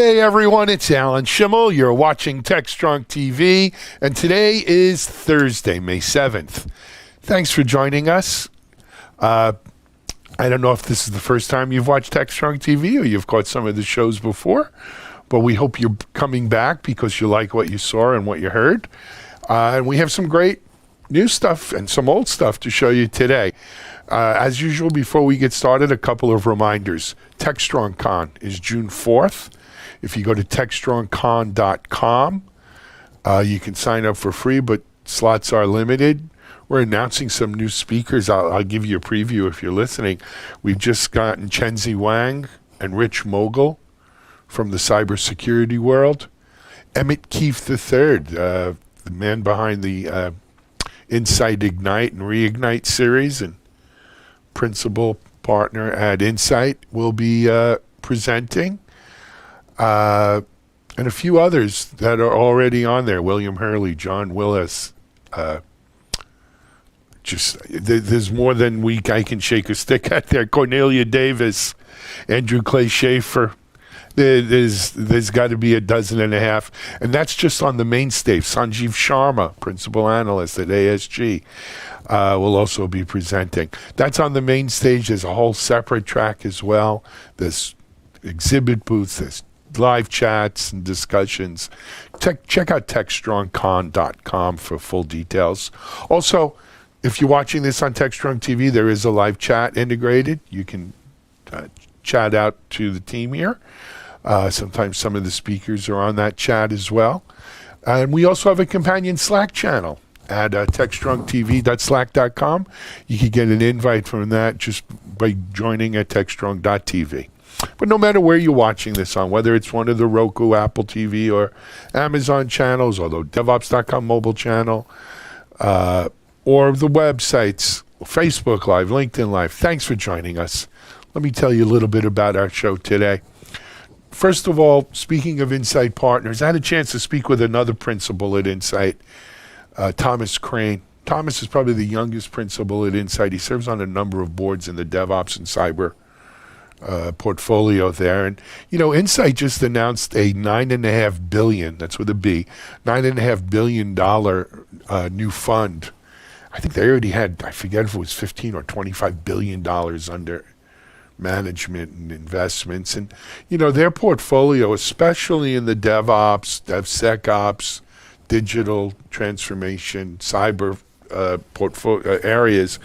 Hey everyone, it's Alan Schimmel. You're watching TechStrong TV, and today is Thursday, May 7th. Thanks for joining us. I don't know if this is the first time you've watched TechStrong TV or you've caught some of the shows before, but we hope you're coming back because you like what you saw and what you heard. And we have some great new stuff and some old stuff to show you today. As usual, before we get started, a couple of reminders. TechStrong Con is June 4th. If you go to TechStrongCon.com, you can sign up for free, but slots are limited. We're announcing some new speakers. I'll give you a preview if you're listening. We've just gotten Chenzi Wang and Rich Mogul from the cybersecurity world. Emmett Keefe III, the man behind the Insight Ignite and Reignite series and principal partner at Insight, will be presenting. And a few others that are already on there. William Hurley, John Willis. There's more than I can shake a stick at there. Cornelia Davis, Andrew Clay Schaefer. There's got to be a dozen and a half. And that's just on the main stage. Sanjeev Sharma, principal analyst at ASG, will also be presenting. That's on the main stage. There's a whole separate track as well. There's exhibit booths. There's live chats and discussions. Check out TechStrongCon.com for full details. Also, if you're watching this on TechStrong TV, there is a live chat integrated. You can chat out to the team here. Sometimes some of the speakers are on that chat as well. And we also have a companion Slack channel at TechStrongTV.slack.com. You can get an invite from that just by joining at TechStrong.tv. But no matter where you're watching this on, whether it's one of the Roku, Apple TV, or Amazon channels, or the Devops.com mobile channel, or the websites, Facebook Live, LinkedIn Live, thanks for joining us. Let me tell you a little bit about our show today. First of all, speaking of Insight partners, I had a chance to speak with another principal at Insight, Thomas Crane. Thomas is probably the youngest principal at Insight. He serves on a number of boards in the DevOps and cyber portfolio there. And, Insight just announced a $9.5 billion, that's with a B, $9.5 billion new fund. I think they already had, I forget if it was $15 or $25 billion under management and investments. And, their portfolio, especially in the DevOps, DevSecOps, digital transformation, cyber portfolio areas,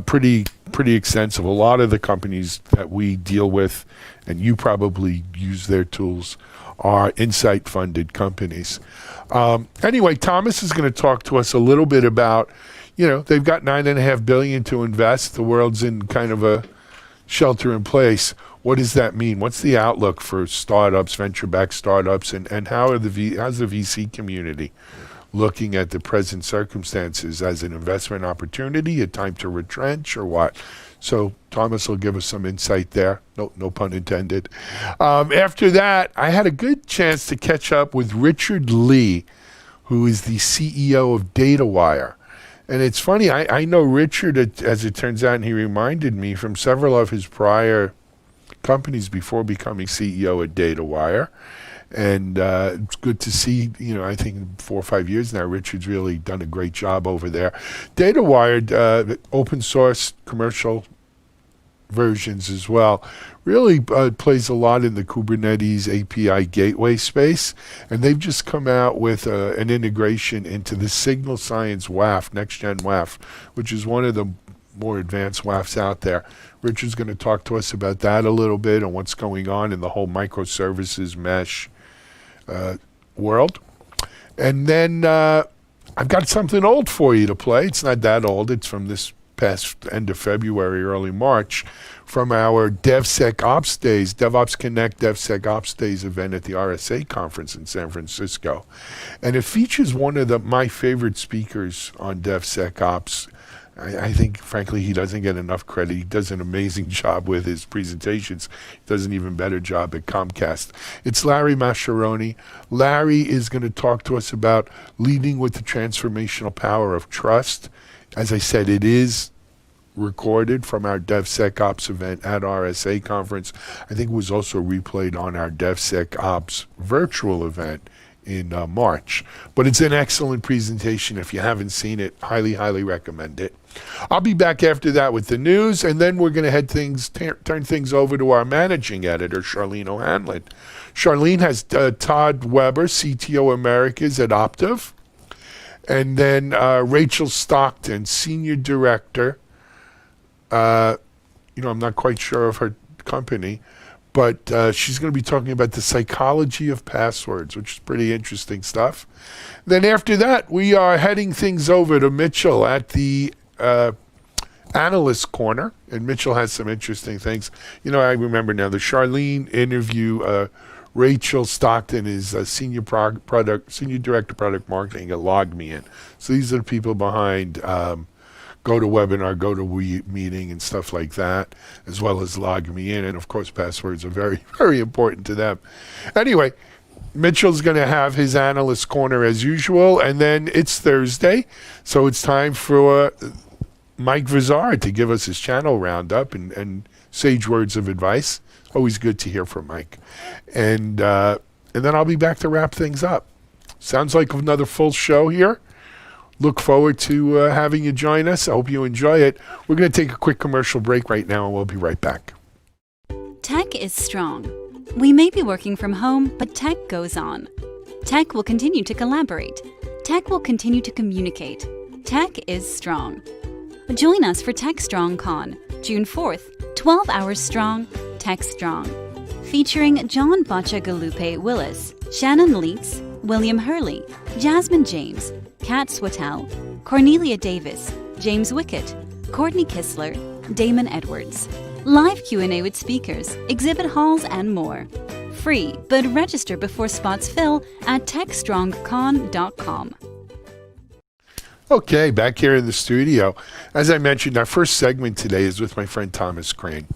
pretty extensive. A lot of the companies that we deal with, and you probably use their tools, are Insight-funded companies. Anyway, Thomas is going to talk to us a little bit about, they've got $9.5 billion to invest. The world's in kind of a shelter in place. What does that mean? What's the outlook for startups, venture-backed startups, and how's the VC community looking at the present circumstances as an investment opportunity, a time to retrench, or what? So Thomas will give us some insight there. No pun intended. After that, I had a good chance to catch up with Richard Lee, who is the CEO of DataWire. And it's funny, I know Richard, as it turns out, and he reminded me from several of his prior companies before becoming CEO at DataWire. And it's good to see, I think in 4 or 5 years now, Richard's really done a great job over there. DataWire, open source commercial versions as well, really plays a lot in the Kubernetes API gateway space. And they've just come out with an integration into the Signal Science WAF, next-gen WAF, which is one of the more advanced WAFs out there. Richard's going to talk to us about that a little bit and what's going on in the whole microservices mesh world. And then I've got something old for you to play. It's not that old. It's from this past end of February, early March, from our DevSecOps Days, DevOps Connect DevSecOps Days event at the RSA conference in San Francisco. And it features one of my favorite speakers on DevSecOps. I think, frankly, he doesn't get enough credit. He does an amazing job with his presentations. He does an even better job at Comcast. It's Larry Mascheroni. Larry is going to talk to us about leading with the transformational power of trust. As I said, it is recorded from our DevSecOps event at RSA conference. I think it was also replayed on our DevSecOps virtual event in March. But it's an excellent presentation. If you haven't seen it, highly, highly recommend it. I'll be back after that with the news, and then we're going to turn things over to our managing editor, Charlene O'Hanlon. Charlene has Todd Weber, CTO Americas at Optiv, and then Rachel Stockton, Senior Director. I'm not quite sure of her company, but she's going to be talking about the psychology of passwords, which is pretty interesting stuff. Then after that, we are heading things over to Mitchell at the Analyst Corner, and Mitchell has some interesting things. I remember now the Charlene interview. Rachel Stockton is a Senior Director Product Marketing at LogMeIn. So these are the people behind GoToWebinar, GoToMeeting, and stuff like that, as well as LogMeIn. And of course, passwords are very, very important to them. Anyway, Mitchell's going to have his Analyst Corner as usual, and then it's Thursday, so it's time for Mike Vizard to give us his channel roundup and sage words of advice. Always good to hear from Mike. And then I'll be back to wrap things up. Sounds like another full show here. Look forward to having you join us. I hope you enjoy it. We're going to take a quick commercial break right now, and we'll be right back. Tech is strong. We may be working from home, but tech goes on. Tech will continue to collaborate. Tech will continue to communicate. Tech is strong. Join us for TechStrong Con, June 4th, 12 hours strong, TechStrong. Featuring John Bacha-Galupe Willis, Shannon Leeks, William Hurley, Jasmine James, Kat Swatell, Cornelia Davis, James Wickett, Courtney Kistler, Damon Edwards. Live Q&A with speakers, exhibit halls, and more. Free, but register before spots fill at techstrongcon.com. Okay, back here in the studio. As I mentioned, our first segment today is with my friend Thomas Crane.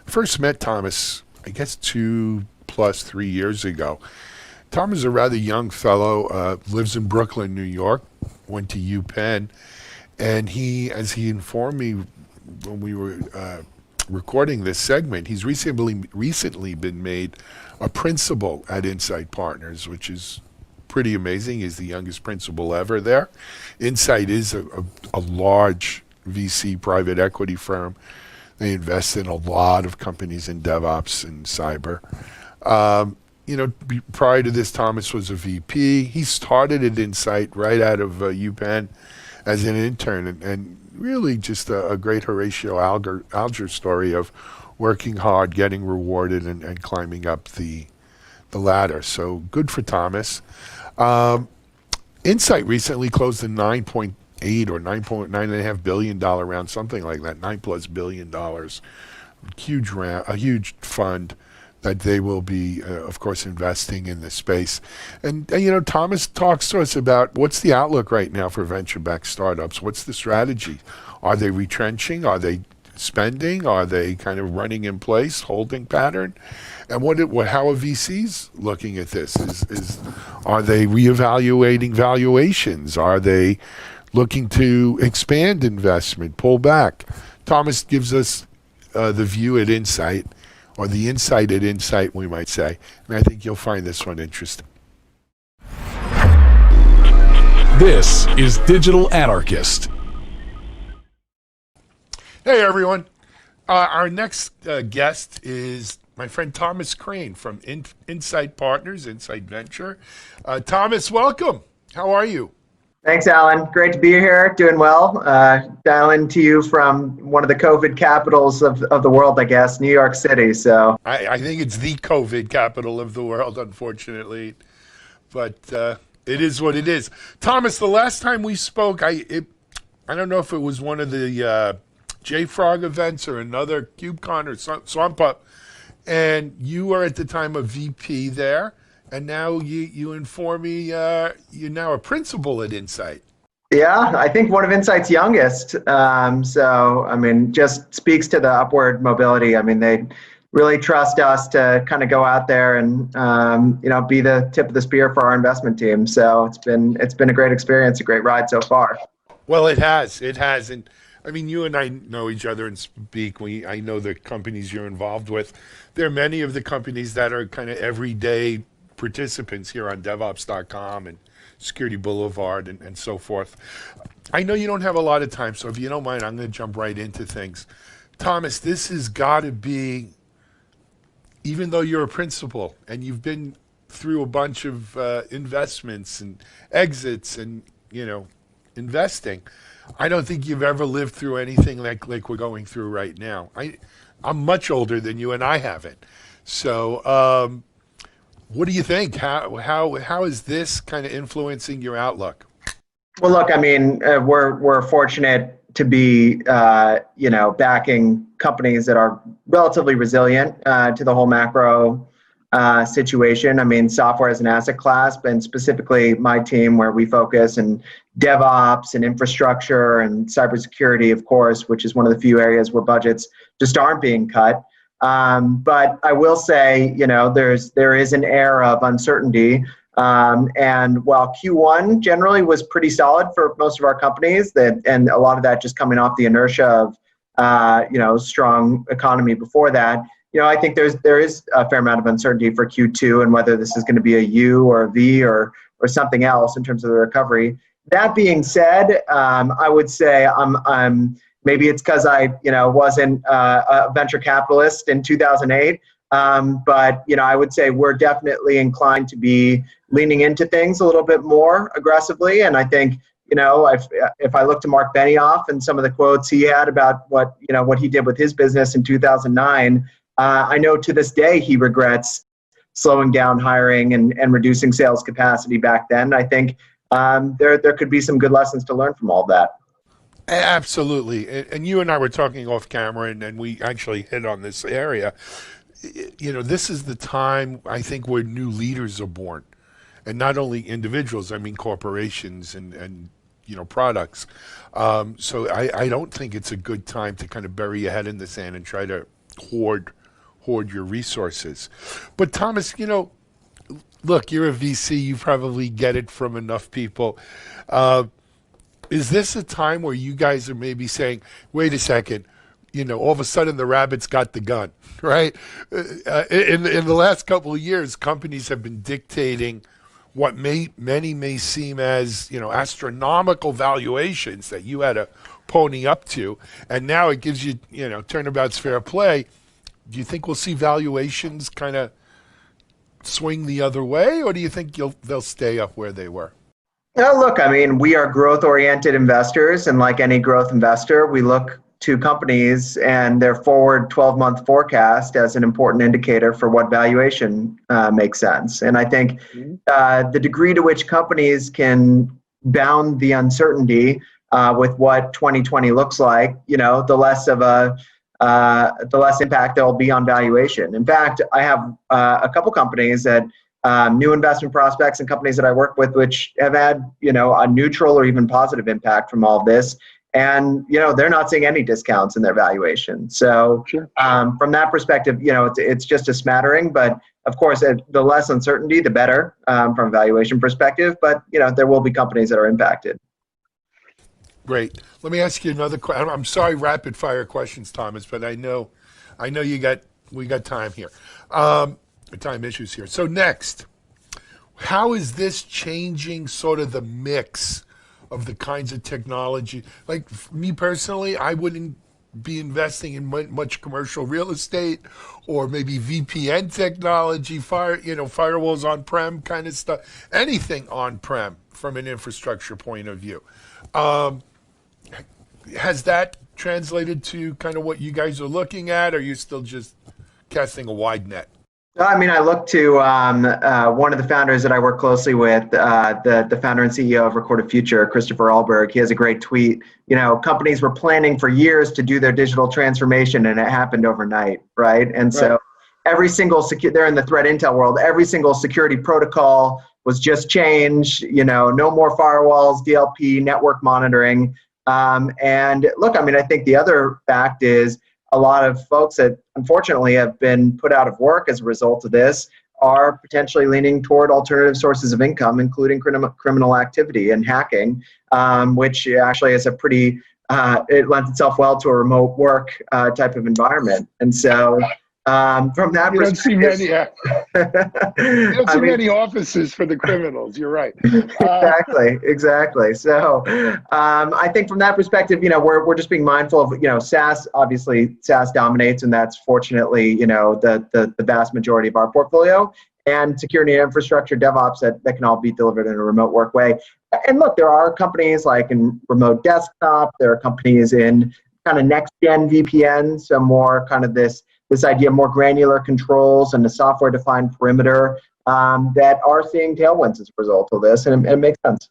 First met Thomas, I guess 3 years ago. Tom is a rather young fellow, lives in Brooklyn, New York, went to UPenn, and he, as he informed me when we were recording this segment, he's recently been made a principal at Insight Partners, which is pretty amazing. He's the youngest principal ever there. Insight is a large VC private equity firm. They invest in a lot of companies in DevOps and cyber. Prior to this, Thomas was a VP. He started at Insight right out of UPenn as an intern, and really just a great Horatio Alger story of working hard, getting rewarded, and climbing up the ladder. So good for Thomas. Insight recently closed a $9.8 or $9.5 billion round, something like that, $9+ billion. Huge round, a huge fund that they will be, of course, investing in this space. And Thomas talks to us about what's the outlook right now for venture-backed startups. What's the strategy? Are they retrenching? Are they spending? Are they kind of running in place, holding pattern? And how are VCs looking at this? Are they reevaluating valuations? Are they looking to expand investment, pull back? Thomas gives us the view at Insight, or the insight at Insight, we might say. And I think you'll find this one interesting. This is Digital Anarchist. Hey, everyone. Our next guest is my friend Thomas Crane from Insight Partners, Insight Venture. Thomas, welcome. How are you? Thanks, Alan. Great to be here. Doing well. Dialing to you from one of the COVID capitals of the world, I guess, New York City. So I think it's the COVID capital of the world, unfortunately. But it is what it is. Thomas, the last time we spoke, I don't know if it was one of the JFrog events or another KubeCon or Swamp Up, and you were at the time a VP there, and now you inform me you're now a principal at Insight. yeah, I think one of Insight's youngest. Just speaks to the upward mobility. They really trust us to kind of go out there and be the tip of the spear for our investment team. So it's been a great experience, a great ride so far. Well, it has, and I mean, you and I know each other and speak. I know the companies you're involved with. There are many of the companies that are kind of everyday participants here on Devops.com and Security Boulevard and so forth. I know you don't have a lot of time, so if you don't mind, I'm going to jump right into things. Thomas, this has got to be, even though you're a principal and you've been through a bunch of investments and exits and, investing, I don't think you've ever lived through anything like we're going through right now. I'm much older than you, and I haven't. So what do you think? How is this kind of influencing your outlook? Well, look, I mean, we're fortunate to be, backing companies that are relatively resilient to the whole macro situation. I mean, software as an asset class, but specifically my team where we focus in DevOps and infrastructure and cybersecurity, of course, which is one of the few areas where budgets just aren't being cut. But I will say, there is an air of uncertainty. And while Q1 generally was pretty solid for most of our companies, and a lot of that just coming off the inertia of, strong economy before that, I think there is a fair amount of uncertainty for Q2 and whether this is going to be a U or a V or something else in terms of the recovery. That being said, I would say maybe it's because I wasn't a venture capitalist in 2008. But I would say we're definitely inclined to be leaning into things a little bit more aggressively. And I think, if I look to Mark Benioff and some of the quotes he had about what he did with his business in 2009, I know to this day he regrets slowing down hiring and reducing sales capacity back then. I think there could be some good lessons to learn from all of that. Absolutely. And you and I were talking off camera, and we actually hit on this area. This is the time, I think, where new leaders are born. And not only individuals, I mean corporations and products. So I don't think it's a good time to kind of bury your head in the sand and try to hoard your resources. But Thomas, look, you're a VC, you probably get it from enough people. Is this a time where you guys are maybe saying, wait a second, all of a sudden the rabbit's got the gun, right? In the last couple of years, companies have been dictating what many may seem as, astronomical valuations that you had to pony up to, and now it gives you, turnabout's fair play. Do you think we'll see valuations kind of swing the other way, or do you think they'll stay up where they were? Look, I mean, we are growth-oriented investors, and like any growth investor, we look to companies and their forward 12-month forecast as an important indicator for what valuation makes sense. And I think the degree to which companies can bound the uncertainty with what 2020 looks like, the less impact there will be on valuation. In fact, I have a couple companies that new investment prospects and companies that I work with, which have had, a neutral or even positive impact from all of this. And, they're not seeing any discounts in their valuation. So sure. From that perspective, it's just a smattering. But of course, the less uncertainty, the better from a valuation perspective. But, there will be companies that are impacted. Great. Let me ask you another question. I'm sorry, rapid fire questions, Thomas, but I know we got time here. Time issues here. So next, how is this changing sort of the mix of the kinds of technology? Like me personally, I wouldn't be investing in much commercial real estate or maybe VPN technology, firewalls on-prem kind of stuff, anything on-prem from an infrastructure point of view. Has that translated to kind of what you guys are looking at, or are you still just casting a wide net? I mean, I look to one of the founders that I work closely with, the founder and CEO of Recorded Future, Christopher Ahlberg. He has a great tweet. Companies were planning for years to do their digital transformation, and it happened overnight, right? And so every single they're in the threat intel world. Every single security protocol was just changed. No more firewalls, DLP, network monitoring. And look, I mean, I think the other fact is, a lot of folks that unfortunately have been put out of work as a result of this are potentially leaning toward alternative sources of income, including criminal activity and hacking, which actually is a pretty it lends itself well to a remote work type of environment. And so from that You don't see perspective, many. You don't see many offices for the criminals. You're right. Exactly. So I think from that perspective, we're just being mindful of, SaaS. Obviously, SaaS dominates, and that's fortunately, the vast majority of our portfolio. And security and infrastructure, DevOps, that can all be delivered in a remote work way. And look, there are companies like in remote desktop. There are companies in kind of next-gen VPN, so more kind of this idea of more granular controls and the software-defined perimeter that are seeing tailwinds as a result of this, and it makes sense.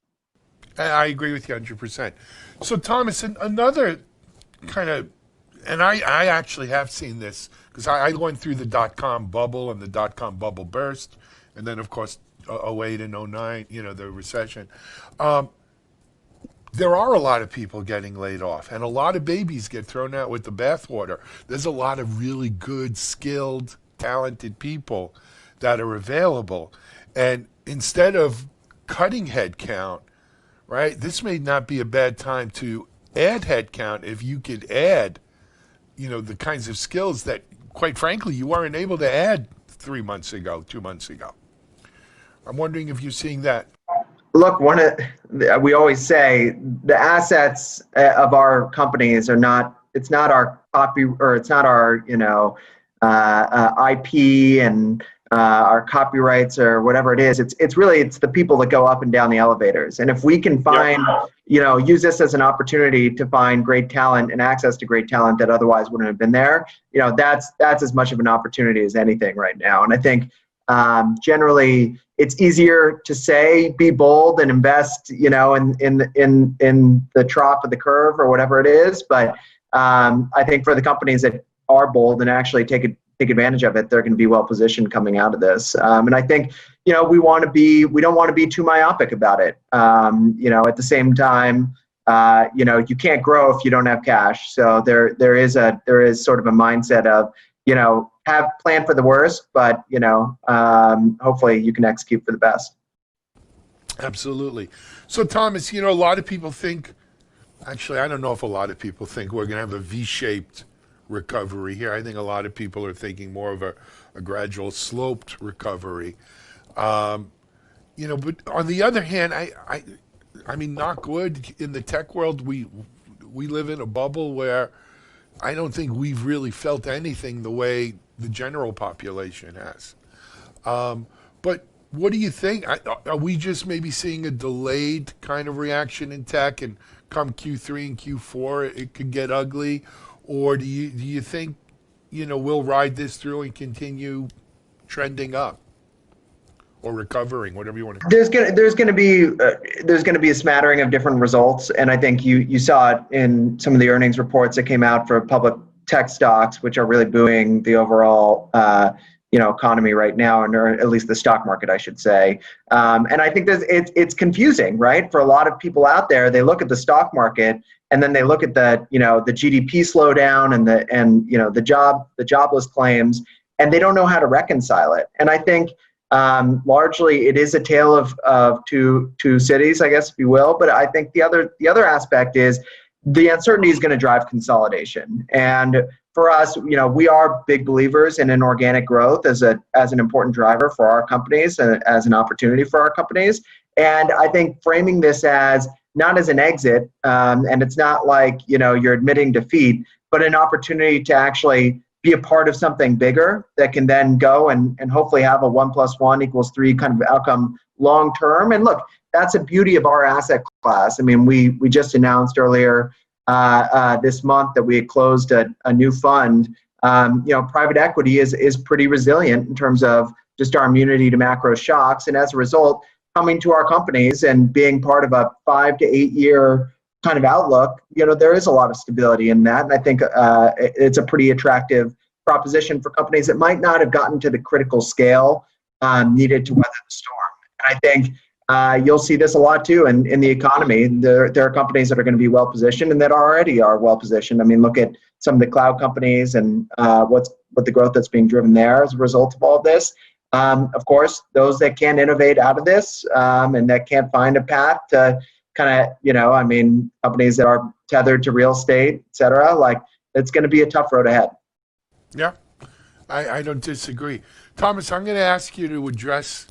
I agree with you 100%. So, Thomas, another kind of, and I actually have seen this, because I went through the dot-com bubble and the dot-com bubble burst, and then, of course, 08 and 09, the recession. There are a lot of people getting laid off, and a lot of babies get thrown out with the bathwater. There's a lot of really good, skilled, talented people that are available. And instead of cutting headcount, right, this may not be a bad time to add headcount if you could add, the kinds of skills that, quite frankly, you weren't able to add 3 months ago, 2 months ago. I'm wondering if you're seeing that. Look, we always say the assets of our companies are not. It's not our copy, or it's not our IP and our copyrights or whatever it is. It's really the people that go up and down the elevators. And if we can find, use this as an opportunity to find great talent and access to great talent that otherwise wouldn't have been there, that's as much of an opportunity as anything right now. And I think generally, it's easier to say, be bold and invest, in the trough of the curve or whatever it is. But I think for the companies that are bold and actually take advantage of it, they're going to be well positioned coming out of this. And I think, we don't want to be too myopic about it. At the same time, you can't grow if you don't have cash. So there is sort of a mindset of, have planned for the worst, but hopefully you can execute for the best. Absolutely. So, Thomas, a lot of people think, actually, I don't know if a lot of people think we're going to have a V-shaped recovery here. I think a lot of people are thinking more of a gradual sloped recovery. But on the other hand, I mean, knock wood, in the tech world, we live in a bubble where I don't think we've really felt anything the way the general population has. But what do you think? Are we just maybe seeing a delayed kind of reaction in tech, and come Q3 and Q4 it could get ugly? Or do you think, we'll ride this through and continue trending up or recovering, whatever you want to? There's going to be a smattering of different results, and I think you saw it in some of the earnings reports that came out for public tech stocks, which are really buoying the overall economy right now, or at least the stock market, I should say. And I think it's confusing, right? For a lot of people out there, they look at the stock market and then they look at the GDP slowdown and the jobless claims, and they don't know how to reconcile it. And I think largely it is a tale of two cities, I guess, if you will. But I think the other aspect is the uncertainty is going to drive consolidation. And for us, we are big believers in an organic growth as an important driver for our companies and as an opportunity for our companies. And I think framing this as not as an exit, and it's not like you're admitting defeat, but an opportunity to actually be a part of something bigger that can then go and hopefully have a 1 + 1 = 3 kind of outcome long term. And look, that's a beauty of our asset class. I mean, we just announced earlier this month that we had closed a new fund. Private equity is pretty resilient in terms of just our immunity to macro shocks, and as a result, coming to our companies and being part of a 5 to 8 year kind of outlook, there is a lot of stability in that, and I think it's a pretty attractive proposition for companies that might not have gotten to the critical scale needed to weather the storm. And I think you'll see this a lot too in the economy. There are companies that are going to be well positioned and that already are well positioned. I mean, look at some of the cloud companies and what the growth that's being driven there as a result of all of this. Of course, those that can't innovate out of this and that can't find a path to kind of, I mean, companies that are tethered to real estate, et cetera, like it's going to be a tough road ahead. Yeah, I don't disagree. Thomas, I'm going to ask you to address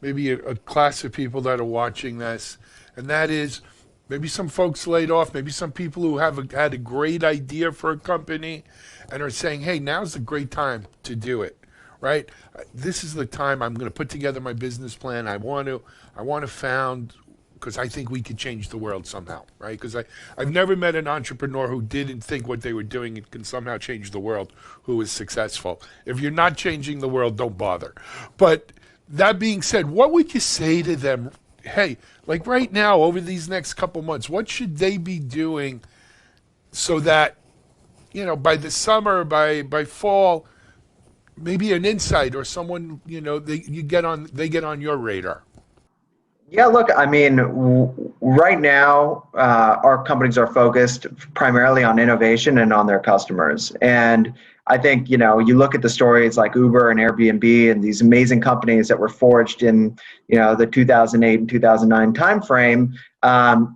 maybe a class of people that are watching this, and that is maybe some folks laid off, maybe some people who had a great idea for a company and are saying, hey, now's a great time to do it, right? This is the time I'm going to put together my business plan. I want to found, because I think we could change the world somehow, right? Because I've never met an entrepreneur who didn't think what they were doing can somehow change the world who is successful. If you're not changing the world, don't bother. But that being said, what would you say to them? Hey, like right now, over these next couple months, what should they be doing so that, by the summer, by fall, maybe an insight or someone, they get on your radar? Yeah, look, I mean, right now, our companies are focused primarily on innovation and on their customers. And I think, you look at the stories like Uber and Airbnb and these amazing companies that were forged in, the 2008 and 2009 timeframe.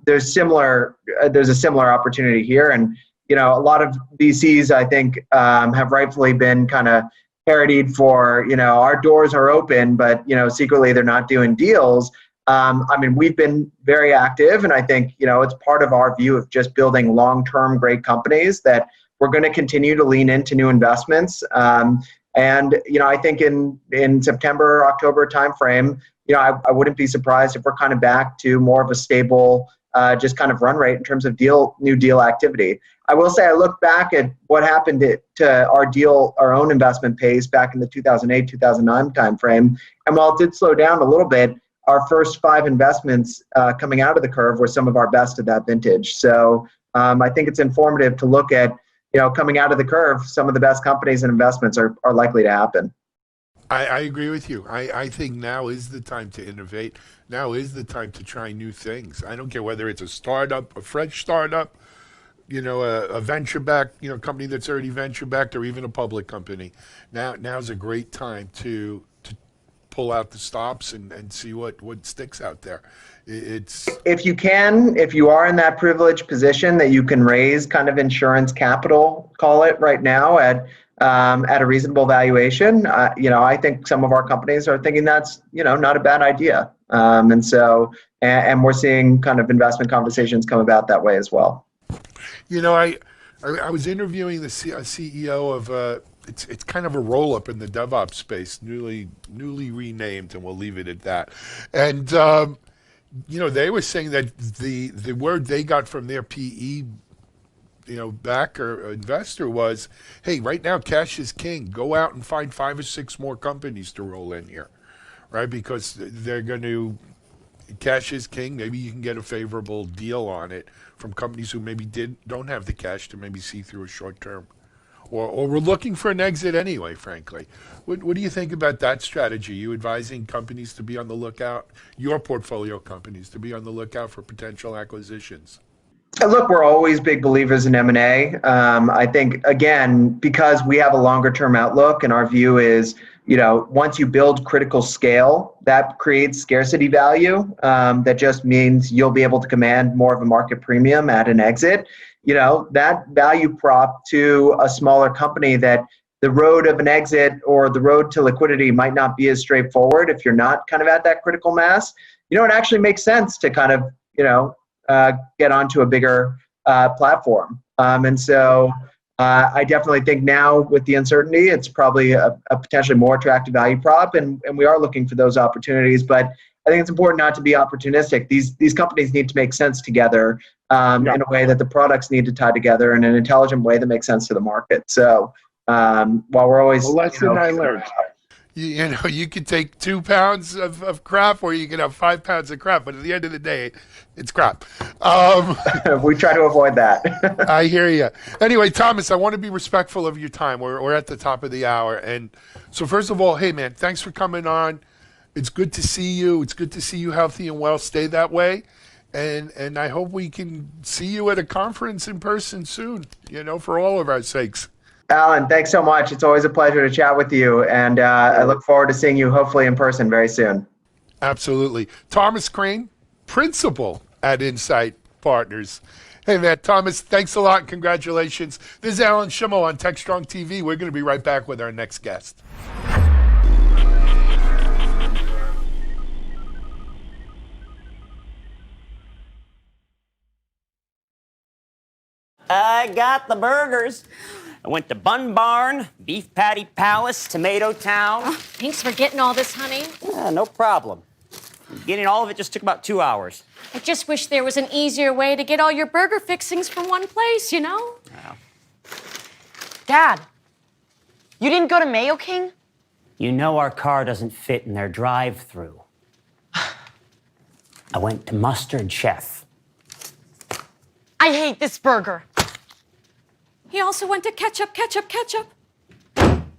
There's a similar opportunity here. And, a lot of VCs, I think, have rightfully been kind of parodied for, our doors are open, but, secretly they're not doing deals. I mean, we've been very active, and I think, it's part of our view of just building long-term great companies that we're going to continue to lean into new investments. And, I think in September, October timeframe, I wouldn't be surprised if we're kind of back to more of a stable, just kind of run rate in terms of new deal activity. I will say I look back at what happened to our own investment pace back in the 2008, 2009 timeframe. And while it did slow down a little bit, our first 5 investments coming out of the curve were some of our best at that vintage. So I think it's informative to look at, coming out of the curve, some of the best companies and investments are likely to happen. I agree with you. I think now is the time to innovate. Now is the time to try new things. I don't care whether it's a startup, a French startup, a venture-backed, company that's already venture-backed, or even a public company. Now's a great time to pull out the stops and see what sticks out there. If you are in that privileged position that you can raise kind of insurance capital, call it right now at a reasonable valuation, I think some of our companies are thinking that's, not a bad idea. And we're seeing kind of investment conversations come about that way as well. I was interviewing the CEO of it's kind of a roll-up in the Devops space, newly renamed, and we'll leave it at that. And they were saying that the word they got from their PE, backer or investor was, hey, right now cash is king. Go out and find 5 or 6 more companies to roll in here, right? Because they're going to. Cash is king. Maybe you can get a favorable deal on it from companies who maybe don't have the cash to maybe see through a short term, or we're looking for an exit anyway. Frankly, what do you think about that strategy? You advising companies to be on the lookout, your portfolio companies to be on the lookout for potential acquisitions? Look, we're always big believers in M&A. I think, again, because we have a longer term outlook and our view is, once you build critical scale, that creates scarcity value. That just means you'll be able to command more of a market premium at an exit. That value prop to a smaller company, that the road of an exit or the road to liquidity might not be as straightforward if you're not kind of at that critical mass. It actually makes sense to kind of, get onto a bigger platform. I definitely think now with the uncertainty, it's probably a potentially more attractive value prop, and we are looking for those opportunities. But I think it's important not to be opportunistic. These companies need to make sense together in a way that the products need to tie together in an intelligent way that makes sense to the market. So while we're always lesson I learned. You could take 2 pounds of crap, or you can have 5 pounds of crap, but at the end of the day, it's crap. We try to avoid that. I hear you. Anyway, Thomas, I want to be respectful of your time. We're at the top of the hour. And so first of all, hey, man, thanks for coming on. It's good to see you. It's good to see you healthy and well. Stay that way. And I hope we can see you at a conference in person soon, for all of our sakes. Alan, thanks so much. It's always a pleasure to chat with you, and I look forward to seeing you hopefully in person very soon. Absolutely. Thomas Crane, principal at Insight Partners. Hey, Matt Thomas, thanks a lot. Congratulations. This is Alan Schimmel on TechStrong TV. We're going to be right back with our next guest. I got the burgers. I went to Bun Barn, Beef Patty Palace, Tomato Town. Oh, thanks for getting all this, honey. Yeah, no problem. Getting all of it just took about 2 hours. I just wish there was an easier way to get all your burger fixings from one place, you know? Yeah. Dad, you didn't go to Mayo King? You know our car doesn't fit in their drive-thru. I went to Mustard Chef. I hate this burger. He also went to ketchup.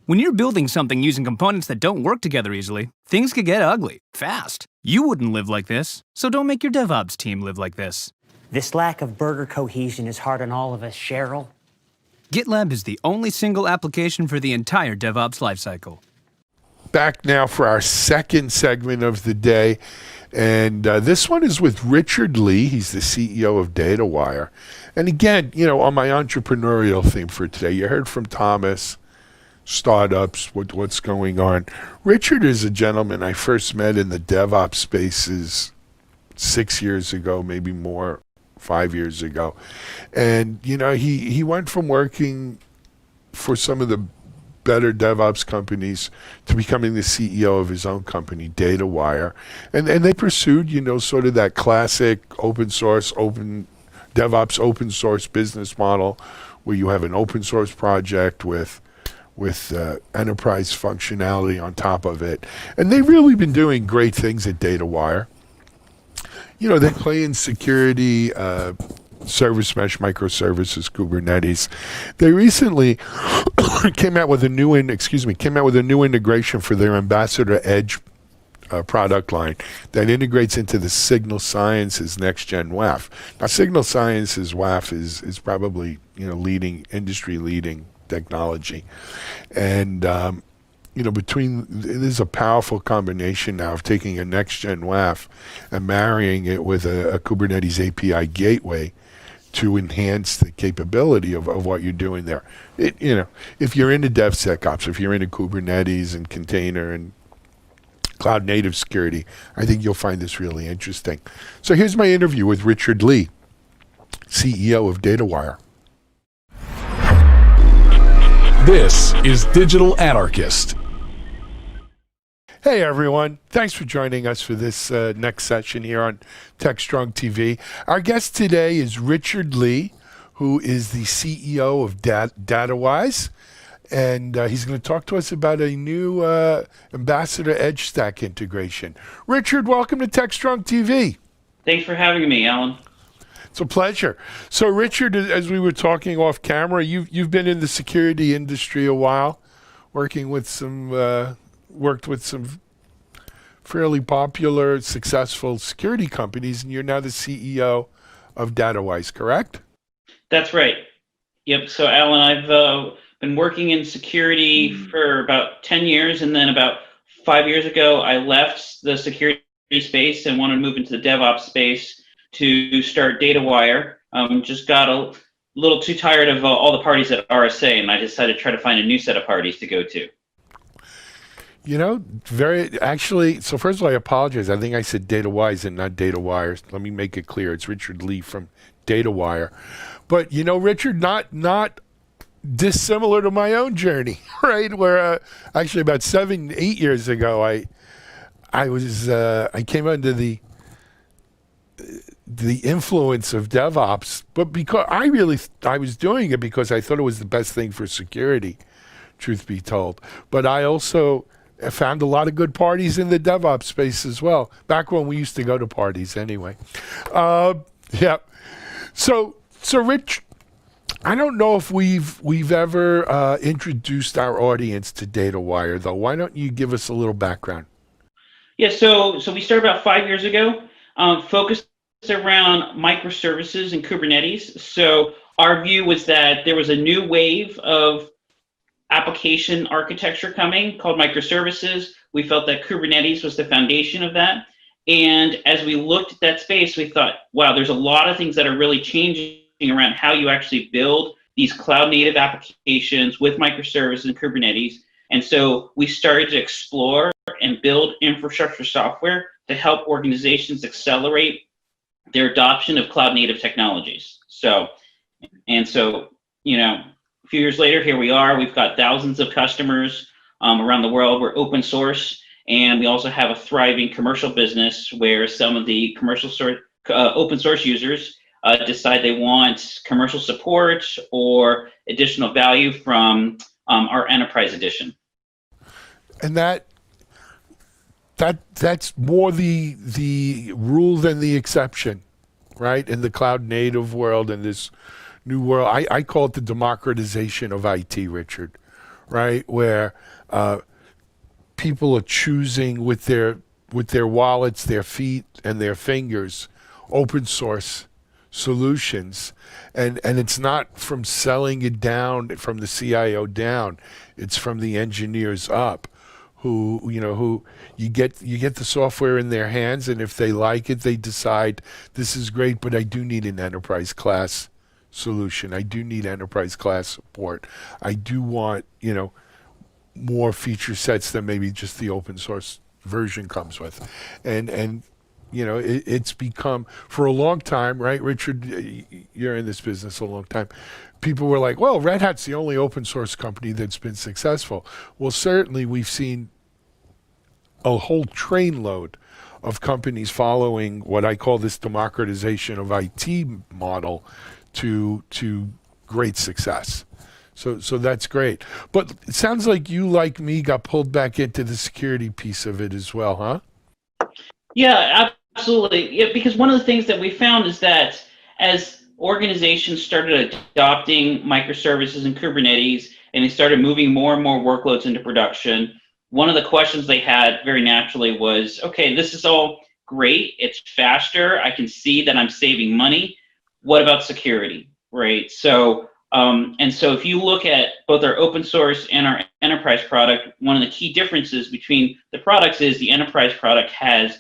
When you're building something using components that don't work together easily, things could get ugly, fast. You wouldn't live like this, so don't make your DevOps team live like this. This lack of burger cohesion is hard on all of us, Cheryl. GitLab is the only single application for the entire DevOps lifecycle. Back now for our second segment of the day. And this one is with Richard Lee. He's the CEO of DataWire. And again, on my entrepreneurial theme for today, you heard from Thomas, startups, what's going on. Richard is a gentleman I first met in the DevOps spaces 6 years ago, maybe more, 5 years ago. And, he went from working for some of the better DevOps companies to becoming the CEO of his own company, DataWire. And they pursued, sort of that classic open source business model where you have an open source project with enterprise functionality on top of it. And they've really been doing great things at DataWire. They play in security, service mesh, microservices, Kubernetes. They recently came out with a new integration for their Ambassador Edge product line that integrates into the Signal Sciences next-gen WAF. Now, Signal Sciences WAF is probably industry leading technology, and there's a powerful combination now of taking a next-gen WAF and marrying it with a Kubernetes API gateway to enhance the capability of what you're doing there. If you're into DevSecOps, if you're into Kubernetes and container and cloud native security, I think you'll find this really interesting. So here's my interview with Richard Lee, CEO of DataWire. This is Digital Anarchist. Hey everyone, thanks for joining us for this next session here on TechStrong TV. Our guest today is Richard Lee, who is the CEO of DataWise, and he's going to talk to us about a new Ambassador Edge Stack integration. Richard, welcome to TechStrong TV. Thanks for having me, Alan. It's a pleasure. So Richard, as we were talking off camera, you've been in the security industry a while, worked with some fairly popular, successful security companies, and you're now the CEO of DataWise, correct? That's right. Yep. So, Alan, I've been working in security for about 10 years, and then about 5 years ago, I left the security space and wanted to move into the DevOps space to start DataWire. Just got a little too tired of all the parties at RSA, and I decided to try to find a new set of parties to go to. So first of all, I apologize. I think I said DataWise and not DataWire. Let me make it clear. It's Richard Lee from DataWire. But, Richard, not dissimilar to my own journey, right? Where actually about 7-8 years ago, I came under the influence of DevOps, but because I was doing it because I thought it was the best thing for security, truth be told. But I also found a lot of good parties in the DevOps space as well, back when we used to go to parties anyway. Yeah. So Rich, I don't know if we've ever introduced our audience to DataWire, though. Why don't you give us a little background? Yeah, so we started about 5 years ago, focused around microservices and Kubernetes. So our view was that there was a new wave of application architecture coming called microservices. We felt that Kubernetes was the foundation of that. And as we looked at that space, we thought, wow, there's a lot of things that are really changing around how you actually build these cloud native applications with microservices and Kubernetes. And so we started to explore and build infrastructure software to help organizations accelerate their adoption of cloud native technologies. So, you know, a few years later, here we are. We've got thousands of customers around the world. We're open source, and we also have a thriving commercial business where some of the open source users decide they want commercial support or additional value from our enterprise edition. And that's more the rule than the exception, right? In the cloud native world, in this new world, I call it the democratization of IT, Richard, right? Where people are choosing with their wallets, their feet, and their fingers, open source solutions, and it's not from selling it down from the CIO down, it's from the engineers up, who you get the software in their hands, and if they like it, they decide this is great, but I do need an enterprise class solution. I do need enterprise class support. I do want more feature sets than maybe just the open source version comes with, and it's become, for a long time, right, Richard, you're in this business a long time, people were like, well, Red Hat's the only open source company that's been successful. Well, certainly we've seen a whole trainload of companies following what I call this democratization of IT model to great success. So that's great. But it sounds like you, like me, got pulled back into the security piece of it as well, huh? Yeah, absolutely. Yeah, because one of the things that we found is that as organizations started adopting microservices and Kubernetes, and they started moving more and more workloads into production, one of the questions they had very naturally was, okay, this is all great. It's faster. I can see that I'm saving money. What about security, right? So, and so if you look at both our open source and our enterprise product, one of the key differences between the products is the enterprise product has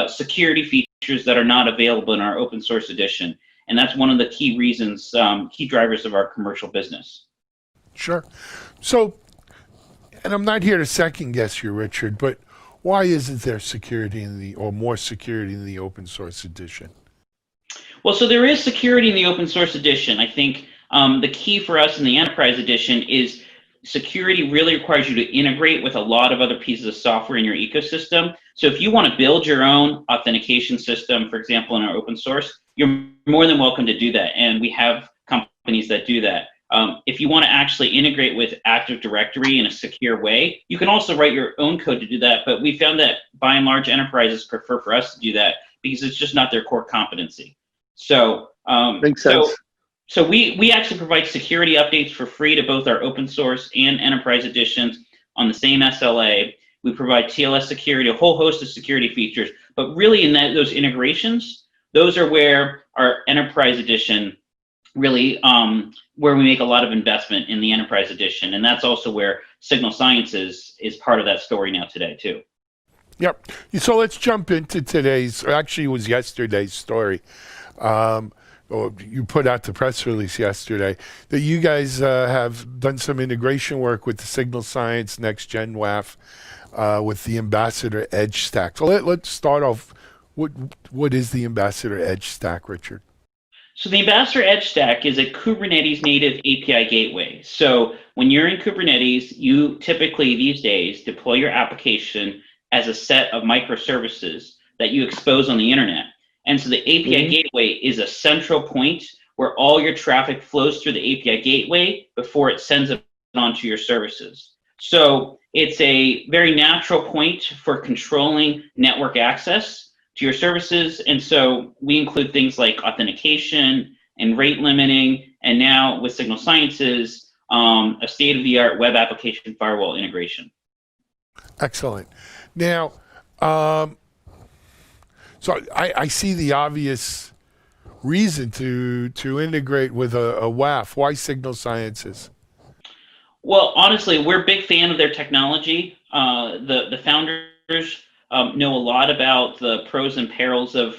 security features that are not available in our open source edition. And that's one of the key reasons, key drivers of our commercial business. Sure. So, and I'm not here to second guess you, Richard, but why isn't there security or more security in the open source edition? Well, so there is security in the open source edition. I think the key for us in the enterprise edition is security really requires you to integrate with a lot of other pieces of software in your ecosystem. So if you want to build your own authentication system, for example, in our open source, you're more than welcome to do that. And we have companies that do that. If you want to actually integrate with Active Directory in a secure way, you can also write your own code to do that. But we found that by and large, enterprises prefer for us to do that because it's just not their core competency. So, Makes sense. So we actually provide security updates for free to both our open source and enterprise editions on the same SLA. We provide TLS security, a whole host of security features, but really in those integrations, those are where our enterprise edition really, where we make a lot of investment in the enterprise edition. And that's also where Signal Sciences is part of that story now today too. Yep. So let's jump into actually it was yesterday's story. You put out the press release yesterday that you guys have done some integration work with the Signal Science Next Gen WAF with the Ambassador Edge Stack. So let's start off. What is the Ambassador Edge Stack, Richard? So the Ambassador Edge Stack is a Kubernetes native API gateway. So when you're in Kubernetes, you typically these days deploy your application as a set of microservices that you expose on the internet. And so the API gateway is a central point where all your traffic flows through the API gateway before it sends it onto your services. So it's a very natural point for controlling network access to your services. And so we include things like authentication and rate limiting, and now with Signal Sciences, a state-of-the-art web application firewall integration. Excellent. Now, so I see the obvious reason to integrate with a WAF. Why Signal Sciences? Well, honestly, we're a big fan of their technology. The founders know a lot about the pros and perils of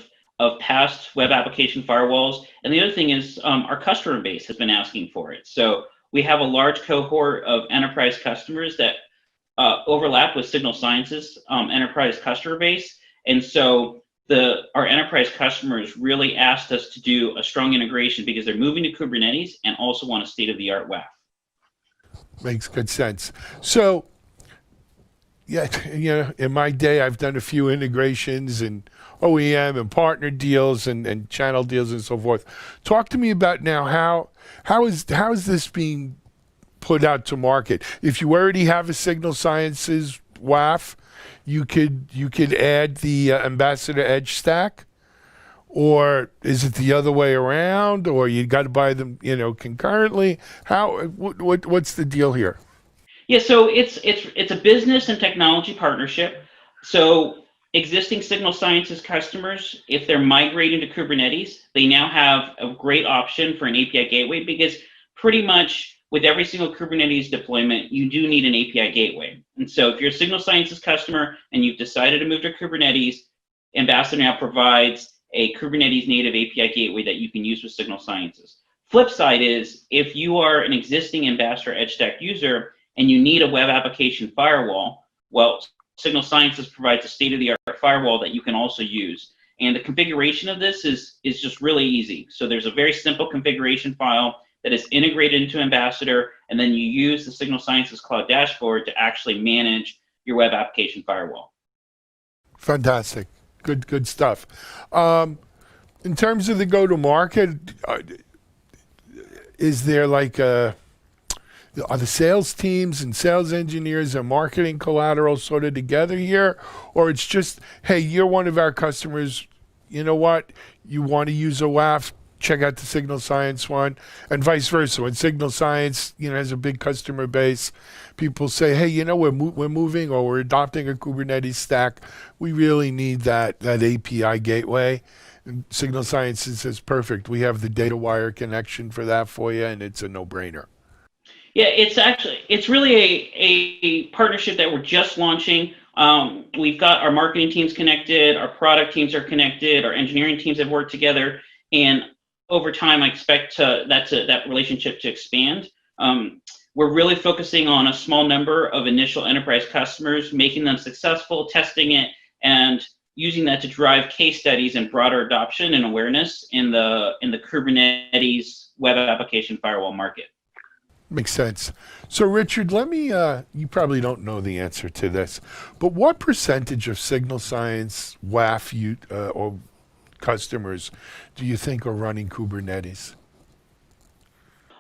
past web application firewalls. And the other thing is our customer base has been asking for it. So we have a large cohort of enterprise customers that overlap with Signal Sciences enterprise customer base. And so our enterprise customers really asked us to do a strong integration because they're moving to Kubernetes and also want a state-of-the-art WAF. Makes good sense. So, yeah, in my day, I've done a few integrations and OEM and partner deals and channel deals and so forth. Talk to me about now how is this being put out to market? If you already have a Signal Sciences WAF, you could add the Ambassador Edge stack, or is it the other way around, or you got to buy them concurrently? What's the deal here? Yeah, so it's a business and technology partnership. So existing Signal Sciences customers, if they're migrating to Kubernetes, they now have a great option for an API gateway, because pretty much with every single Kubernetes deployment, you do need an API gateway. And so if you're a Signal Sciences customer and you've decided to move to Kubernetes, Ambassador now provides a Kubernetes native API gateway that you can use with Signal Sciences. Flip side is, if you are an existing Ambassador Edge Stack user and you need a web application firewall, well, Signal Sciences provides a state-of-the-art firewall that you can also use. And the configuration of this is just really easy. So there's a very simple configuration file that is integrated into Ambassador, and then you use the Signal Sciences Cloud Dashboard to actually manage your web application firewall. Fantastic. Good stuff. In terms of the go-to-market, is there are the sales teams and sales engineers and marketing collateral sort of together here? Or it's just, hey, you're one of our customers, you know what? You want to use a WAF, check out the Signal Science one, and vice versa. When Signal Science, has a big customer base, people say, hey, we're moving or we're adopting a Kubernetes stack. We really need that API gateway. And Signal Science says, perfect. We have the data wire connection for that for you, and it's a no-brainer. Yeah, it's really a partnership that we're just launching. We've got our marketing teams connected, our product teams are connected, our engineering teams have worked together, and over time, I expect that relationship to expand. We're really focusing on a small number of initial enterprise customers, making them successful, testing it, and using that to drive case studies and broader adoption and awareness in the Kubernetes web application firewall market. Makes sense. So, Richard, let me, you probably don't know the answer to this, but what percentage of Signal Science WAF or customers do you think are running Kubernetes?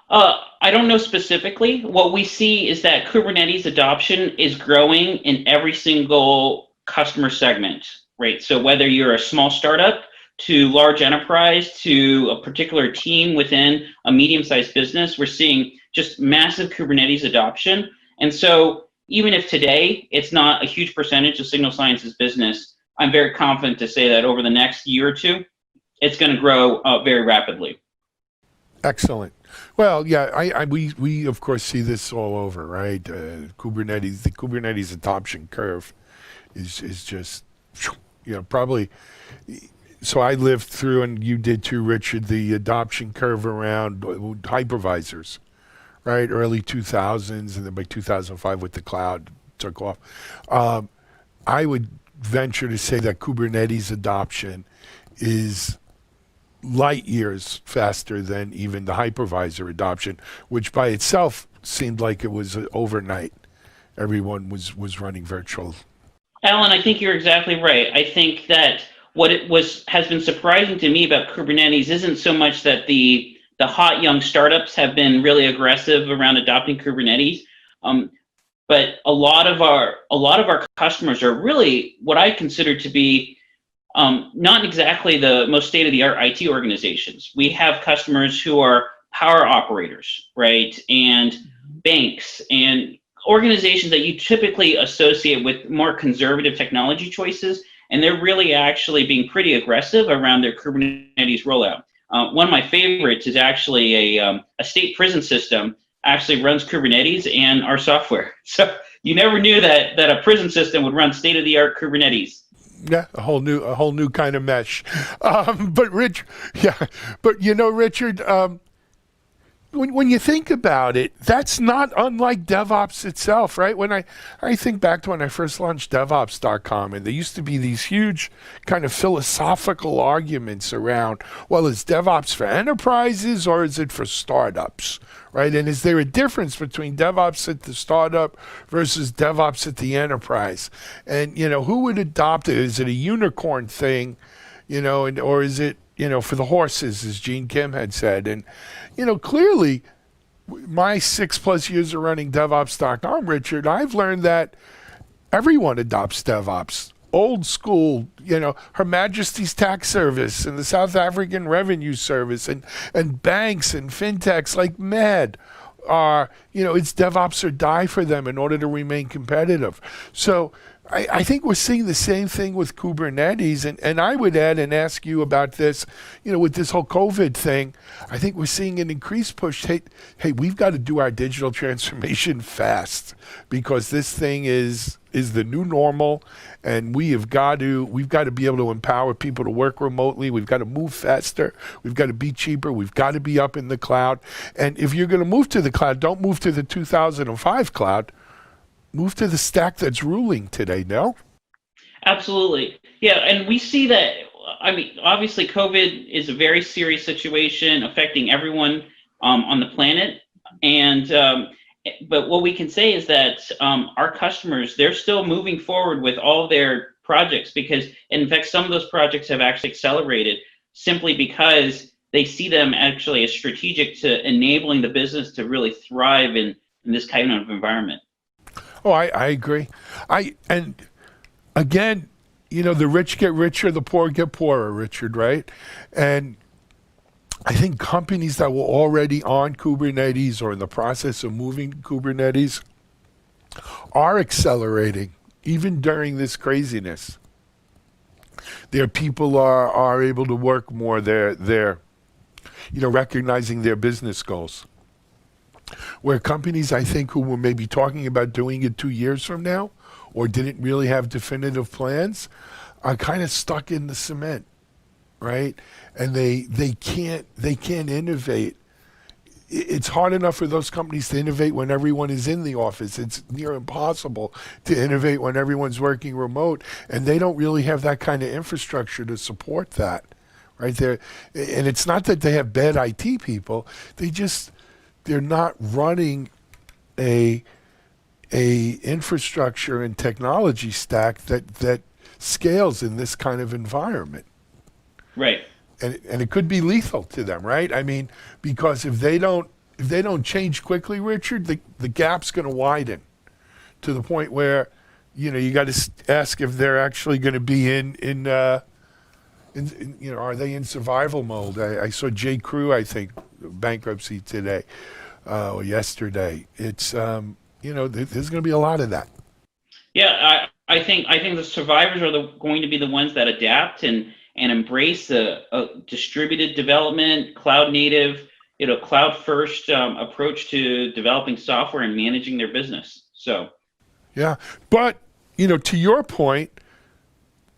I don't know specifically. What we see is that Kubernetes adoption is growing in every single customer segment, right? So whether you're a small startup to large enterprise to a particular team within a medium-sized business, we're seeing just massive Kubernetes adoption. And so even if today it's not a huge percentage of Signal Sciences business, I'm very confident to say that over the next year or two, it's going to grow very rapidly. Excellent. Well, yeah, we of course see this all over, right? The Kubernetes adoption curve is just, probably. So I lived through, and you did too, Richard, the adoption curve around hypervisors, right? Early 2000s, and then by 2005 with the cloud took off. I would venture to say that Kubernetes adoption is light years faster than even the hypervisor adoption, which by itself seemed like it was overnight. Everyone was running virtual. Alan, I think you're exactly right. I think that what has been surprising to me about Kubernetes isn't so much that the hot young startups have been really aggressive around adopting Kubernetes, but a lot of our customers are really what I consider to be not exactly the most state-of-the-art IT organizations. We have customers who are power operators, right, and banks and organizations that you typically associate with more conservative technology choices, and they're really actually being pretty aggressive around their Kubernetes rollout. One of my favorites is actually a state prison system actually runs Kubernetes and our software. So you never knew that a prison system would run state-of-the-art Kubernetes. Yeah, a whole new kind of mesh. But Richard, when you think about it, that's not unlike DevOps itself, right? When I think back to when I first launched Devops.com, and there used to be these huge kind of philosophical arguments around, well, is DevOps for enterprises or is it for startups, right? And is there a difference between DevOps at the startup versus DevOps at the enterprise? And, who would adopt it? Is it a unicorn thing, or is it, for the horses, as Gene Kim had said? And, clearly, my 6+ years of running DevOps.com, Richard, I've learned that everyone adopts DevOps. Old school, Her Majesty's Tax Service and the South African Revenue Service and banks and fintechs like mad are, it's DevOps or die for them in order to remain competitive. So I think we're seeing the same thing with Kubernetes, and I would add and ask you about this, with this whole COVID thing. I think we're seeing an increased push. Hey, we've got to do our digital transformation fast because this thing is the new normal, and we've got to be able to empower people to work remotely. We've got to move faster. We've got to be cheaper. We've got to be up in the cloud. And if you're going to move to the cloud, don't move to the 2005 cloud. Move to the stack that's ruling today, no? Absolutely. Yeah, and we see that, obviously COVID is a very serious situation affecting everyone on the planet. And but what we can say is that our customers, they're still moving forward with all their projects because, in fact, some of those projects have actually accelerated simply because they see them actually as strategic to enabling the business to really thrive in this kind of environment. Oh, I agree. And again, the rich get richer, the poor get poorer, Richard, right? And I think companies that were already on Kubernetes or in the process of moving to Kubernetes are accelerating, even during this craziness. Their people are able to work more. They're recognizing their business goals. Where companies, I think, who were maybe talking about doing it 2 years from now or didn't really have definitive plans are kind of stuck in the cement, right? And they can't innovate. It's hard enough for those companies to innovate when everyone is in the office. It's near impossible to innovate when everyone's working remote, and they don't really have that kind of infrastructure to support that, right? And it's not that they have bad IT people. They're not running a infrastructure and technology stack that scales in this kind of environment. Right. And it could be lethal to them, right? Because if they don't change quickly, Richard, the gap's going to widen to the point where, you got to ask if they're actually going to be in are they in survival mode? I saw J. Crew, I think, bankruptcy today or yesterday. It's there's going to be a lot of that. Yeah, I think the survivors are going to be the ones that adapt and embrace a distributed development, cloud native, cloud first approach to developing software and managing their business. So, yeah, but to your point,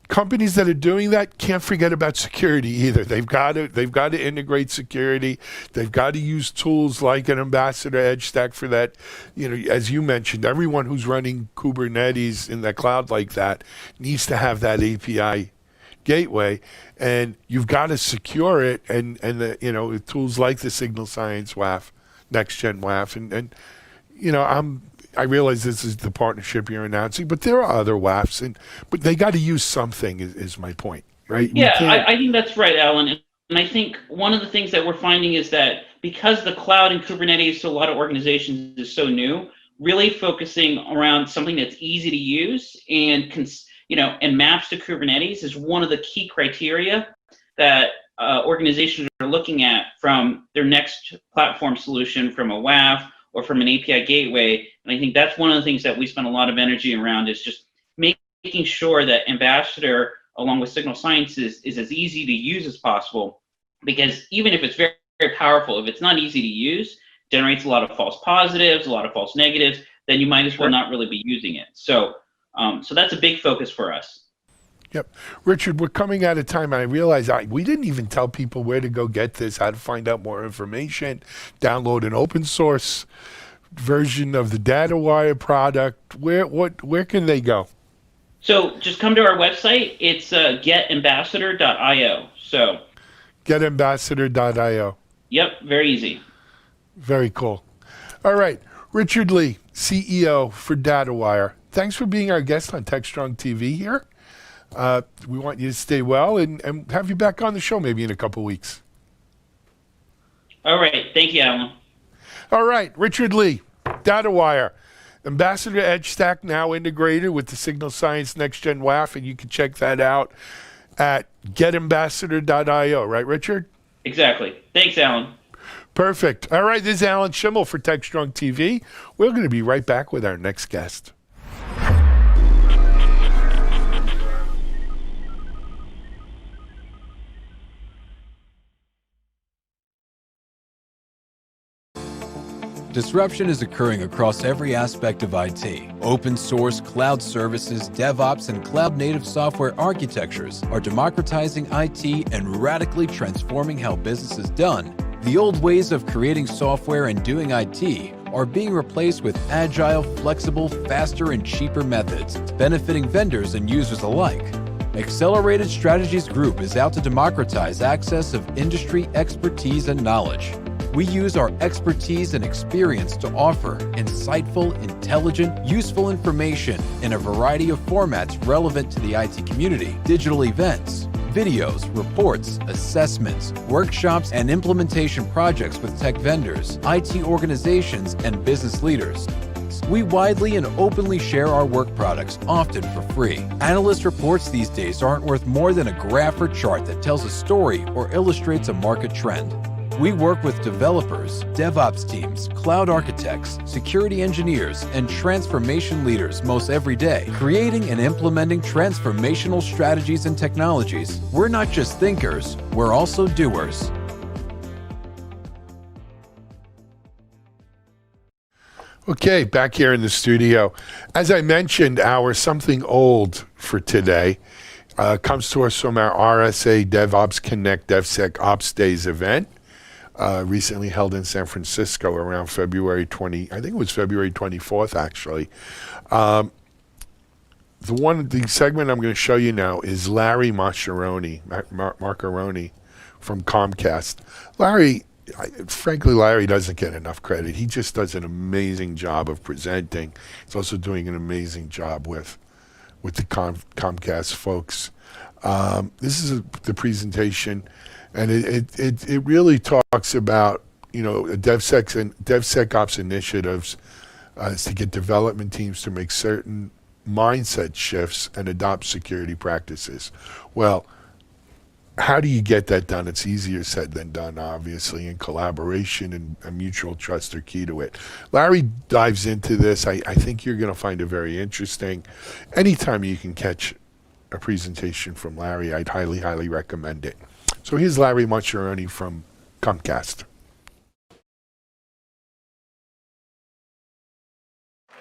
companies that are doing that can't forget about security either. They've got to integrate security. They've got to use tools like an Ambassador Edge Stack for that. As you mentioned, everyone who's running Kubernetes in the cloud like that needs to have that API gateway, and you've got to secure it. And the tools like the Signal Science WAF, Next Gen WAF, and I realize this is the partnership you're announcing, but there are other WAFs, but they got to use something. Is my point, right? Yeah, I think that's right, Alan. And I think one of the things that we're finding is that because the cloud and Kubernetes to a lot of organizations is so new, really focusing around something that's easy to use and maps to Kubernetes is one of the key criteria that organizations are looking at from their next platform solution, from a WAF or from an API gateway. And I think that's one of the things that we spend a lot of energy around is just making sure that Ambassador, along with Signal Science, is as easy to use as possible. Because even if it's very, very powerful, if it's not easy to use, generates a lot of false positives, a lot of false negatives, then you might as well not really be using it. So, so that's a big focus for us. Yep. Richard, we're coming out of time, and I realize we didn't even tell people where to go get this, how to find out more information, download an open source version of the DataWire product. Where can they go? So just come to our website. It's getambassador.io. So getambassador.io. Yep, very easy. Very cool. All right. Richard Lee, CEO for DataWire. Thanks for being our guest on TechStrong TV here. We want you to stay well and have you back on the show maybe in a couple weeks. All right. Thank you, Alan. All right. Richard Lee, DataWire. Ambassador Edge Stack now integrated with the Signal Science Next Gen WAF, and you can check that out at getambassador.io. Right, Richard? Exactly. Thanks, Alan. Perfect. All right. This is Alan Schimmel for TechStrong TV. We're going to be right back with our next guest. Disruption is occurring across every aspect of IT. Open source, cloud services, DevOps, and cloud-native software architectures are democratizing IT and radically transforming how business is done. The old ways of creating software and doing IT are being replaced with agile, flexible, faster, and cheaper methods, benefiting vendors and users alike. Accelerated Strategies Group is out to democratize access of industry expertise and knowledge. We use our expertise and experience to offer insightful, intelligent, useful information in a variety of formats relevant to the IT community, digital events, videos, reports, assessments, workshops, and implementation projects with tech vendors, IT organizations, and business leaders. We widely and openly share our work products, often for free. Analyst reports these days aren't worth more than a graph or chart that tells a story or illustrates a market trend. We work with developers, DevOps teams, cloud architects, security engineers, and transformation leaders most every day, creating and implementing transformational strategies and technologies. We're not just thinkers, we're also doers. Okay, back here in the studio. As I mentioned, our something old for today comes to us from our RSA DevOps Connect DevSecOps Days event. Recently held in San Francisco around February 24th, actually. The segment I'm going to show you now is Larry Marcaroni from Comcast. Frankly, Larry doesn't get enough credit. He just does an amazing job of presenting. He's also doing an amazing job with the Comcast folks. This is the presentation. And it really talks about, DevSecOps initiatives to get development teams to make certain mindset shifts and adopt security practices. Well, how do you get that done? It's easier said than done, obviously, and collaboration and mutual trust are key to it. Larry dives into this. I think you're going to find it very interesting. Anytime you can catch a presentation from Larry, I'd highly, highly recommend it. So here's Larry Monteroni from Comcast.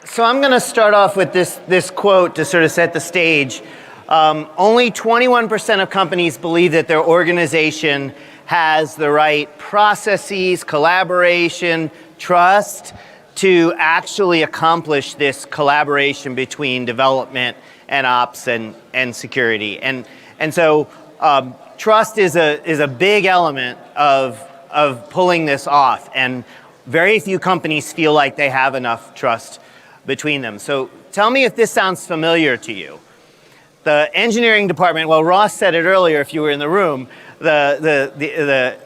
So I'm going to start off with this quote to sort of set the stage. Only 21% of companies believe that their organization has the right processes, collaboration, trust to actually accomplish this collaboration between development and ops and security. And so trust is a big element of pulling this off, and very few companies feel like they have enough trust between them. So tell me if this sounds familiar to you. The engineering department, well, Ross said it earlier if you were in the room, the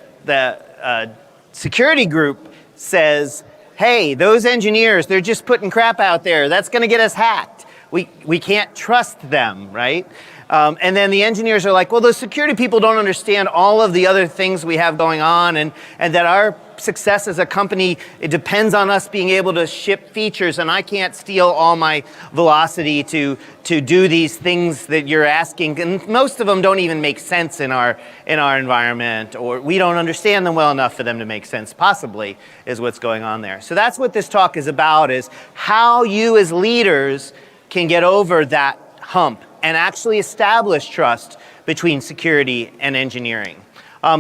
security group says, hey, those engineers, they're just putting crap out there. That's going to get us hacked. We can't trust them, right? And then the engineers are like, well, the security people don't understand all of the other things we have going on, and that our success as a company, it depends on us being able to ship features, and I can't steal all my velocity to do these things that you're asking. And most of them don't even make sense in our environment, or we don't understand them well enough for them to make sense, possibly, is what's going on there. So that's what this talk is about, is how you as leaders can get over that hump and actually establish trust between security and engineering.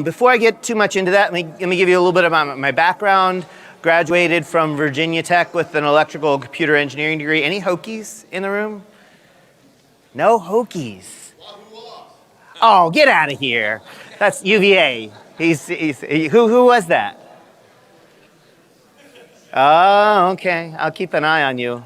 Before I get too much into that, let me give you a little bit about my background. Graduated from Virginia Tech with an electrical computer engineering degree. Any Hokies in the room? No Hokies. Oh, get out of here. That's UVA. Who was that? Oh, okay. I'll keep an eye on you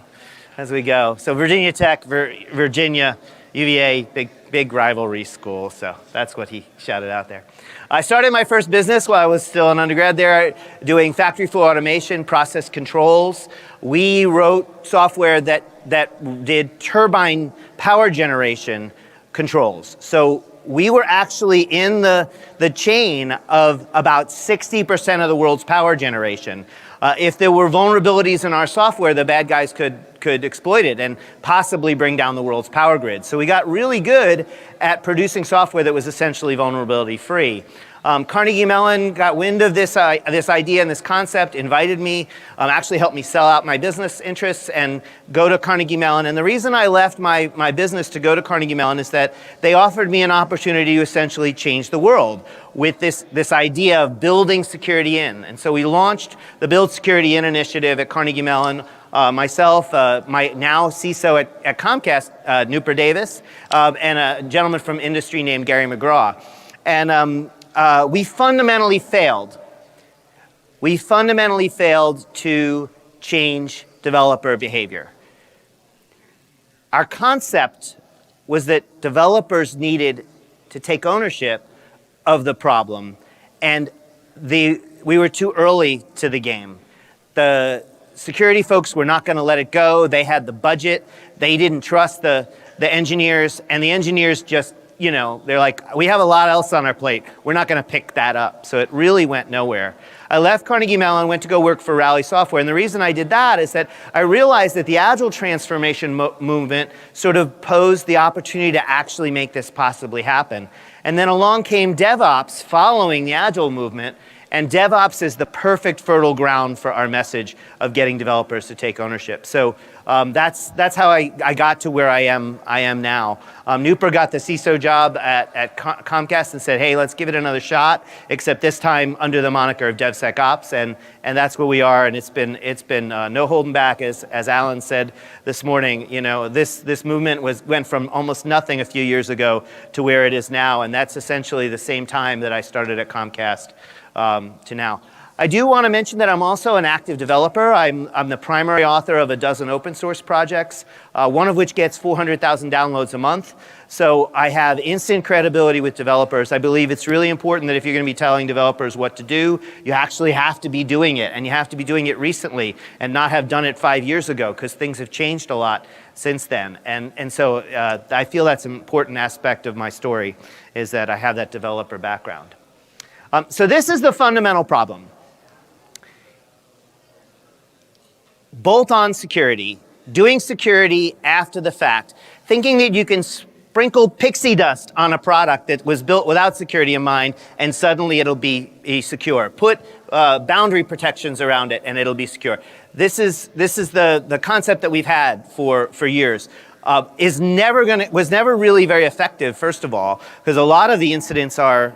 as we go. So Virginia Tech, Virginia, UVA, big rivalry school. So that's what he shouted out there. I started my first business while I was still an undergrad there, doing factory floor automation, process controls. We wrote software that did turbine power generation controls. So we were actually in the chain of about 60% of the world's power generation. If there were vulnerabilities in our software, the bad guys could exploit it and possibly bring down the world's power grid. So we got really good at producing software that was essentially vulnerability free. Carnegie Mellon got wind of this idea and this concept, invited me, actually helped me sell out my business interests and go to Carnegie Mellon. And the reason I left my business to go to Carnegie Mellon is that they offered me an opportunity to essentially change the world with this idea of building security in. And so we launched the Build Security In initiative at Carnegie Mellon. Myself, my now CISO at Comcast, Newper Davis, and a gentleman from industry named Gary McGraw. And we fundamentally failed. We fundamentally failed to change developer behavior. Our concept was that developers needed to take ownership of the problem, and we were too early to the game. The security folks were not going to let it go. They had the budget. They didn't trust the engineers, and the engineers just, they're like, we have a lot else on our plate. We're not going to pick that up. So it really went nowhere. I left Carnegie Mellon, went to go work for Rally Software. And the reason I did that is that I realized that the Agile transformation movement sort of posed the opportunity to actually make this possibly happen. And then along came Devops following the Agile movement. And Devops is the perfect fertile ground for our message of getting developers to take ownership. So that's how I got to where I am now. Newper got the CISO job at Comcast and said, hey, let's give it another shot, except this time under the moniker of DevSecOps, and that's where we are. And it's been no holding back, as Alan said this morning. This movement went from almost nothing a few years ago to where it is now, and that's essentially the same time that I started at Comcast to now. I do want to mention that I'm also an active developer. I'm the primary author of a dozen open source projects, one of which gets 400,000 downloads a month. So I have instant credibility with developers. I believe it's really important that if you're going to be telling developers what to do, you actually have to be doing it, and you have to be doing it recently and not have done it 5 years ago, because things have changed a lot since then. And so I feel that's an important aspect of my story, is that I have that developer background. So this is the fundamental problem. Bolt-on security, doing security after the fact, thinking that you can sprinkle pixie dust on a product that was built without security in mind, and suddenly it'll be secure. Put boundary protections around it, and it'll be secure. This is the concept that we've had for years. Was never really very effective, first of all, because a lot of the incidents are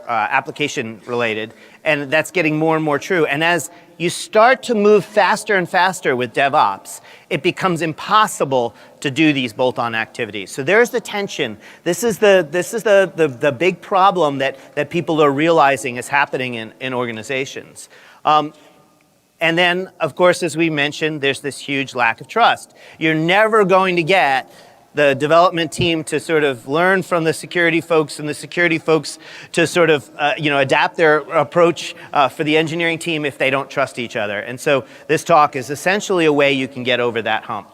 application related, and that's getting more and more true. And as you start to move faster and faster with DevOps, it becomes impossible to do these bolt-on activities. So there's the tension. This is the big problem that people are realizing is happening in organizations. And then, of course, as we mentioned, there's this huge lack of trust. You're never going to get the development team to sort of learn from the security folks, and the security folks to sort of adapt their approach for the engineering team if they don't trust each other. And so this talk is essentially a way you can get over that hump.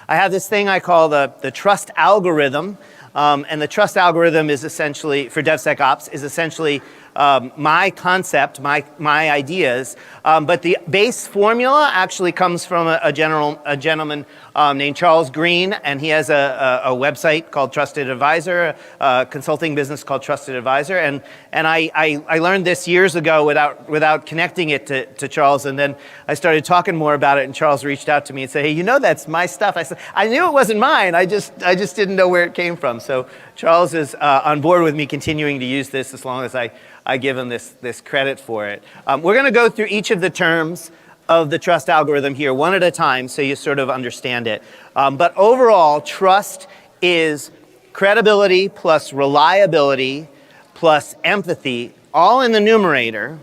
I have this thing I call the trust algorithm. And the trust algorithm is essentially, for DevSecOps, is essentially my concept, my ideas, but the base formula actually comes from a gentleman named Charles Green, and he has a website called Trusted Advisor, a consulting business called Trusted Advisor, and I learned this years ago without connecting it to Charles, and then I started talking more about it, and Charles reached out to me and said, hey, that's my stuff. I said, I knew it wasn't mine, I just didn't know where it came from. So Charles is on board with me continuing to use this as long as I give him this credit for it. We're going to go through each of the terms of the trust algorithm here one at a time so you sort of understand it. But overall, trust is credibility plus reliability plus empathy, all in the numerator,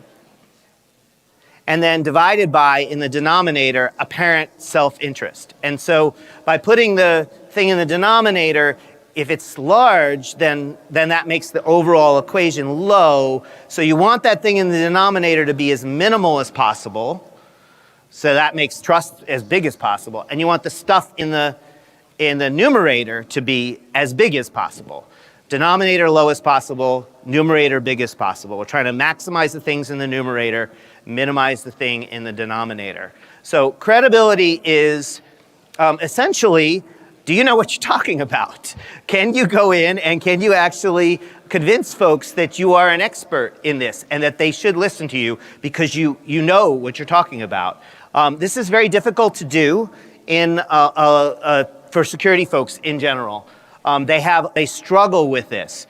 and then divided by, in the denominator, apparent self-interest. And so by putting the thing in the denominator, if it's large, then that makes the overall equation low. So you want that thing in the denominator to be as minimal as possible. So that makes trust as big as possible. And you want the stuff in the numerator to be as big as possible. Denominator low as possible, numerator big as possible. We're trying to maximize the things in the numerator, minimize the thing in the denominator. So credibility is essentially, do you know what you're talking about? Can you go in and can you actually convince folks that you are an expert in this and that they should listen to you because you know what you're talking about? This is very difficult to do for security folks in general. They struggle with this.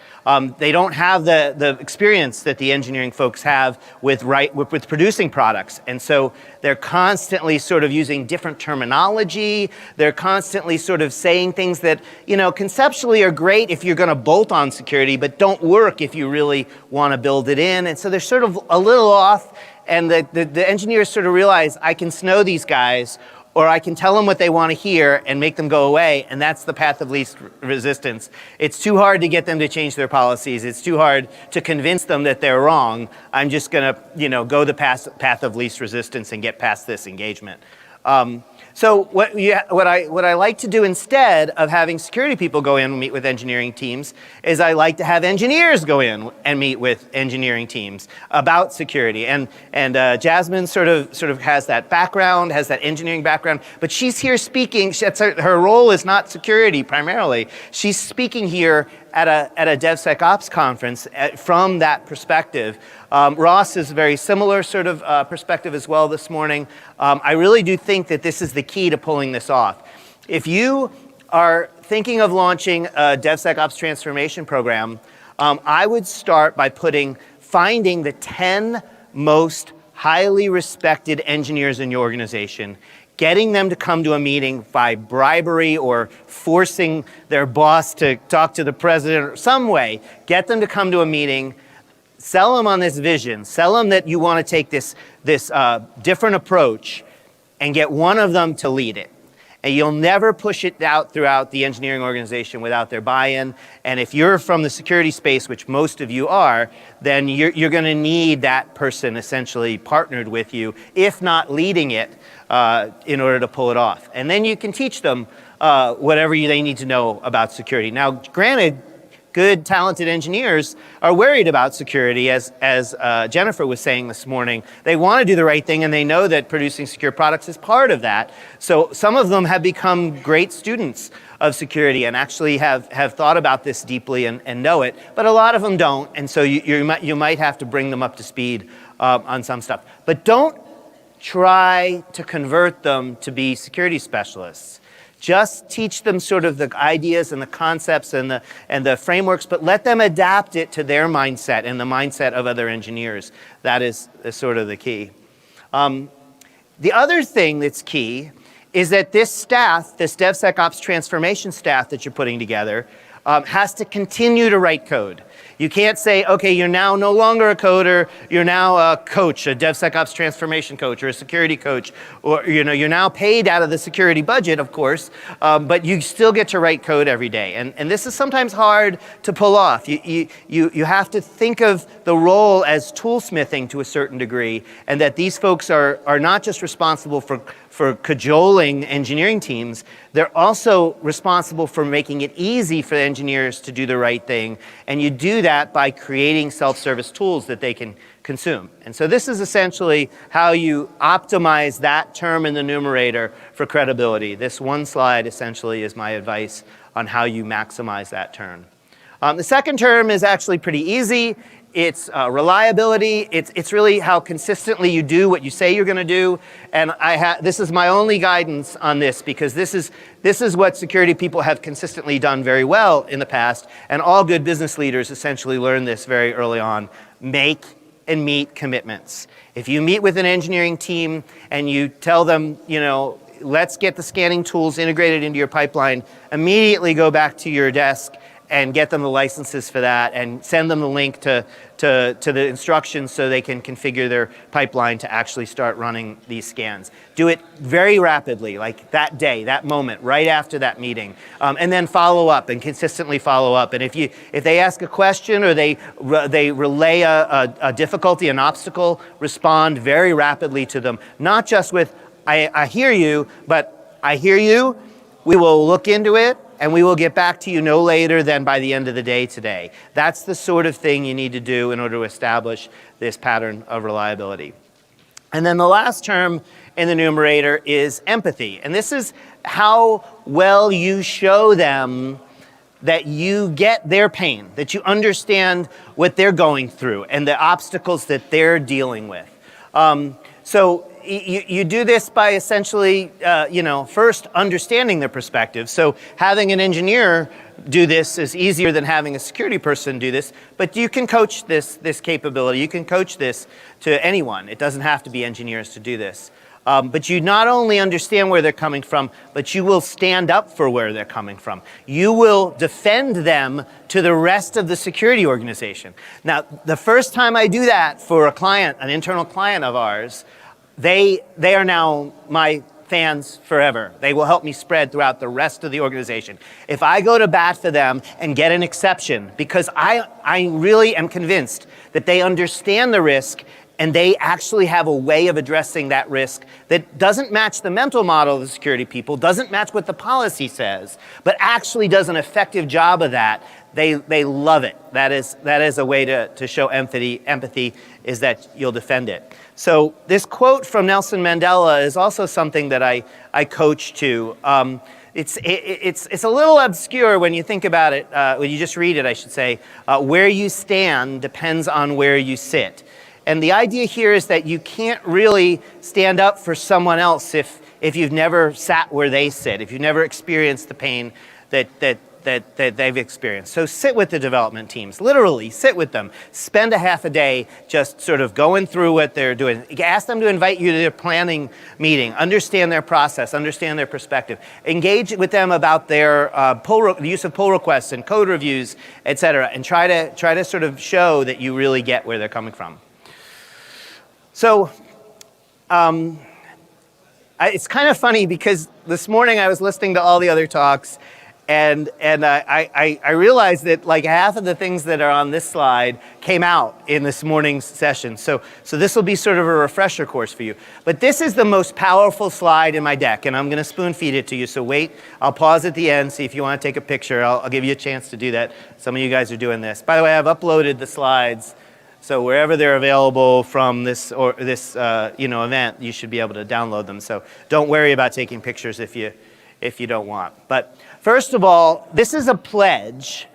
They don't have the experience that the engineering folks have with producing products. And so they're constantly sort of using different terminology. They're constantly sort of saying things that, conceptually are great if you're going to bolt on security, but don't work if you really want to build it in. And so they're sort of a little off. And the engineers sort of realize, I can snow these guys, or I can tell them what they want to hear and make them go away, and that's the path of least resistance. It's too hard to get them to change their policies. It's too hard to convince them that they're wrong. I'm just going to, go the path of least resistance and get past this engagement. So what I like to do instead of having security people go in and meet with engineering teams is I like to have engineers go in and meet with engineering teams about security. And Jasmine sort of has that background, has that engineering background, but she's here speaking. Her role is not security primarily. She's speaking here at a DevSecOps conference from that perspective. Ross is a very similar sort of perspective as well this morning. I really do think that this is the key to pulling this off. If you are thinking of launching a DevSecOps transformation program, I would start by finding the 10 most highly respected engineers in your organization, getting them to come to a meeting by bribery or forcing their boss to talk to the president or some way, get them to come to a meeting, sell them on this vision, sell them that you want to take this different approach and get one of them to lead it. And you'll never push it out throughout the engineering organization without their buy-in. And if you're from the security space, which most of you are, then you're going to need that person essentially partnered with you, if not leading it, in order to pull it off. And then you can teach them whatever they need to know about security. Now, granted, good, talented engineers are worried about security, as Jennifer was saying this morning. They want to do the right thing, and they know that producing secure products is part of that. So some of them have become great students of security and actually have thought about this deeply and know it, but a lot of them don't, and so you might have to bring them up to speed on some stuff. But don't try to convert them to be security specialists. Just teach them sort of the ideas and the concepts and the frameworks, but let them adapt it to their mindset and the mindset of other engineers. That is sort of the key. The other thing that's key is that this staff, this DevSecOps transformation staff that you're putting together, has to continue to write code. You can't say, okay, you're now no longer a coder, you're now a coach, a DevSecOps transformation coach or a security coach, or you're now paid out of the security budget, of course, but you still get to write code every day. And this is sometimes hard to pull off. You have to think of the role as toolsmithing to a certain degree, and that these folks are not just responsible for for cajoling engineering teams, they're also responsible for making it easy for the engineers to do the right thing. And you do that by creating self-service tools that they can consume. And so this is essentially how you optimize that term in the numerator for credibility. This one slide essentially is my advice on how you maximize that term. The second term is actually pretty easy. It's reliability. It's really how consistently you do what you say you're going to do. And this is my only guidance on this, because this is what security people have consistently done very well in the past. And all good business leaders essentially learn this very early on. Make and meet commitments. If you meet with an engineering team and you tell them, you know, let's get the scanning tools integrated into your pipeline, immediately go back to your desk and get them the licenses for that and send them the link to the instructions so they can configure their pipeline to actually start running these scans. Do it very rapidly, like that day, that moment, right after that meeting. And then follow up and consistently follow up. And if they ask a question or they relay a difficulty, an obstacle, respond very rapidly to them. Not just with, I hear you, but I hear you, we will look into it, and we will get back to you no later than by the end of the day today. That's the sort of thing you need to do in order to establish this pattern of reliability. And then the last term in the numerator is empathy. And this is how well you show them that you get their pain, that you understand what they're going through and the obstacles that they're dealing with. So you do this by essentially, first understanding their perspective. So having an engineer do this is easier than having a security person do this, but you can coach this capability. You can coach this to anyone. It doesn't have to be engineers to do this. But you not only understand where they're coming from, but you will stand up for where they're coming from. You will defend them to the rest of the security organization. Now, the first time I do that for a client, an internal client of ours, they are now my fans forever. They will help me spread throughout the rest of the organization. If I go to bat for them and get an exception, because I really am convinced that they understand the risk and they actually have a way of addressing that risk that doesn't match the mental model of the security people, doesn't match what the policy says, but actually does an effective job of that, they love it. That is a way to show empathy is that you'll defend it. So this quote from Nelson Mandela is also something that I coach to. It's a little obscure when you think about it, when you just read it, I should say. Where you stand depends on where you sit. And the idea here is that you can't really stand up for someone else if you've never sat where they sit, if you've never experienced the pain that they've experienced. So sit with the development teams, literally sit with them. Spend a half a day just sort of going through what they're doing. Ask them to invite you to their planning meeting. Understand their process, understand their perspective. Engage with them about their the use of pull requests and code reviews, et cetera, and try to sort of show that you really get where they're coming from. So it's kind of funny because this morning I was listening to all the other talks, and I realized that like half of the things that are on this slide came out in this morning's session. So this will be sort of a refresher course for you. But this is the most powerful slide in my deck, and I'm going to spoon feed it to you. So wait, I'll pause at the end, see if you want to take a picture. I'll give you a chance to do that. Some of you guys are doing this. By the way, I've uploaded the slides. So wherever they're available from this event, you should be able to download them. So don't worry about taking pictures if you don't want. But first of all, this is a pledge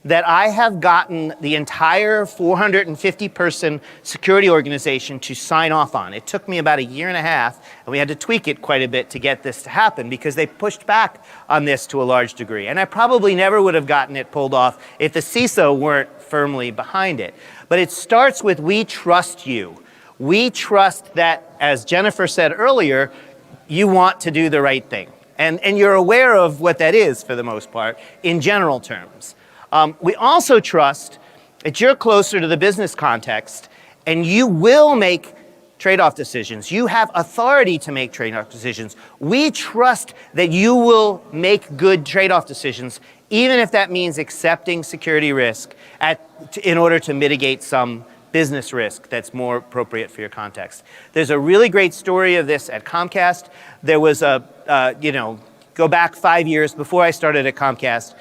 that I have gotten the entire 450-person security organization to sign off on. It took me about a year and a half, and we had to tweak it quite a bit to get this to happen because they pushed back on this to a large degree. And I probably never would have gotten it pulled off if the CISO weren't firmly behind it. But it starts with, we trust you. We trust that, as Jennifer said earlier, you want to do the right thing. And you're aware of what that is for the most part in general terms. We also trust that you're closer to the business context and you will make trade-off decisions. You have authority to make trade-off decisions. We trust that you will make good trade-off decisions, even if that means accepting security risk in order to mitigate some business risk that's more appropriate for your context. There's a really great story of this at Comcast. There was go back 5 years before I started at Comcast,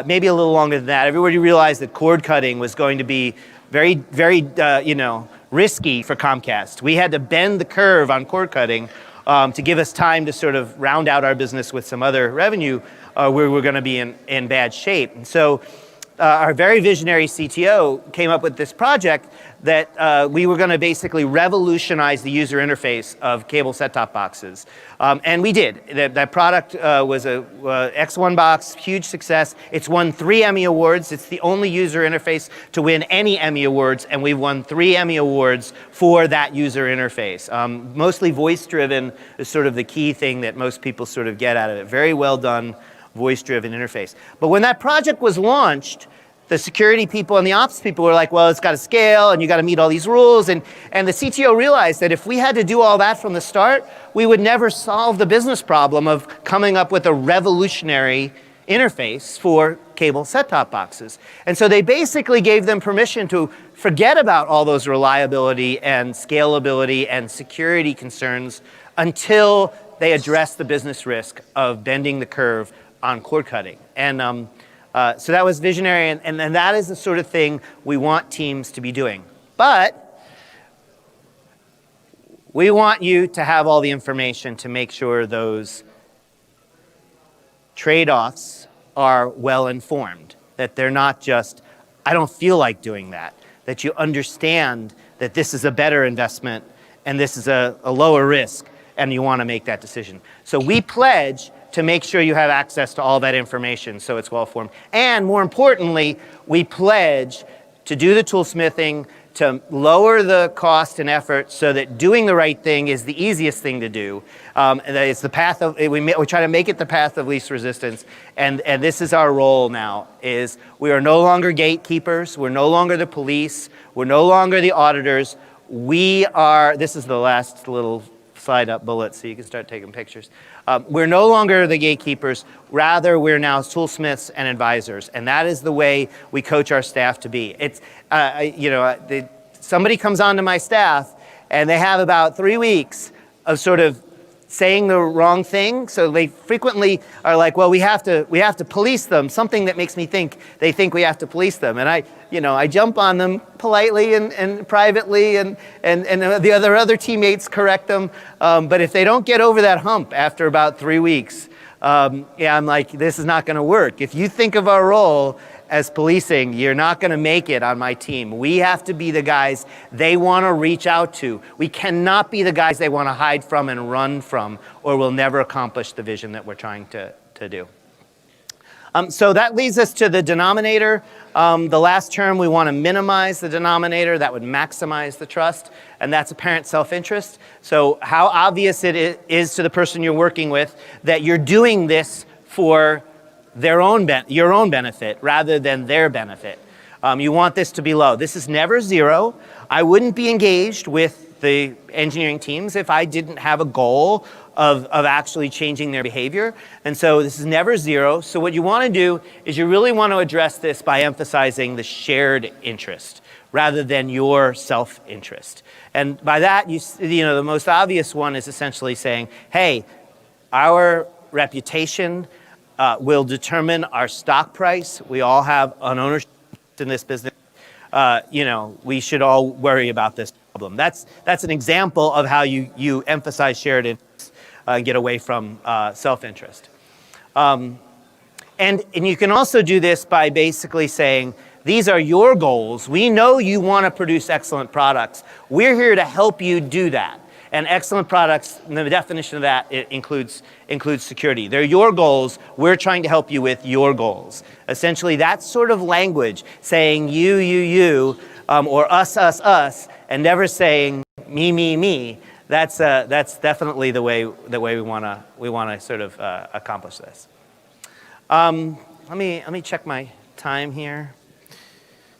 maybe a little longer than that. Everybody realized that cord cutting was going to be very, very, risky for Comcast. We had to bend the curve on cord cutting to give us time to sort of round out our business with some other revenue where we were going to be in bad shape. And so our very visionary CTO came up with this project that we were going to basically revolutionize the user interface of cable set-top boxes. And we did. That product was a X1 box, huge success. It's won 3 Emmy Awards. It's the only user interface to win any Emmy Awards, and we've won 3 Emmy Awards for that user interface. Mostly voice-driven is sort of the key thing that most people sort of get out of it. Very well done voice-driven interface. But when that project was launched, the security people and the ops people were like, well, it's got to scale and you got to meet all these rules. And the CTO realized that if we had to do all that from the start, we would never solve the business problem of coming up with a revolutionary interface for cable set-top boxes. And so they basically gave them permission to forget about all those reliability and scalability and security concerns until they addressed the business risk of bending the curve on cord cutting. And so that was visionary, and that is the sort of thing we want teams to be doing. But we want you to have all the information to make sure those trade-offs are well informed, that they're not just, I don't feel like doing that, that you understand that this is a better investment and this is a lower risk, and you want to make that decision. So we pledge to make sure you have access to all that information so it's well formed. And more importantly, we pledge to do the toolsmithing, to lower the cost and effort so that doing the right thing is the easiest thing to do. And that it's the path of, we try to make it the path of least resistance. And this is our role now, is we are no longer gatekeepers, we're no longer the police, we're no longer the auditors. We are, this is the last little slide up bullet so you can start taking pictures. We're no longer the gatekeepers, rather we're now toolsmiths and advisors, and that is the way we coach our staff to be. It's, somebody comes onto my staff and they have about 3 weeks of sort of saying the wrong thing, so they frequently are like, well, we have to police them, something that makes me think they think we have to police them. And I jump on them politely and privately, and the other teammates correct them. But if they don't get over that hump after about 3 weeks, I'm like, this is not going to work. If you think of our role as policing, you're not going to make it on my team. We have to be the guys they want to reach out to. We cannot be the guys they want to hide from and run from, or we'll never accomplish the vision that we're trying to do. So that leads us to the denominator. The last term, we want to minimize the denominator. That would maximize the trust, and that's apparent self-interest. So how obvious it is to the person you're working with that you're doing this for your own benefit rather than their benefit. You want this to be low. This is never zero. I wouldn't be engaged with the engineering teams if I didn't have a goal of actually changing their behavior. And so this is never zero. So what you want to do is you really want to address this by emphasizing the shared interest rather than your self-interest. And by that, the most obvious one is essentially saying, hey, our reputation will determine our stock price. We all have an ownership in this business. We should all worry about this problem. That's an example of how you emphasize shared interest and get away from self-interest. And you can also do this by basically saying, these are your goals. We know you want to produce excellent products. We're here to help you do that. And excellent products, the definition of that, it includes security. They're your goals. We're trying to help you with your goals. Essentially, that sort of language, saying you, or us, and never saying me. That's definitely the way we want to sort of accomplish this. Let me check my time here.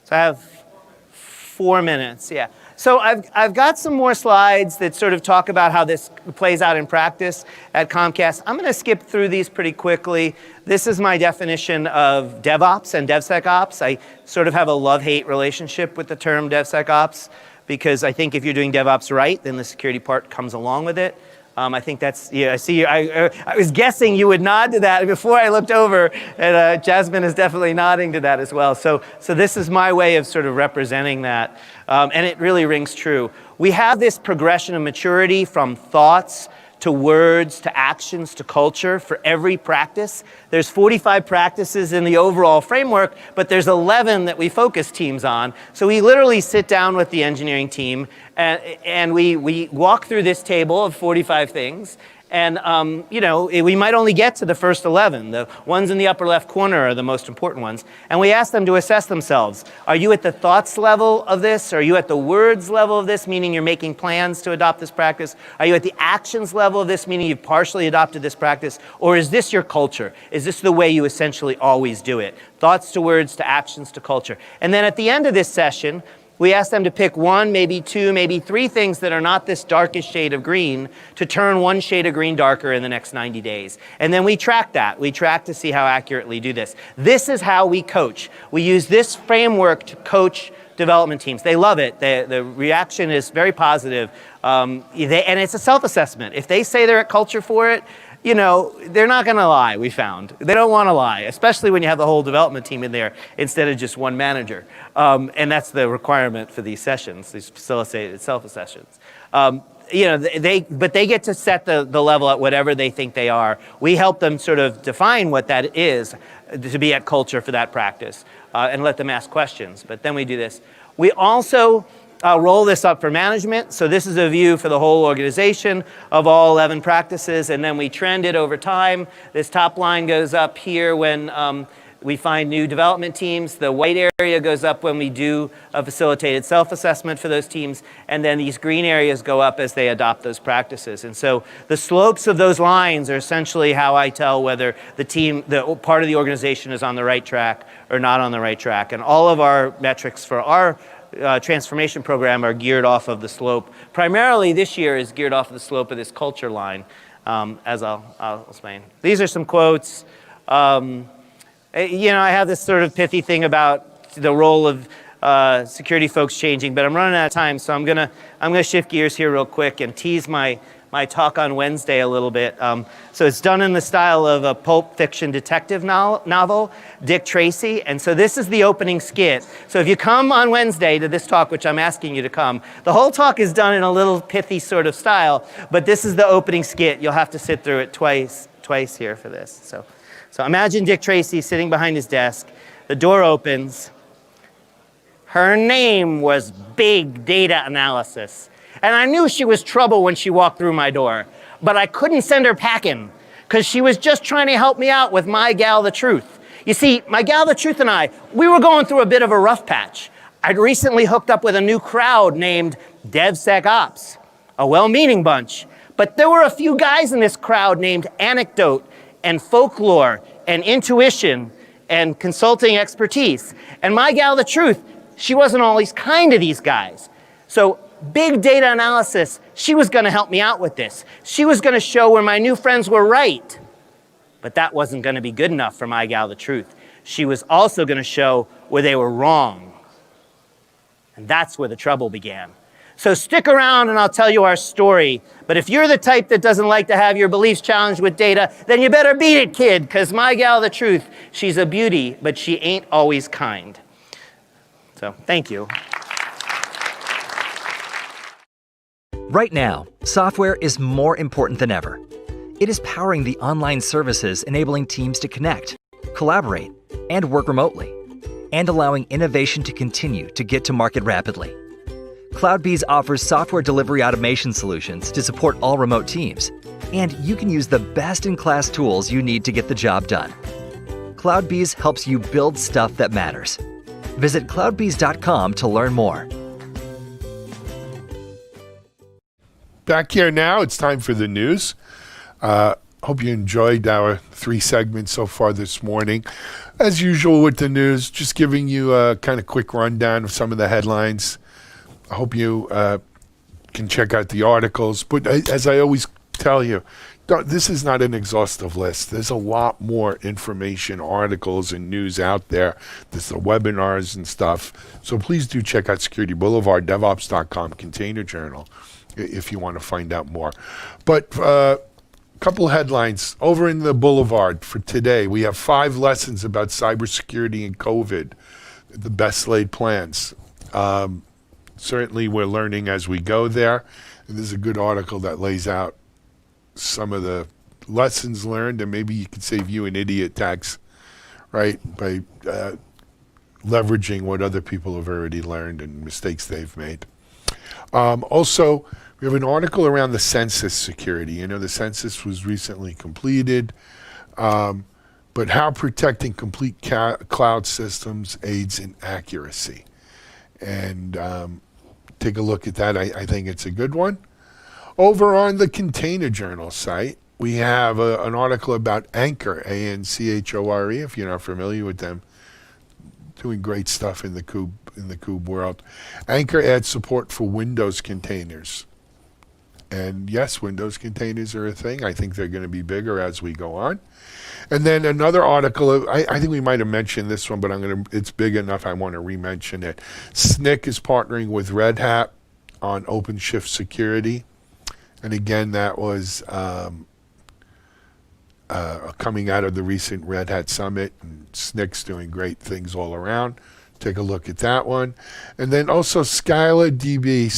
So I have 4 minutes. Yeah. So I've got some more slides that sort of talk about how this plays out in practice at Comcast. I'm going to skip through these pretty quickly. This is my definition of DevOps and DevSecOps. I sort of have a love-hate relationship with the term DevSecOps because I think if you're doing DevOps right, then the security part comes along with it. I think that's, I see you, I was guessing you would nod to that before I looked over, and Jasmine is definitely nodding to that as well. So this is my way of sort of representing that, and it really rings true. We have this progression of maturity from thoughts to words, to actions, to culture for every practice. There's 45 practices in the overall framework, but there's 11 that we focus teams on. So we literally sit down with the engineering team and we walk through this table of 45 things. And we might only get to the first 11. The ones in the upper left corner are the most important ones. And we ask them to assess themselves. Are you at the thoughts level of this? Are you at the words level of this, meaning you're making plans to adopt this practice? Are you at the actions level of this, meaning you've partially adopted this practice? Or is this your culture? Is this the way you essentially always do it? Thoughts to words to actions to culture. And then at the end of this session, we ask them to pick one, maybe two, maybe three things that are not this darkest shade of green to turn one shade of green darker in the next 90 days. And then we track that. We track to see how accurately do this. This is how we coach. We use this framework to coach development teams. They love it. The reaction is very positive. And it's a self-assessment. If they say they're at culture for it, they're not going to lie, we found. They don't want to lie, especially when you have the whole development team in there instead of just one manager. And that's the requirement for these sessions, these facilitated self-sessions. But they get to set the level at whatever they think they are. We help them sort of define what that is to be at culture for that practice and let them ask questions. But then we do this. We also roll this up for management. So this is a view for the whole organization of all 11 practices, and then we trend it over time. This top line goes up here when we find new development teams. The white area goes up when we do a facilitated self-assessment for those teams, and then these green areas go up as they adopt those practices. And so the slopes of those lines are essentially how I tell whether the part of the organization is on the right track or not on the right track. And all of our metrics for our transformation program are geared off of the slope. Primarily this year is geared off of the slope of this culture line, as I'll explain. These are some quotes. I have this sort of pithy thing about the role of security folks changing, but I'm running out of time, so I'm gonna shift gears here real quick and tease my talk on Wednesday a little bit. So it's done in the style of a pulp fiction detective novel, Dick Tracy. And so this is the opening skit. So if you come on Wednesday to this talk, which I'm asking you to come, the whole talk is done in a little pithy sort of style, but this is the opening skit. You'll have to sit through it twice here for this. So imagine Dick Tracy sitting behind his desk. The door opens. Her name was Big Data Analysis. And I knew she was trouble when she walked through my door, but I couldn't send her packing because she was just trying to help me out with my gal, the truth. You see, my gal, the truth, and we were going through a bit of a rough patch. I'd recently hooked up with a new crowd named DevSecOps, a well-meaning bunch. But there were a few guys in this crowd named Anecdote and Folklore and Intuition and Consulting Expertise. And my gal, the truth, she wasn't always kind to these guys. So Big Data Analysis, she was going to help me out with this. She was going to show where my new friends were right. But that wasn't going to be good enough for my gal, the truth. She was also going to show where they were wrong. And that's where the trouble began. So stick around and I'll tell you our story. But if you're the type that doesn't like to have your beliefs challenged with data, then you better beat it, kid, because my gal, the truth, she's a beauty, but she ain't always kind. So thank you. Right now, software is more important than ever. It is powering the online services enabling teams to connect, collaborate, and work remotely, and allowing innovation to continue to get to market rapidly. CloudBees offers software delivery automation solutions to support all remote teams, and you can use the best-in-class tools you need to get the job done. CloudBees helps you build stuff that matters. Visit cloudbees.com to learn more. Back here now, it's time for the news. Hope you enjoyed our 3 segments so far this morning. As usual with the news, just giving you a kind of quick rundown of some of the headlines. I hope you can check out the articles. But as I always tell you, this is not an exhaustive list. There's a lot more information, articles, and news out there. There's the webinars and stuff. So please do check out Security Boulevard, Devops.com, Container Journal, if you want to find out more. But a couple headlines over in the Boulevard for today. We have 5 lessons about cybersecurity and COVID, the best laid plans. Certainly we're learning as we go there. And there's a good article that lays out some of the lessons learned, and maybe you could save you an idiot tax, right, by leveraging what other people have already learned and mistakes they've made. Also, we have an article around the census security. You know, the census was recently completed, but how protecting complete cloud systems aids in accuracy. And take a look at that. I think it's a good one. Over on the Container Journal site, we have an article about Anchor, Anchore, if you're not familiar with them, doing great stuff in the Kube world. Anchor adds support for Windows containers. And yes, Windows containers are a thing. I think they're going to be bigger as we go on. And then another article, I think we might have mentioned this one, but it's big enough I want to re-mention it. SNCC is partnering with Red Hat on OpenShift security. And again, that was coming out of the recent Red Hat Summit, and SNCC's doing great things all around. Take a look at that one. And then also SkylerDB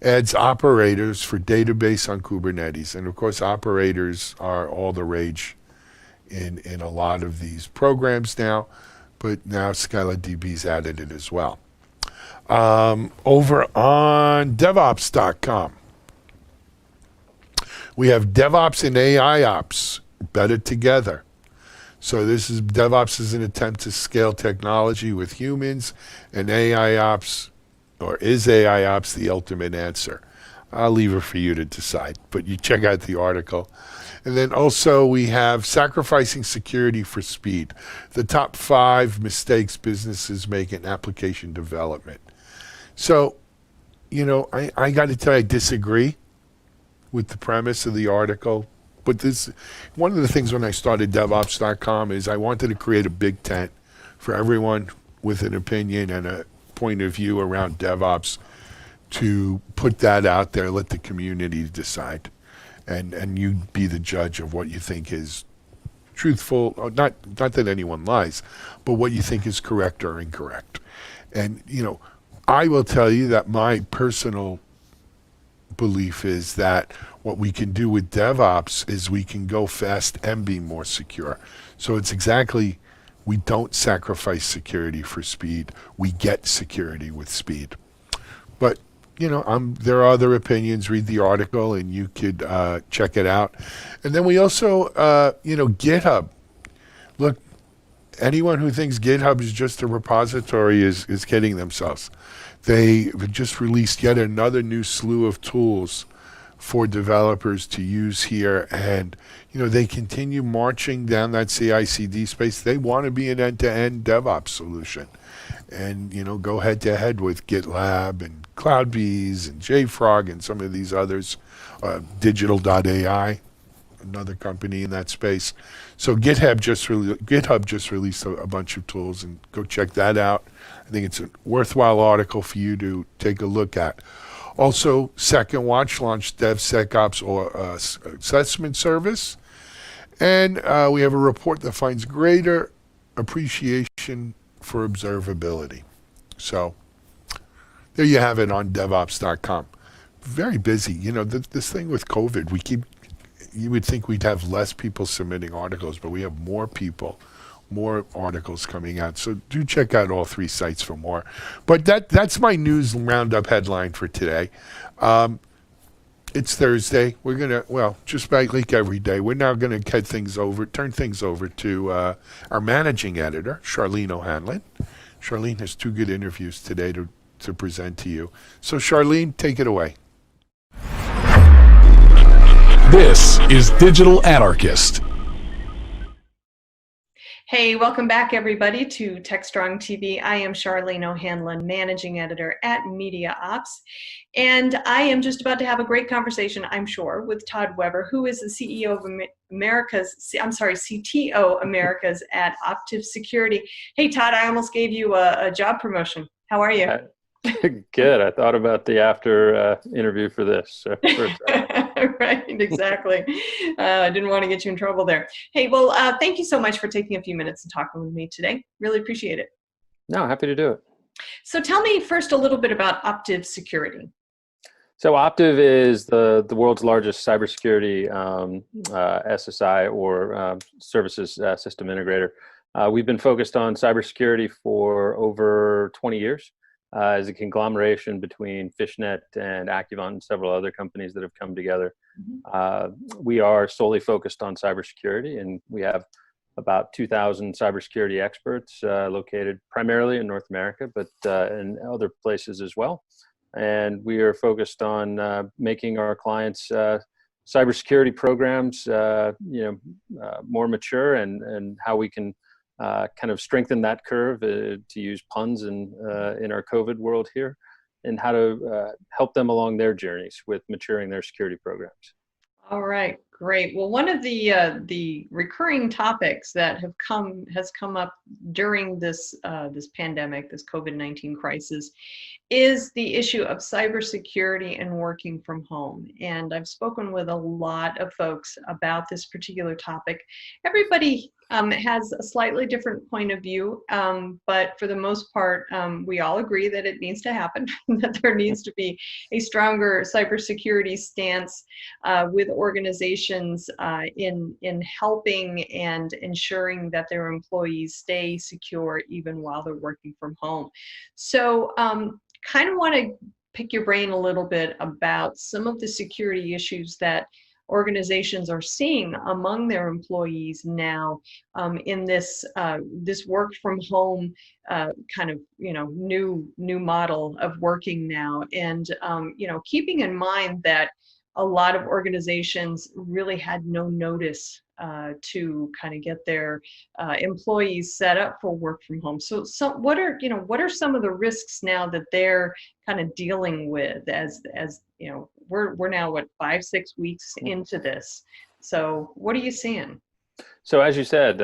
adds operators for database on Kubernetes. And of course, operators are all the rage in a lot of these programs now, but now SkylerDB's added it as well. Over on Devops.com. We have DevOps and AI ops better together. So DevOps is an attempt to scale technology with humans, and AI ops, or is AI ops the ultimate answer? I'll leave it for you to decide, but you check out the article. And then also we have sacrificing security for speed. The top 5 mistakes businesses make in application development. So, you know, I got to tell you, I disagree with the premise of the article. But one of the things when I started Devops.com is I wanted to create a big tent for everyone with an opinion and a point of view around DevOps to put that out there, let the community decide. And you be the judge of what you think is truthful, not that anyone lies, but what you think is correct or incorrect. And, you know, I will tell you that my personal belief is that what we can do with DevOps is we can go fast and be more secure. So it's exactly, we don't sacrifice security for speed. We get security with speed. But, you know, there are other opinions. Read the article and you could check it out. And then we also, you know, GitHub. Look, anyone who thinks GitHub is just a repository is kidding themselves. They just released yet another new slew of tools for developers to use here. And, you know, they continue marching down that CI/CD space. They want to be an end-to-end DevOps solution. And, you know, go head-to-head with GitLab and CloudBees and JFrog and some of these others. Digital.ai, another company in that space. So GitHub just released a bunch of tools, and go check that out. I think it's a worthwhile article for you to take a look at. Also, Second Watch launched DevSecOps or assessment service. And we have a report that finds greater appreciation for observability. So there you have it on devops.com. Very busy. You know, this thing with COVID, you would think we'd have less people submitting articles, but we have more people, more articles coming out. So do check out all 3 sites for more. But that's my news roundup headline for today. It's Thursday. We're going to, just like every day, we're now going to turn things over to our managing editor, Charlene O'Hanlon. Charlene has 2 good interviews today to present to you. So Charlene, take it away. This is Digital Anarchist. Hey, welcome back everybody to TechStrong TV. I am Charlene O'Hanlon, Managing Editor at Media Ops. And I am just about to have a great conversation, I'm sure, with Todd Weber, who is the CEO of CTO Americas at Optiv Security. Hey, Todd, I almost gave you a job promotion. How are you? Good. I thought about the after interview for this. So Right, exactly. I didn't want to get you in trouble there. Hey, well, thank you so much for taking a few minutes and talking with me today. Really appreciate it. No, happy to do it. So tell me first a little bit about Optiv Security. So Optiv is the world's largest cybersecurity SSI or services system integrator. We've been focused on cybersecurity for over 20 years. As a conglomeration between Fishnet and Accuvant and several other companies that have come together. We are solely focused on cybersecurity, and we have about 2,000 cybersecurity experts located primarily in North America, but in other places as well. And we are focused on making our clients' cybersecurity programs more mature and how we can kind of strengthen that curve, to use puns in our COVID world here, and how to help them along their journeys with maturing their security programs. All right, great. Well, one of the recurring topics that has come up during this this pandemic, this COVID-19 crisis, is the issue of cybersecurity and working from home. And I've spoken with a lot of folks about this particular topic. Everybody has a slightly different point of view, but for the most part, we all agree that it needs to happen, that there needs to be a stronger cybersecurity stance with organizations in helping and ensuring that their employees stay secure even while they're working from home. So kind of want to pick your brain a little bit about some of the security issues that organizations are seeing among their employees now in this this work from home kind of new model of working now, and keeping in mind that a lot of organizations really had no notice to kind of get their employees set up for work from home. So what are some of the risks now that they're kind of dealing with as we're now what 5-6 weeks into this. So what are you seeing? So as you said,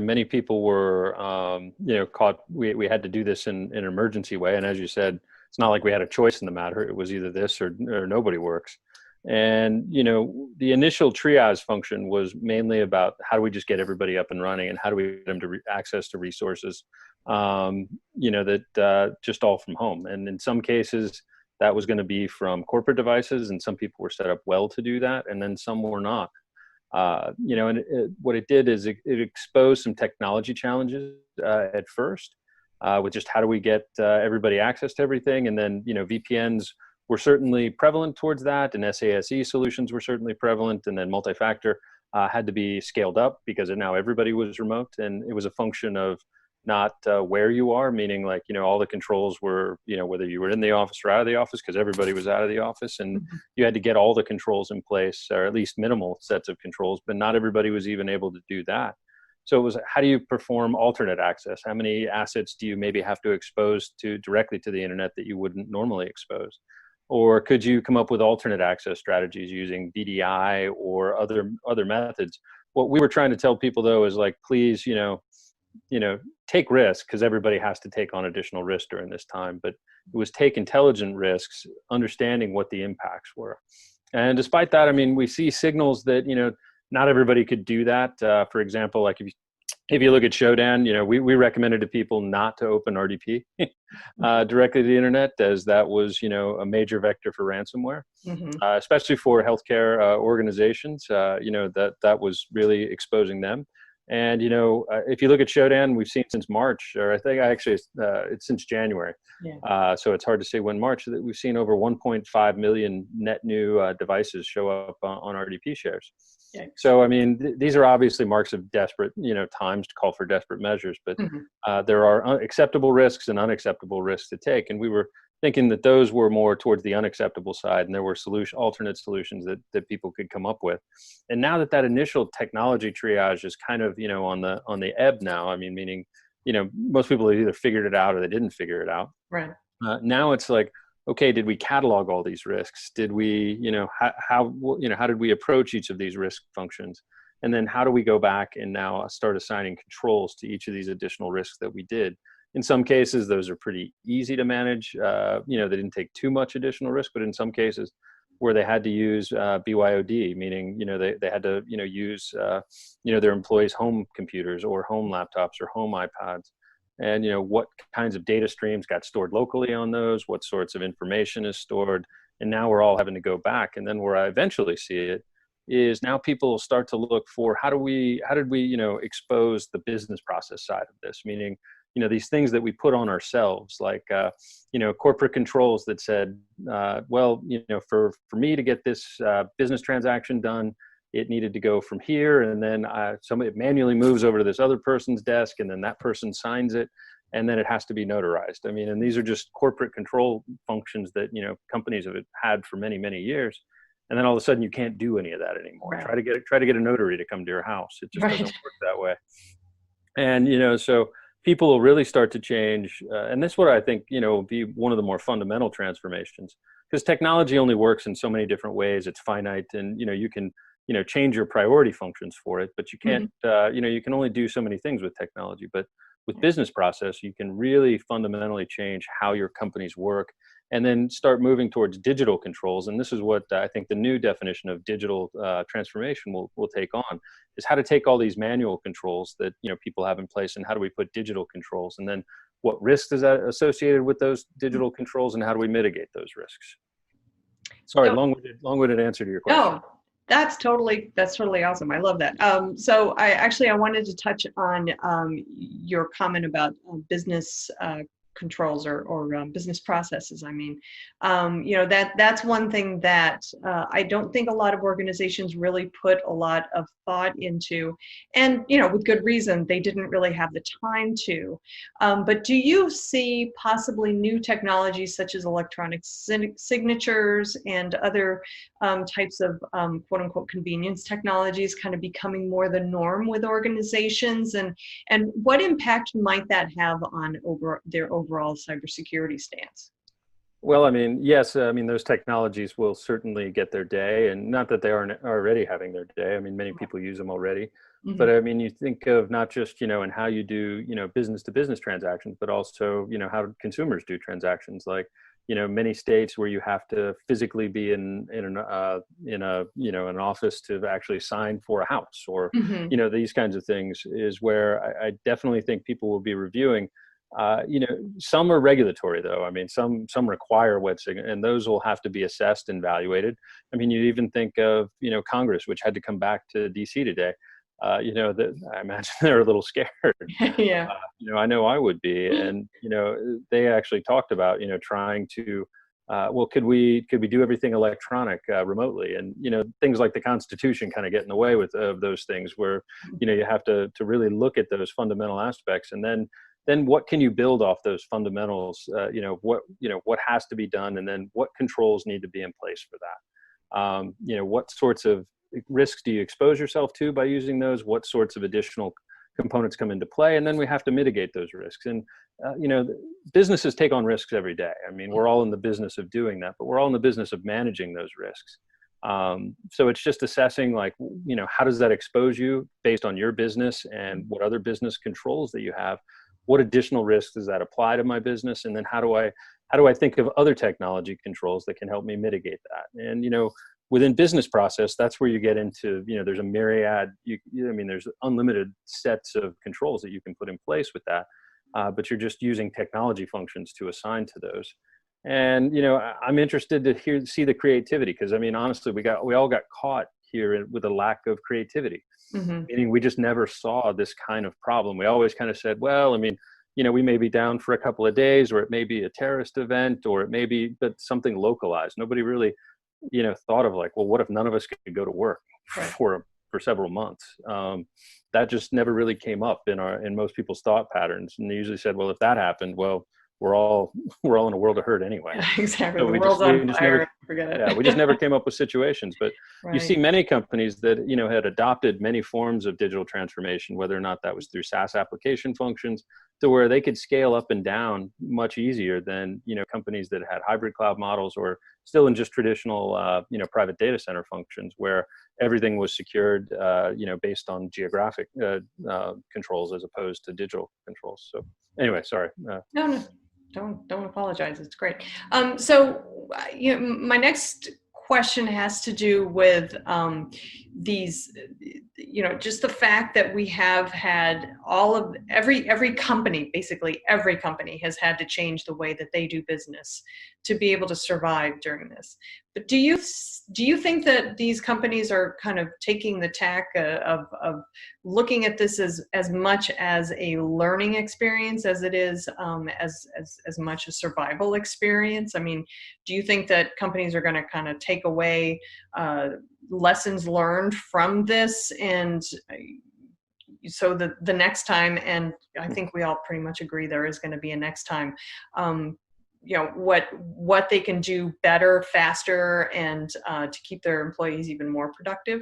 many people were caught. We had to do this in an emergency way, and as you said, it's not like we had a choice in the matter. It was either this or nobody works. And, the initial triage function was mainly about how do we just get everybody up and running, and how do we get them to access to resources, that just all from home. And in some cases, that was going to be from corporate devices, and some people were set up well to do that, and then some were not. What it did is it exposed some technology challenges at first, with just how do we get everybody access to everything, and then VPNs were certainly prevalent towards that, and SASE solutions were certainly prevalent, and then multi-factor had to be scaled up because now everybody was remote, and it was a function of not where you are, meaning like, all the controls were, whether you were in the office or out of the office, because everybody was out of the office, and you had to get all the controls in place, or at least minimal sets of controls, but not everybody was even able to do that. So it was, how do you perform alternate access? How many assets do you maybe have to expose directly to the internet that you wouldn't normally expose? Or could you come up with alternate access strategies using VDI or other methods? What we were trying to tell people though is like, please, take risks, because everybody has to take on additional risk during this time, but it was take intelligent risks, understanding what the impacts were. And despite that, I mean, we see signals that, not everybody could do that. For example, like if you look at Shodan, we recommended to people not to open RDP directly to the internet, as that was, a major vector for ransomware, especially for healthcare organizations. That was really exposing them. And, if you look at Shodan, we've seen since March, or I think it's since January. Yeah. So it's hard to say when March, that we've seen over 1.5 million net new devices show up on RDP shares. Yeah. So, I mean, these are obviously marks of desperate, times to call for desperate measures, but there are acceptable risks and unacceptable risks to take. And we were thinking that those were more towards the unacceptable side, and there were alternate solutions that people could come up with. And now that initial technology triage is kind of, on the ebb now, I mean, meaning, most people have either figured it out or they didn't figure it out. Right. Now it's like, okay, did we catalog all these risks? Did we, how did we approach each of these risk functions? And then how do we go back and now start assigning controls to each of these additional risks that we did? In some cases, those are pretty easy to manage. They didn't take too much additional risk, but in some cases where they had to use BYOD, meaning, they had to, use, their employees' home computers or home laptops or home iPads. And, what kinds of data streams got stored locally on those, what sorts of information is stored. And now we're all having to go back. And then where I eventually see it is now people start to look for how did we, expose the business process side of this, meaning, these things that we put on ourselves, like, corporate controls that said, for me to get this business transaction done, it needed to go from here, and then somebody manually moves over to this other person's desk, and then that person signs it, and then it has to be notarized. I mean, and these are just corporate control functions that, companies have had for many, many years. And then all of a sudden you can't do any of that anymore. Right. Try to get a notary to come to your house. It just doesn't work that way. And, so people will really start to change. And this is what I think, will be one of the more fundamental transformations, because technology only works in so many different ways. It's finite, and, you can, change your priority functions for it, but you can't, you can only do so many things with technology. But with business process, you can really fundamentally change how your companies work, and then start moving towards digital controls. And this is what I think the new definition of digital transformation will take on, is how to take all these manual controls that people have in place, and how do we put digital controls, and then what risks is that associated with those digital controls, and how do we mitigate those risks? Sorry, long-winded answer to your question. No, that's totally awesome. I love that. So I wanted to touch on your comment about business controls or business processes. I mean, that's one thing that I don't think a lot of organizations really put a lot of thought into, and with good reason, they didn't really have the time to. But do you see possibly new technologies such as electronic signatures and other types of quote unquote convenience technologies kind of becoming more the norm with organizations, and what impact might that have on their overall cybersecurity stance? Well, I mean, yes, I mean, those technologies will certainly get their day, and not that they aren't already having their day. I mean, many people use them already. Mm-hmm. But I mean, you think of not just, in how you do, business to business transactions, but also, how consumers do transactions, like, many states where you have to physically be in an office to actually sign for a house, or, mm-hmm. These kinds of things is where I definitely think people will be reviewing. Some are regulatory, though. I mean, some require wet signature, and those will have to be assessed and evaluated. I mean, you even think of, Congress, which had to come back to DC today. I imagine they're a little scared. Yeah. I know I would be. And, they actually talked about, trying to, could we do everything electronic remotely? And, things like the Constitution kind of get in the way of those things, where, you have to really look at those fundamental aspects, and then what can you build off those fundamentals? What has to be done, and then what controls need to be in place for that? What sorts of risks do you expose yourself to by using those? What sorts of additional components come into play? And then we have to mitigate those risks. And, businesses take on risks every day. I mean, we're all in the business of doing that, but we're all in the business of managing those risks. So it's just assessing, like, how does that expose you based on your business, and what other business controls that you have? What additional risks does that apply to my business? And then how do I think of other technology controls that can help me mitigate that? And, within business process, that's where you get into, there's a myriad, there's unlimited sets of controls that you can put in place with that. But you're just using technology functions to assign to those. And, I'm interested to see the creativity, because, I mean, honestly, we all got caught here with a lack of creativity. Mm-hmm. Meaning we just never saw this kind of problem. We always kind of said, well, I mean, we may be down for a couple of days, or it may be a terrorist event, or it may be but something localized. Nobody really, thought of, like, well, what if none of us could go to work for several months? That just never really came up in most people's thought patterns. And they usually said, well, if that happened, well, we're all in a world of hurt anyway. Exactly. So The we world's just, we on just fire. never, Forget it. yeah, we just never came up with situations. But you see Right. many companies that, you know, had adopted many forms of digital transformation, whether or not that was through SaaS application functions, to where they could scale up and down much easier than, you know, companies that had hybrid cloud models or still in just traditional, you know, private data center functions where everything was secured, you know, based on geographic controls as opposed to digital controls. So anyway, sorry. No, don't apologize. It's great. So, you know, my next question has to do with these, you know, just the fact that we have had every company, basically every company has had to change the way that they do business to be able to survive during this. But do you think that these companies are kind of taking the tack of looking at this as much as a learning experience as it is as much a survival experience? I mean, do you think that companies are going to kind of take away lessons learned from this, and so the next time, and I think we all pretty much agree there is going to be a next time, you know, what they can do better, faster, and to keep their employees even more productive?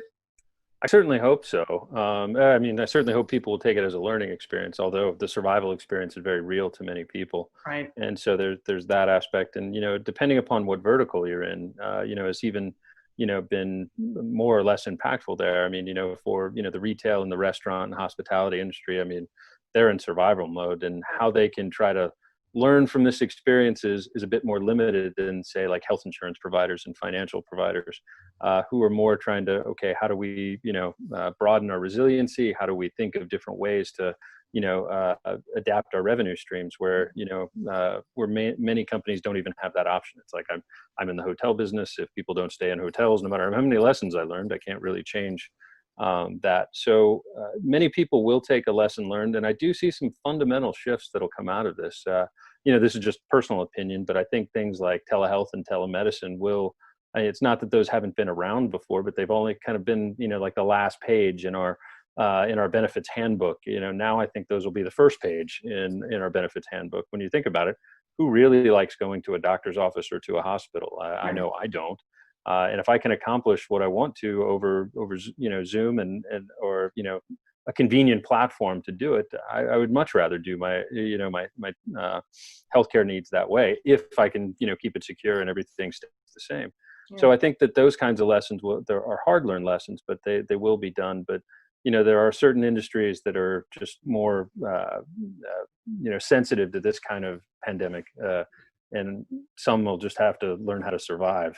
I certainly hope so. I mean, I certainly hope people will take it as a learning experience, although the survival experience is very real to many people. Right. And so there's that aspect. And, you know, depending upon what vertical you're in, you know, it's even, you know, been more or less impactful there. I mean, you know, for, you know, the retail and the restaurant and hospitality industry, I mean, they're in survival mode, and how they can try to learn from this experience is a bit more limited than, say, like health insurance providers and financial providers, who are more trying to, okay, how do we, you know, broaden our resiliency? How do we think of different ways to, you know, adapt our revenue streams where, you know, many companies don't even have that option. It's like, I'm in the hotel business. If people don't stay in hotels, no matter how many lessons I learned, I can't really change that. So many people will take a lesson learned, and I do see some fundamental shifts that'll come out of this. You know, this is just personal opinion, but I think things like telehealth and telemedicine will, it's not that those haven't been around before, but they've only kind of been, you know, like the last page in our benefits handbook. You know, now I think those will be the first page in our benefits handbook. When you think about it, who really likes going to a doctor's office or to a hospital? I know I don't. And if I can accomplish what I want to over you know, Zoom and or, you know, a convenient platform to do it, I would much rather do my, you know, my healthcare needs that way, if I can, you know, keep it secure and everything stays the same. Yeah. So I think that those kinds of lessons there are hard learned lessons, but they will be done. But, you know, there are certain industries that are just more you know, sensitive to this kind of pandemic, and some will just have to learn how to survive.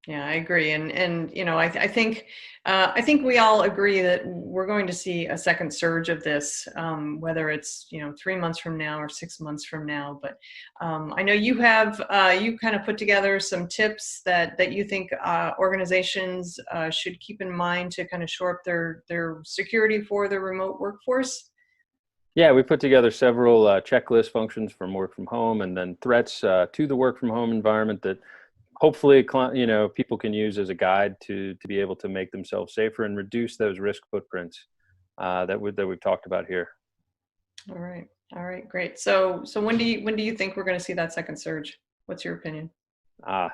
Yeah, I agree. And you know, I think we all agree that we're going to see a second surge of this, whether it's, you know, 3 months from now or 6 months from now. But I know you have you kind of put together some tips that you think organizations should keep in mind to kind of shore up their security for the remote workforce. Yeah, we put together several checklist functions from work from home, and then threats to the work from home environment that hopefully, you know, people can use as a guide to be able to make themselves safer and reduce those risk footprints that we've talked about here. All right, great. So when do you think we're going to see that second surge? What's your opinion? I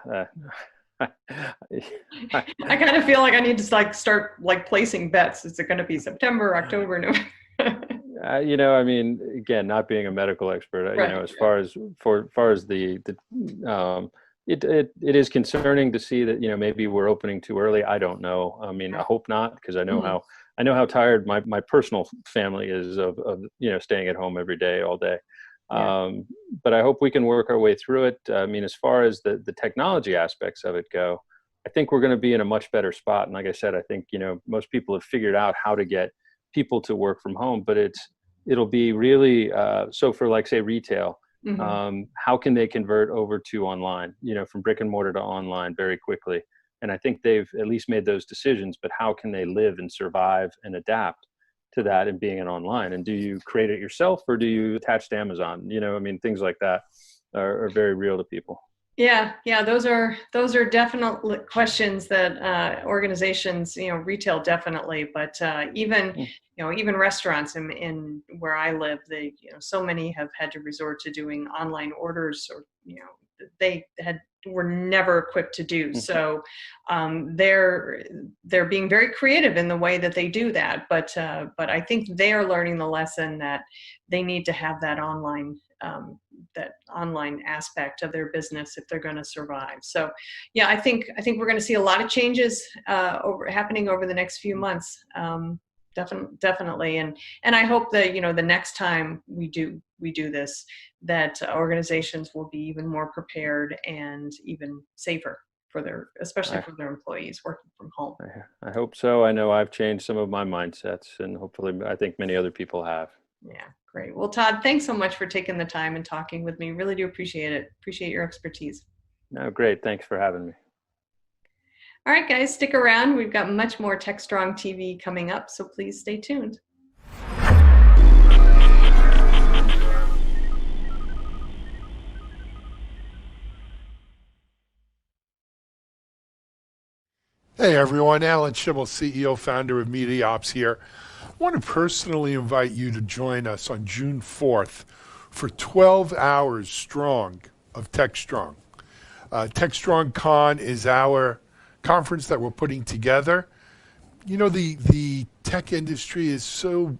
kind of feel like I need to like start like placing bets. Is it going to be September, October, November? You know, I mean, again, not being a medical expert, right. You know, as far as the it is concerning to see that, you know, maybe we're opening too early. I don't know. I mean, I hope not, because I know how tired my personal family is of you know, staying at home every day, all day. Yeah. But I hope we can work our way through it. I mean, as far as the technology aspects of it go, I think we're going to be in a much better spot. And like I said, I think, you know, most people have figured out how to get people to work from home, but it'll be really so for, like, say, retail. How can they convert over to online, you know, from brick and mortar to online very quickly? And I think they've at least made those decisions, but how can they live and survive and adapt to that and being an online? And do you create it yourself, or do you attach to Amazon? You know, I mean, things like that are very real to people. Yeah, those are definitely questions that organizations, retail definitely, but even even restaurants in where I live, they so many have had to resort to doing online orders, or they were never equipped to do. So they're being very creative in the way that they do that, but I think they are learning the lesson that they need to have that online aspect of their business if they're going to survive. So yeah, I think we're going to see a lot of changes happening over the next few months. Definitely, and I hope that the next time we do this, that organizations will be even more prepared and even safer for especially for their employees working from home. I hope so. I know I've changed some of my mindsets, and hopefully I think many other people have. Yeah, great. Well, Todd, thanks so much for taking the time and talking with me. Really do appreciate it. Appreciate your expertise. No, great. Thanks for having me. All right, guys, stick around. We've got much more TechStrong TV coming up, so please stay tuned. Hey everyone, Alan Schimmel, CEO, founder of Devops here. I want to personally invite you to join us on June 4th for 12 hours strong of TechStrong. TechStrong Con is our conference that we're putting together. The tech industry is so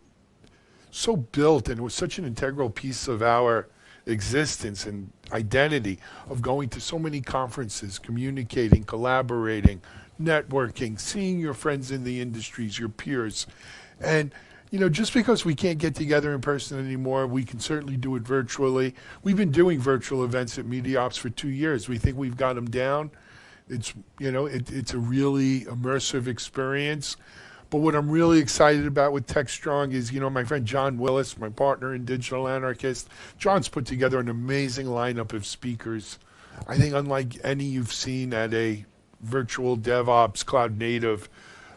built, and it was such an integral piece of our existence and identity of going to so many conferences, communicating, collaborating, networking, seeing your friends in the industries, your peers. And just because we can't get together in person anymore, we can certainly do it virtually. We've been doing virtual events at Devops for 2 years. We think we've got them down. It's it's a really immersive experience. But what I'm really excited about with TechStrong is, my friend John Willis, my partner in Digital Anarchist, John's put together an amazing lineup of speakers. I think unlike any you've seen at a virtual DevOps, cloud native,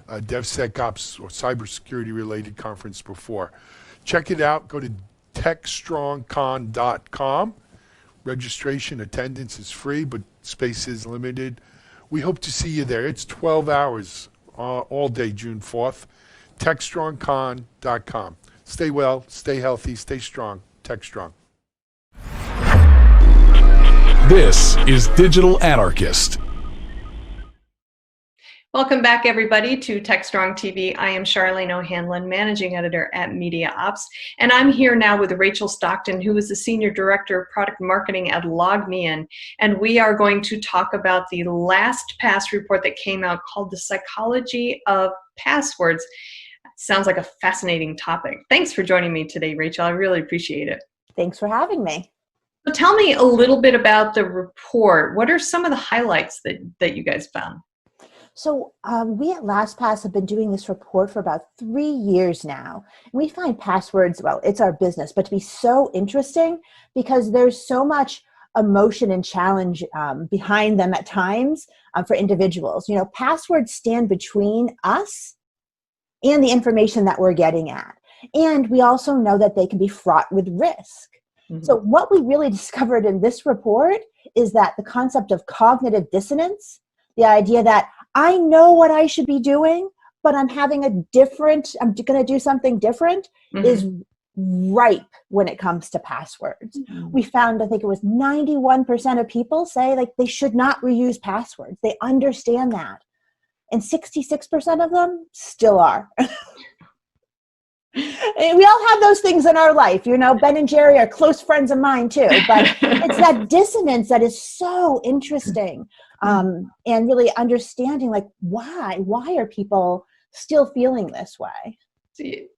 DevSecOps, or cybersecurity related conference before. Check it out. Go to techstrongcon.com. Registration, attendance is free, but space is limited. We hope to see you there. It's 12 hours all day, June 4th. techstrongcon.com. Stay well, stay healthy, stay strong. TechStrong. This is Digital Anarchist. Welcome back, everybody, to TechStrong TV. I am Charlene O'Hanlon, Managing Editor at Devops, and I'm here now with Rachel Stockton, who is the Senior Director of Product Marketing at LogMeIn, and we are going to talk about the LastPass report that came out called The Psychology of Passwords. Sounds like a fascinating topic. Thanks for joining me today, Rachel. I really appreciate it. Thanks for having me. So tell me a little bit about the report. What are some of the highlights that you guys found? So we at LastPass have been doing this report for about 3 years now. We find passwords, well, it's our business, but to be so interesting because there's so much emotion and challenge behind them at times for individuals. Passwords stand between us and the information that we're getting at. And we also know that they can be fraught with risk. Mm-hmm. So what we really discovered in this report is that the concept of cognitive dissonance, the idea that I know what I should be doing, but I'm going to do something different, mm-hmm. is ripe when it comes to passwords. Mm-hmm. We found, I think it was 91% of people say they should not reuse passwords. They understand that. And 66% of them still are. And we all have those things in our life. Ben and Jerry are close friends of mine too, but it's that dissonance that is so interesting. And really understanding why are people still feeling this way?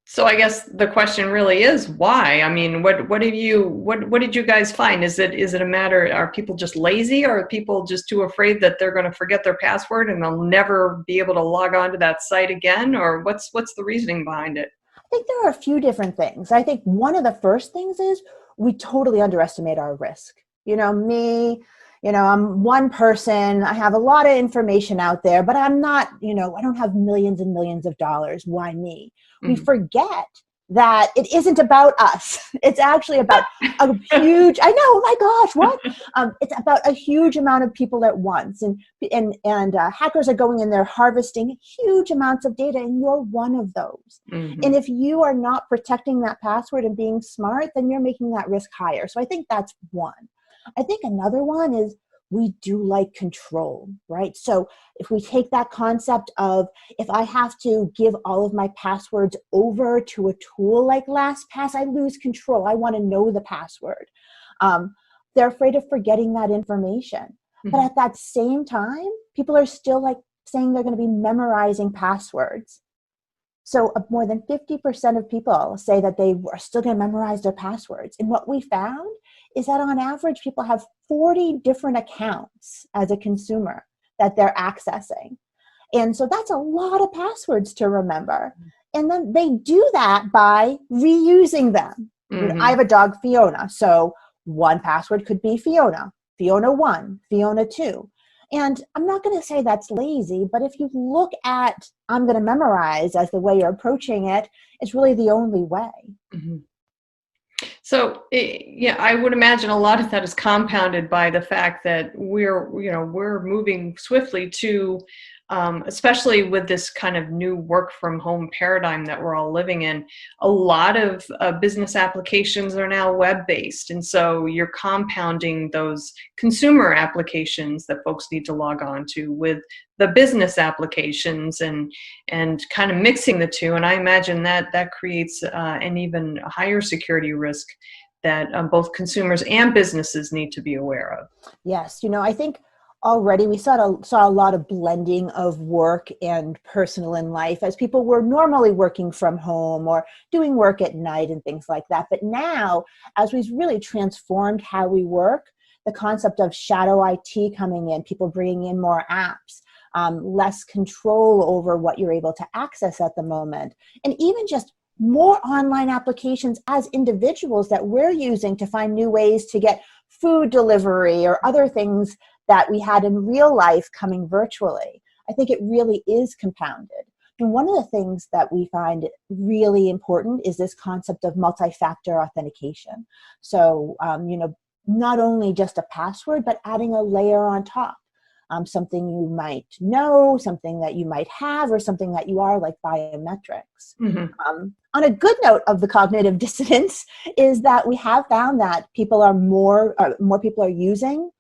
So I guess the question really is why. I mean, what did you guys find? Is it a matter, are people just lazy, or are people just too afraid that they're going to forget their password and they'll never be able to log on to that site again? Or what's the reasoning behind it? I think there are a few different things. I think one of the first things is we totally underestimate our risk. I'm one person, I have a lot of information out there, but I'm not, I don't have millions and millions of dollars. Why me? Mm-hmm. We forget that it isn't about us. It's actually about a huge, I know, oh my gosh, what? It's about a huge amount of people at once. And hackers are going in there harvesting huge amounts of data, and you're one of those. And if you are not protecting that password and being smart, then you're making that risk higher. So I think that's one. I think another one is we do like control, right? So if we take that concept of, if I have to give all of my passwords over to a tool like LastPass, I lose control. I want to know the password. They're afraid of forgetting that information. But at that same time, people are still like saying they're going to be memorizing passwords. So more than 50% of people say that they are still going to memorize their passwords. And what we found is that on average, people have 40 different accounts as a consumer that they're accessing. And so that's a lot of passwords to remember. And then they do that by reusing them. I have a dog, Fiona. So one password could be Fiona, Fiona 1, Fiona 2. And I'm not going to say that's lazy, but if you look at I'm going to memorize as the way you're approaching it, it's really the only way. So, yeah, I would imagine a lot of that is compounded by the fact that we're moving swiftly to, especially with this kind of new work from home paradigm that we're all living in, a lot of business applications are now web-based. And so you're compounding those consumer applications that folks need to log on to with the business applications and kind of mixing the two. And I imagine that creates an even higher security risk that both consumers and businesses need to be aware of. Yes, I think already we saw a lot of blending of work and personal in life as people were normally working from home or doing work at night and things like that. But now, as we've really transformed how we work, the concept of shadow IT coming in, people bringing in more apps, less control over what you're able to access at the moment, and even just more online applications as individuals that we're using to find new ways to get food delivery or other things that we had in real life coming virtually. I think it really is compounded. And one of the things that we find really important is this concept of multi-factor authentication. So, not only just a password, but adding a layer on top. Something you might know, something that you might have, or something that you are, like biometrics. On a good note of the cognitive dissonance is that we have found that more people are using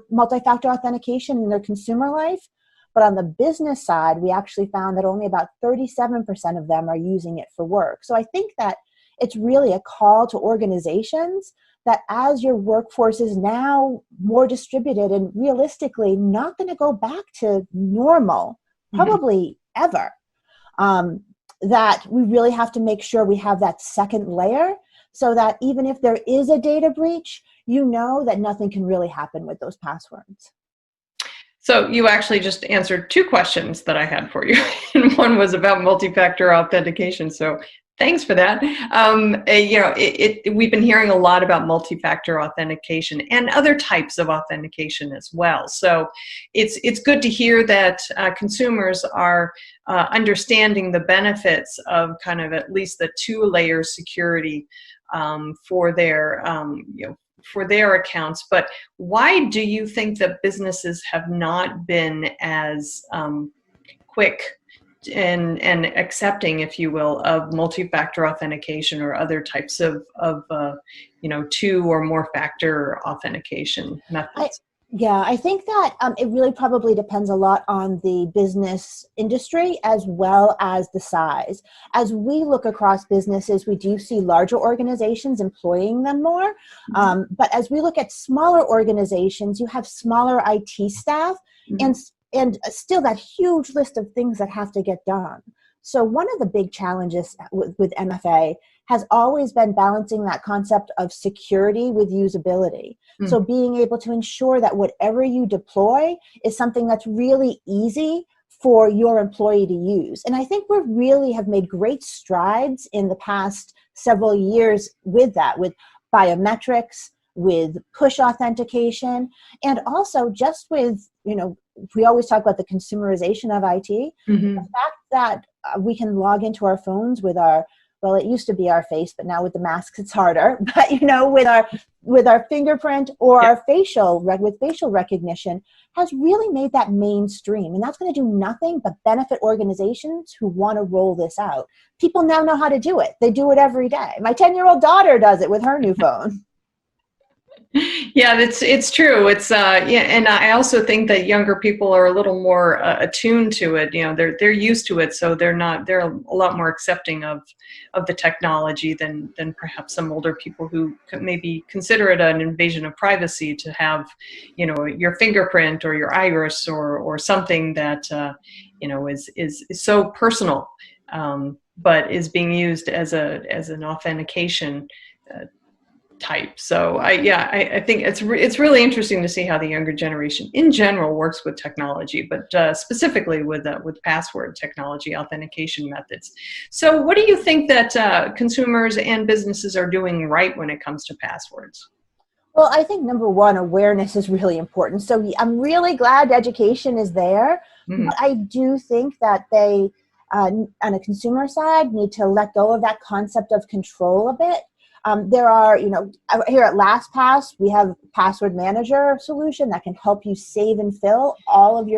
multi-factor authentication in their consumer life. But on the business side, we actually found that only about 37% of them are using it for work. So I think that it's really a call to organizations that as your workforce is now more distributed and realistically not going to go back to normal, probably ever, that we really have to make sure we have that second layer so that even if there is a data breach, you know that nothing can really happen with those passwords. So you actually just answered two questions that I had for you. And one was about multi-factor authentication. So thanks for that. We've been hearing a lot about multi-factor authentication and other types of authentication as well. So it's good to hear that consumers are understanding the benefits of kind of at least the two-layer security for their accounts. But why do you think that businesses have not been as quick and accepting, if you will, of multi-factor authentication or other types of two or more factor authentication methods? I think that it really probably depends a lot on the business industry as well as the size. As we look across businesses, we do see larger organizations employing them more. But as we look at smaller organizations, you have smaller IT staff and still that huge list of things that have to get done. So one of the big challenges with MFA has always been balancing that concept of security with usability. So being able to ensure that whatever you deploy is something that's really easy for your employee to use. And I think we really have made great strides in the past several years with that, with biometrics, with push authentication, and also just with, we always talk about the consumerization of IT, the fact that we can log into our phones with our well, it used to be our face, but now with the masks, it's harder. But, with our fingerprint or our facial recognition has really made that mainstream. And that's going to do nothing but benefit organizations who want to roll this out. People now know how to do it. They do it every day. My 10-year-old daughter does it with her new phone. Yeah, it's true. It's and I also think that younger people are a little more attuned to it. They're used to it, so they're a lot more accepting of the technology than perhaps some older people who maybe consider it an invasion of privacy to have, your fingerprint or your iris or something that is so personal, but is being used as an authentication type. So I think it's really interesting to see how the younger generation in general works with technology, but specifically with password technology, authentication methods. So what do you think that consumers and businesses are doing right when it comes to passwords? Well, I think number one, awareness is really important. So I'm really glad education is there, but I do think that they, on a consumer side, need to let go of that concept of control a bit. There are, here at LastPass, we have password manager solution that can help you save and fill all of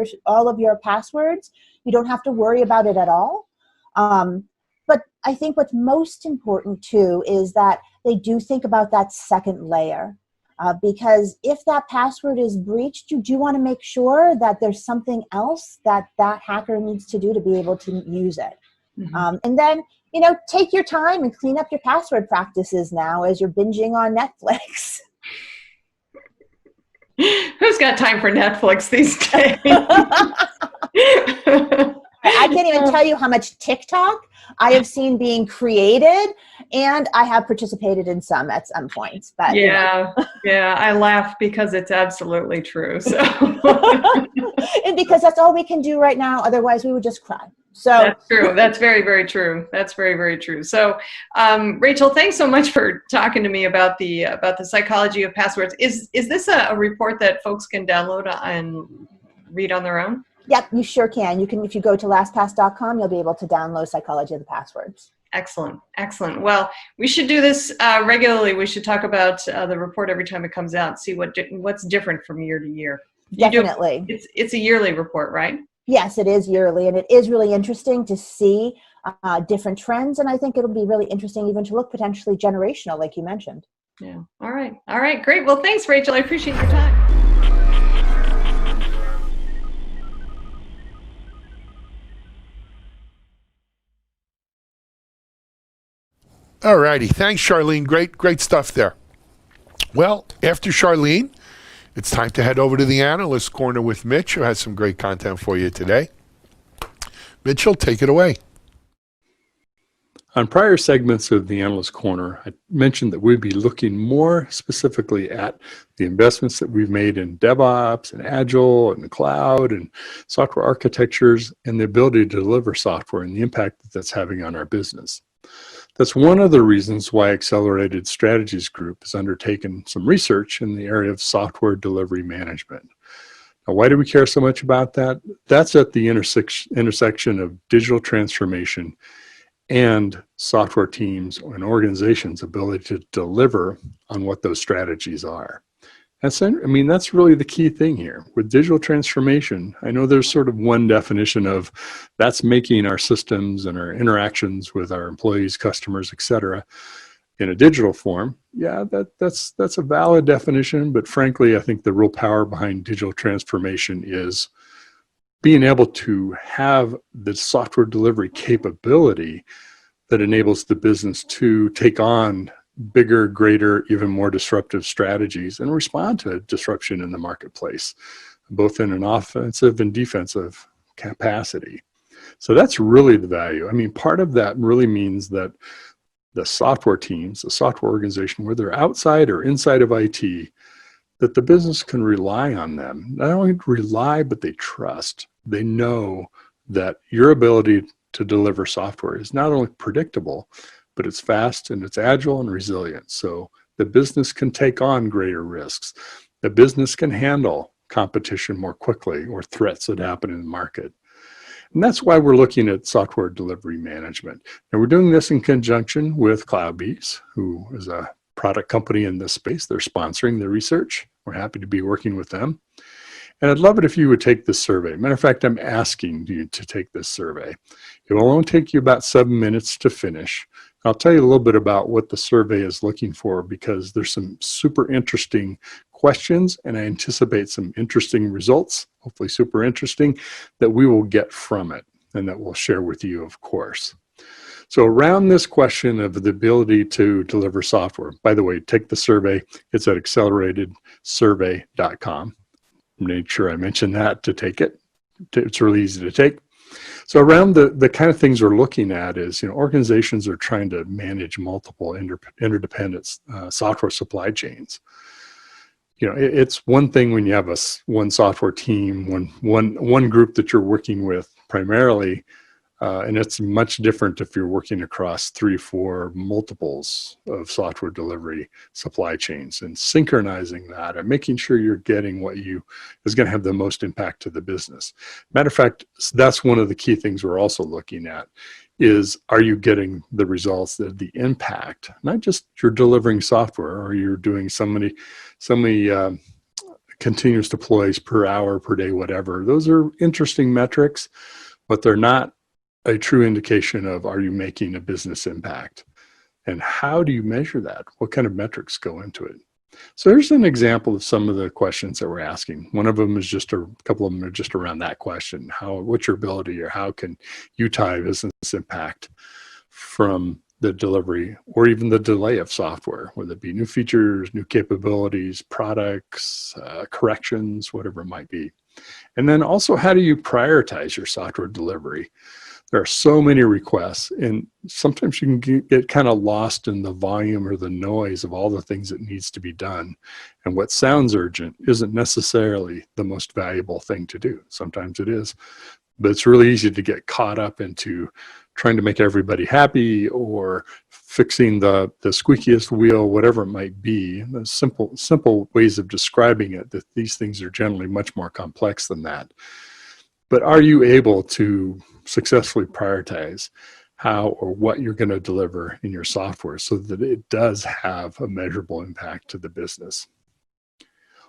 your passwords. You don't have to worry about it at all. But I think what's most important too is that they do think about that second layer. Because if that password is breached, you do want to make sure that there's something else that hacker needs to do to be able to use it. And then, take your time and clean up your password practices now as you're binging on Netflix. Who's got time for Netflix these days? I can't even tell you how much TikTok I have seen being created, and I have participated in some at some points. But yeah, I laugh because it's absolutely true. So, and because that's all we can do right now. Otherwise, we would just cry. So that's true. That's very, very true. That's very, very true. So, Rachel, thanks so much for talking to me about the psychology of passwords. Is this a report that folks can download and read on their own? Yep, you sure can. You can, if you go to lastpass.com, you'll be able to download Psychology of the Passwords. Excellent. Excellent. Well, we should do this regularly. We should talk about the report every time it comes out, see what's different from year to year. Definitely. It's a yearly report, right? Yes, it is yearly, and it is really interesting to see different trends, and I think it'll be really interesting even to look potentially generational, like you mentioned. Yeah. All right. All right. Great. Well, thanks, Rachel. I appreciate your time. All righty. Thanks, Charlene. Great stuff there. Well, after Charlene, it's time to head over to the Analyst Corner with Mitch, who has some great content for you today. Mitchell, take it away. On prior segments of the Analyst Corner, I mentioned that we'd be looking more specifically at the investments that we've made in DevOps and Agile and the cloud and software architectures and the ability to deliver software and the impact that that's having on our business. That's one of the reasons why Accelerated Strategies Group has undertaken some research in the area of software delivery management. Now, why do we care so much about that? That's at the intersection of digital transformation and software teams and organizations' ability to deliver on what those strategies are. That's really the key thing here. With digital transformation, I know there's sort of one definition of that's making our systems and our interactions with our employees, customers, et cetera, in a digital form. Yeah, that's a valid definition, but frankly, I think the real power behind digital transformation is being able to have the software delivery capability that enables the business to take on bigger, greater, even more disruptive strategies and respond to disruption in the marketplace, both in an offensive and defensive capacity. So that's really the value. I mean, part of that really means that the software teams, the software organization, whether outside or inside of IT, that the business can rely on them. Not only rely, but they trust. They know that your ability to deliver software is not only predictable, but it's fast and it's agile and resilient. So the business can take on greater risks. The business can handle competition more quickly or threats that happen in the market. And that's why we're looking at software delivery management. And we're doing this in conjunction with CloudBees, who is a product company in this space. They're sponsoring the research. We're happy to be working with them. And I'd love it if you would take this survey. Matter of fact, I'm asking you to take this survey. It will only take you about 7 minutes to finish. I'll tell you a little bit about what the survey is looking for, because there's some super interesting questions, and I anticipate some interesting results, hopefully super interesting, that we will get from it and that we'll share with you, of course. So around this question of the ability to deliver software, by the way, take the survey. It's at acceleratedsurvey.com. Make sure I mention that to take it. It's really easy to take. So around the kind of things we're looking at is, organizations are trying to manage multiple interdependent software supply chains. It's one thing when you have one software team, one group that you're working with primarily, and it's much different if you're working across 3 or 4 multiples of software delivery supply chains, and synchronizing that and making sure you're getting what is going to have the most impact to the business. Matter of fact, that's one of the key things we're also looking at is, are you getting the results, the impact, not just you're delivering software or you're doing so many continuous deploys per hour, per day, whatever. Those are interesting metrics, but they're not a true indication of, are you making a business impact? And how do you measure that? What kind of metrics go into it? So here's an example of some of the questions that we're asking. One of them is a couple of them are just around that question. What's your ability, or how can you tie business impact from the delivery or even the delay of software, whether it be new features, new capabilities, products, corrections, whatever it might be. And then also, how do you prioritize your software delivery? There are so many requests, and sometimes you can get kind of lost in the volume or the noise of all the things that needs to be done. And what sounds urgent isn't necessarily the most valuable thing to do. Sometimes it is, but it's really easy to get caught up into trying to make everybody happy or fixing the squeakiest wheel, whatever it might be. The simple ways of describing it, that these things are generally much more complex than that. But are you able to successfully prioritize how or what you're going to deliver in your software so that it does have a measurable impact to the business?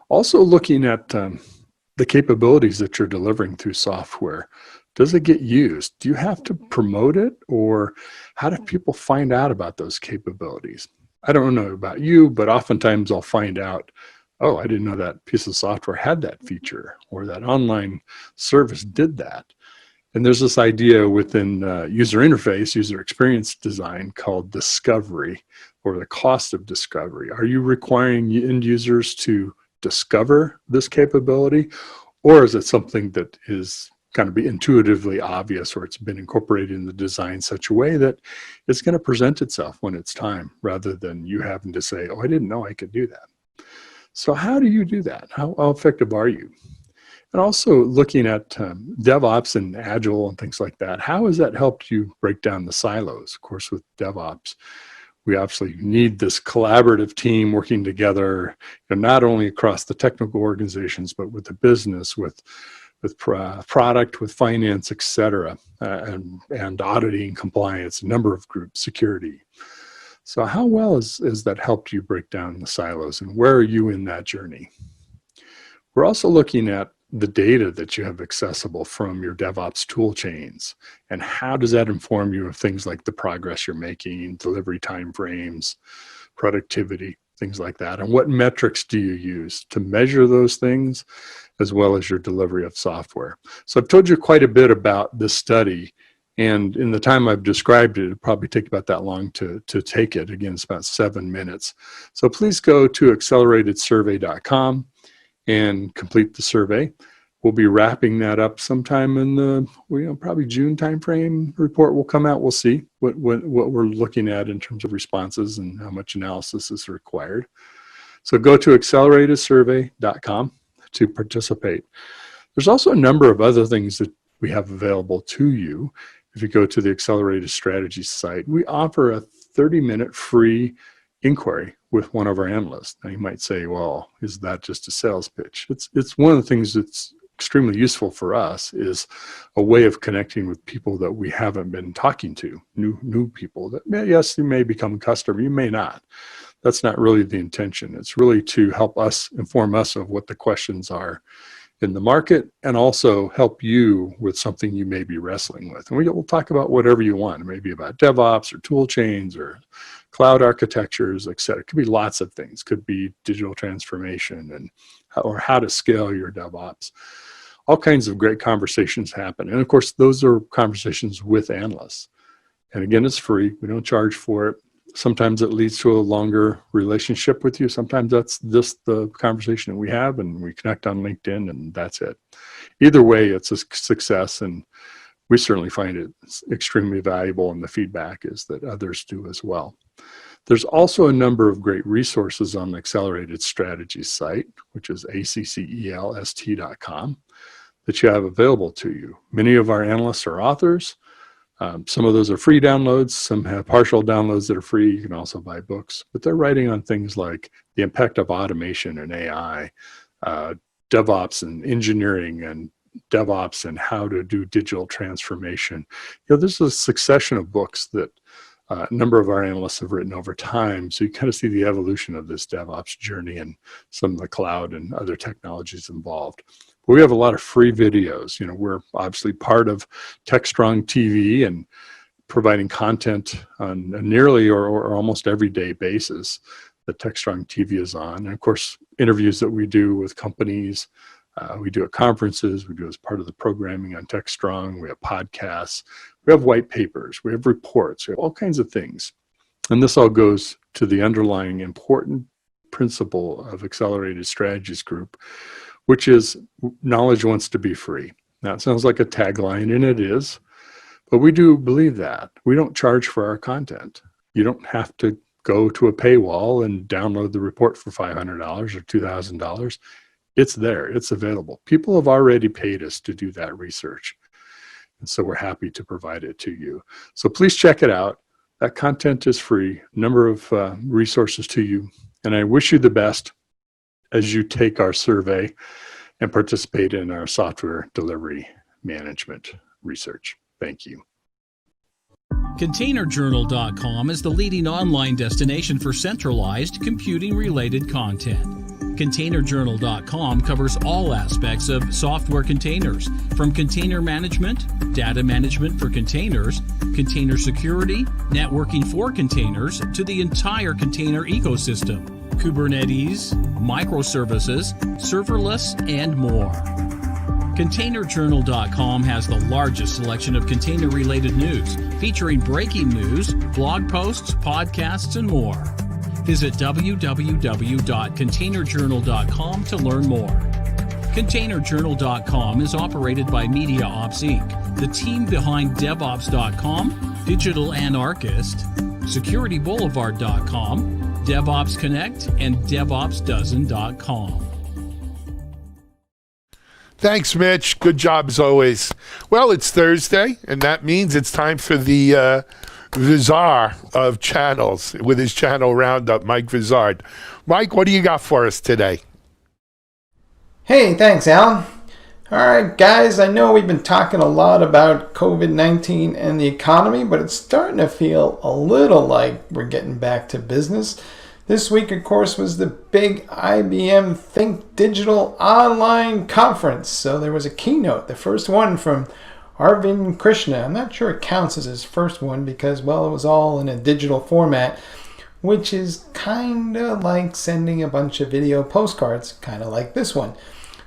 Also looking at the capabilities that you're delivering through software. Does it get used? Do you have to promote it, or how do people find out about those capabilities? I don't know about you, but oftentimes I'll find out, oh, I didn't know that piece of software had that feature, or that online service did that. And there's this idea within user interface, user experience design, called discovery, or the cost of discovery. Are you requiring end users to discover this capability, or is it something that is kind of be intuitively obvious, or it's been incorporated in the design in such a way that it's going to present itself when it's time, rather than you having to say, oh, I didn't know I could do that. So how do you do that? How effective are you? And also looking at DevOps and Agile and things like that, how has that helped you break down the silos? Of course, with DevOps, we obviously need this collaborative team working together, not only across the technical organizations, but with the business, with product, with finance, et cetera, and auditing, compliance, a number of groups, security. So how well has that helped you break down the silos, and where are you in that journey? We're also looking at the data that you have accessible from your DevOps tool chains, and how does that inform you of things like the progress you're making, delivery timeframes, productivity, things like that, and what metrics do you use to measure those things, as well as your delivery of software. So I've told you quite a bit about this study, and in the time I've described it, it'll probably take about that long to take it. Again, it's about 7 minutes. So please go to acceleratedsurvey.com and complete the survey. We'll be wrapping that up sometime in the probably June timeframe. Report will come out. We'll see what we're looking at in terms of responses and how much analysis is required. So go to acceleratedsurvey.com to participate. There's also a number of other things that we have available to you. If you go to the Accelerated Strategies site, we offer a 30-minute free inquiry with one of our analysts. Now you might say, well, is that just a sales pitch? It's one of the things that's extremely useful for us is a way of connecting with people that we haven't been talking to, new people that, yes, you may become a customer, you may not. That's not really the intention. It's really to help us, inform us of what the questions are in the market, and also help you with something you may be wrestling with. And we'll talk about whatever you want. It may be about DevOps or tool chains or cloud architectures, et cetera. It could be lots of things. Could be digital transformation or how to scale your DevOps. All kinds of great conversations happen. And of course, those are conversations with analysts. And again, it's free. We don't charge for it. Sometimes it leads to a longer relationship with you. Sometimes that's just the conversation that we have, and we connect on LinkedIn, and that's it. Either way, it's a success, and we certainly find it extremely valuable, and the feedback is that others do as well. There's also a number of great resources on the Accelerated Strategies site, which is accelst.com, that you have available to you. Many of our analysts are authors. Some of those are free downloads. Some have partial downloads that are free. You can also buy books. But they're writing on things like the impact of automation and AI, DevOps and engineering, and DevOps and how to do digital transformation. There's a succession of books that a number of our analysts have written over time. So you kind of see the evolution of this DevOps journey and some of the cloud and other technologies involved. We have a lot of free videos. We're obviously part of TechStrong TV and providing content on a nearly or almost everyday basis that TechStrong TV is on. And of course, interviews that we do with companies, we do at conferences, we do as part of the programming on TechStrong, we have podcasts, we have white papers, we have reports, we have all kinds of things. And this all goes to the underlying important principle of Accelerated Strategies Group, which is knowledge wants to be free. Now, it sounds like a tagline, and it is, but we do believe that. We don't charge for our content. You don't have to go to a paywall and download the report for $500 or $2,000. It's there, it's available. People have already paid us to do that research. And so we're happy to provide it to you. So please check it out. That content is free, a number of resources to you. And I wish you the best as you take our survey and participate in our software delivery management research. Thank you. ContainerJournal.com is the leading online destination for centralized computing-related content. ContainerJournal.com covers all aspects of software containers, from container management, data management for containers, container security, networking for containers, to the entire container ecosystem, Kubernetes, microservices, serverless, and more. ContainerJournal.com has the largest selection of container-related news, featuring breaking news, blog posts, podcasts, and more. Visit www.containerjournal.com to learn more. ContainerJournal.com is operated by MediaOps Inc., the team behind Devops.com, Digital Anarchist, SecurityBoulevard.com, DevOps Connect, and DevOpsDozen.com. Thanks, Mitch. Good job as always. Well, it's Thursday, and that means it's time for the Vizard of channels with his channel roundup, Mike Vizard. Mike, what do you got for us today? Hey, thanks, Alan. All right, guys, I know we've been talking a lot about COVID-19 and the economy, but it's starting to feel a little like we're getting back to business. This week, of course, was the big IBM Think Digital online conference. So there was a keynote, the first one from Arvind Krishna. I'm not sure it counts as his first one because, well, it was all in a digital format, which is kind of like sending a bunch of video postcards, kind of like this one.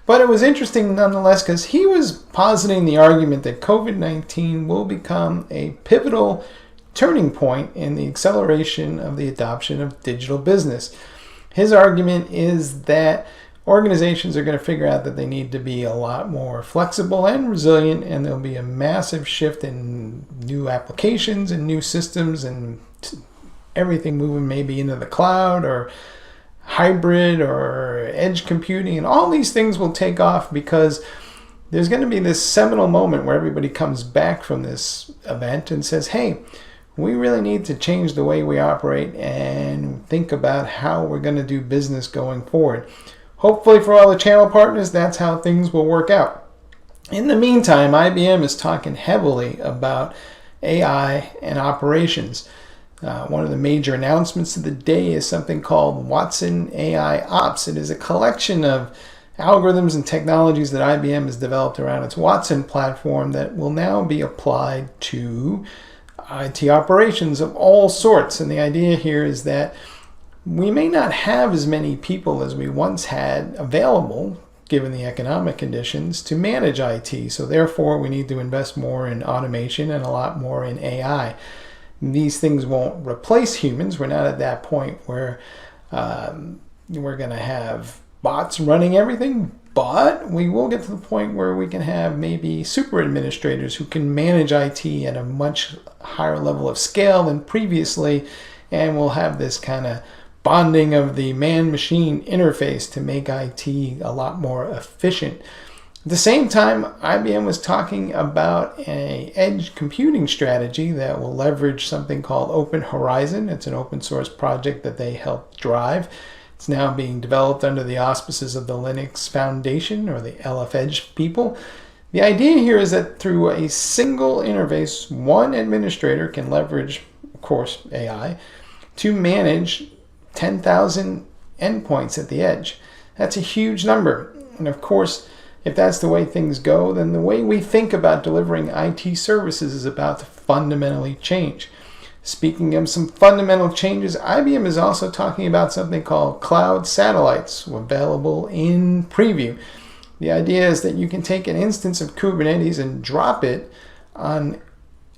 But it was interesting nonetheless because he was positing the argument that COVID-19 will become a pivotal turning point in the acceleration of the adoption of digital business. His argument is that organizations are going to figure out that they need to be a lot more flexible and resilient, and there'll be a massive shift in new applications and new systems and everything moving maybe into the cloud or hybrid or edge computing, and all these things will take off because there's going to be this seminal moment where everybody comes back from this event and says, hey, we really need to change the way we operate and think about how we're going to do business going forward. Hopefully for all the channel partners, that's how things will work out. In the meantime, IBM is talking heavily about AI and operations. One of the major announcements of the day is something called Watson AI Ops. It is a collection of algorithms and technologies that IBM has developed around its Watson platform that will now be applied to IT operations of all sorts. And the idea here is that we may not have as many people as we once had available, given the economic conditions, to manage IT. So therefore, we need to invest more in automation and a lot more in AI. These things won't replace humans. We're not at that point where we're going to have bots running everything, but we will get to the point where we can have maybe super administrators who can manage IT at a much higher level of scale than previously, and we'll have this kind of bonding of the man-machine interface to make IT a lot more efficient. At the same time, IBM was talking about an edge computing strategy that will leverage something called Open Horizon. It's an open source project that they helped drive. It's now being developed under the auspices of the Linux Foundation, or the LF-Edge people. The idea here is that through a single interface, one administrator can leverage, of course, AI, to manage 10,000 endpoints at the edge. That's a huge number. And of course, if that's the way things go, then the way we think about delivering IT services is about to fundamentally change. Speaking of some fundamental changes, IBM is also talking about something called cloud satellites, available in preview. The idea is that you can take an instance of Kubernetes and drop it on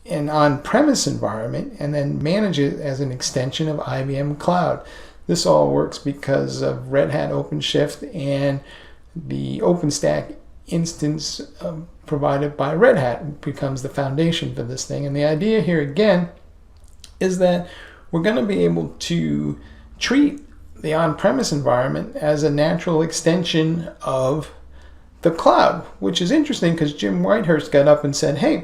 an on-premise environment and then manage it as an extension of IBM Cloud. This all works because of Red Hat OpenShift and the OpenStack instance provided by Red Hat becomes the foundation for this thing. And the idea here again is that we're going to be able to treat the on-premise environment as a natural extension of the cloud, which is interesting because Jim Whitehurst got up and said, hey,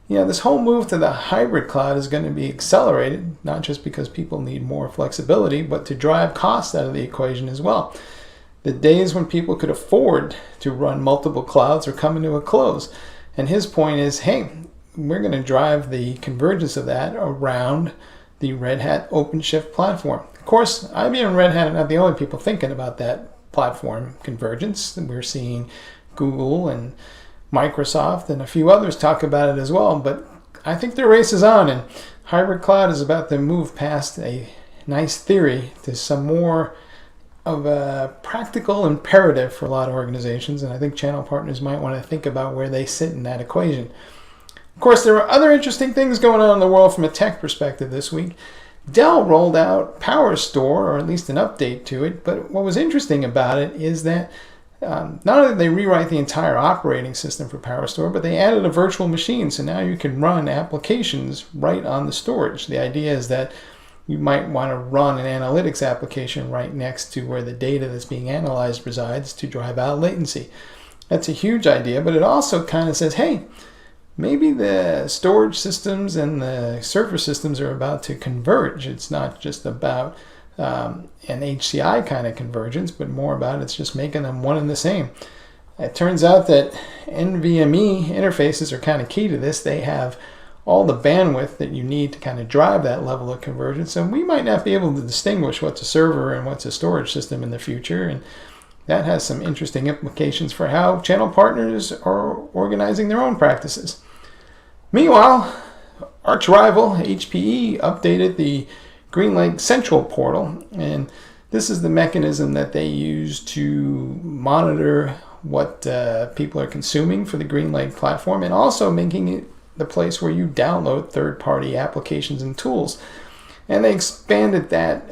this whole move to the hybrid cloud is going to be accelerated, not just because people need more flexibility, but to drive costs out of the equation as well. The days when people could afford to run multiple clouds are coming to a close. And his point is, hey, we're going to drive the convergence of that around the Red Hat OpenShift platform. Of course, IBM and Red Hat are not the only people thinking about that platform convergence. We're seeing Google and Microsoft and a few others talk about it as well. But I think the race is on, and hybrid cloud is about to move past a nice theory to some more of a practical imperative for a lot of organizations, and I think channel partners might want to think about where they sit in that equation. Of course, there are other interesting things going on in the world from a tech perspective this week. Dell rolled out PowerStore, or at least an update to it, but what was interesting about it is that not only did they rewrite the entire operating system for PowerStore, but they added a virtual machine, so now you can run applications right on the storage. The idea is that you might want to run an analytics application right next to where the data that's being analyzed resides to drive out latency. That's a huge idea, but it also kind of says, hey, maybe the storage systems and the server systems are about to converge. It's not just about an HCI kind of convergence, but more about it's just making them one and the same. It turns out that NVMe interfaces are kind of key to this. They have all the bandwidth that you need to kind of drive that level of convergence, and we might not be able to distinguish what's a server and what's a storage system in the future, and that has some interesting implications for how channel partners are organizing their own practices. Meanwhile, arch rival HPE updated the GreenLake Central portal, and this is the mechanism that they use to monitor what people are consuming for the GreenLake platform, and also making it the place where you download third-party applications and tools. And they expanded that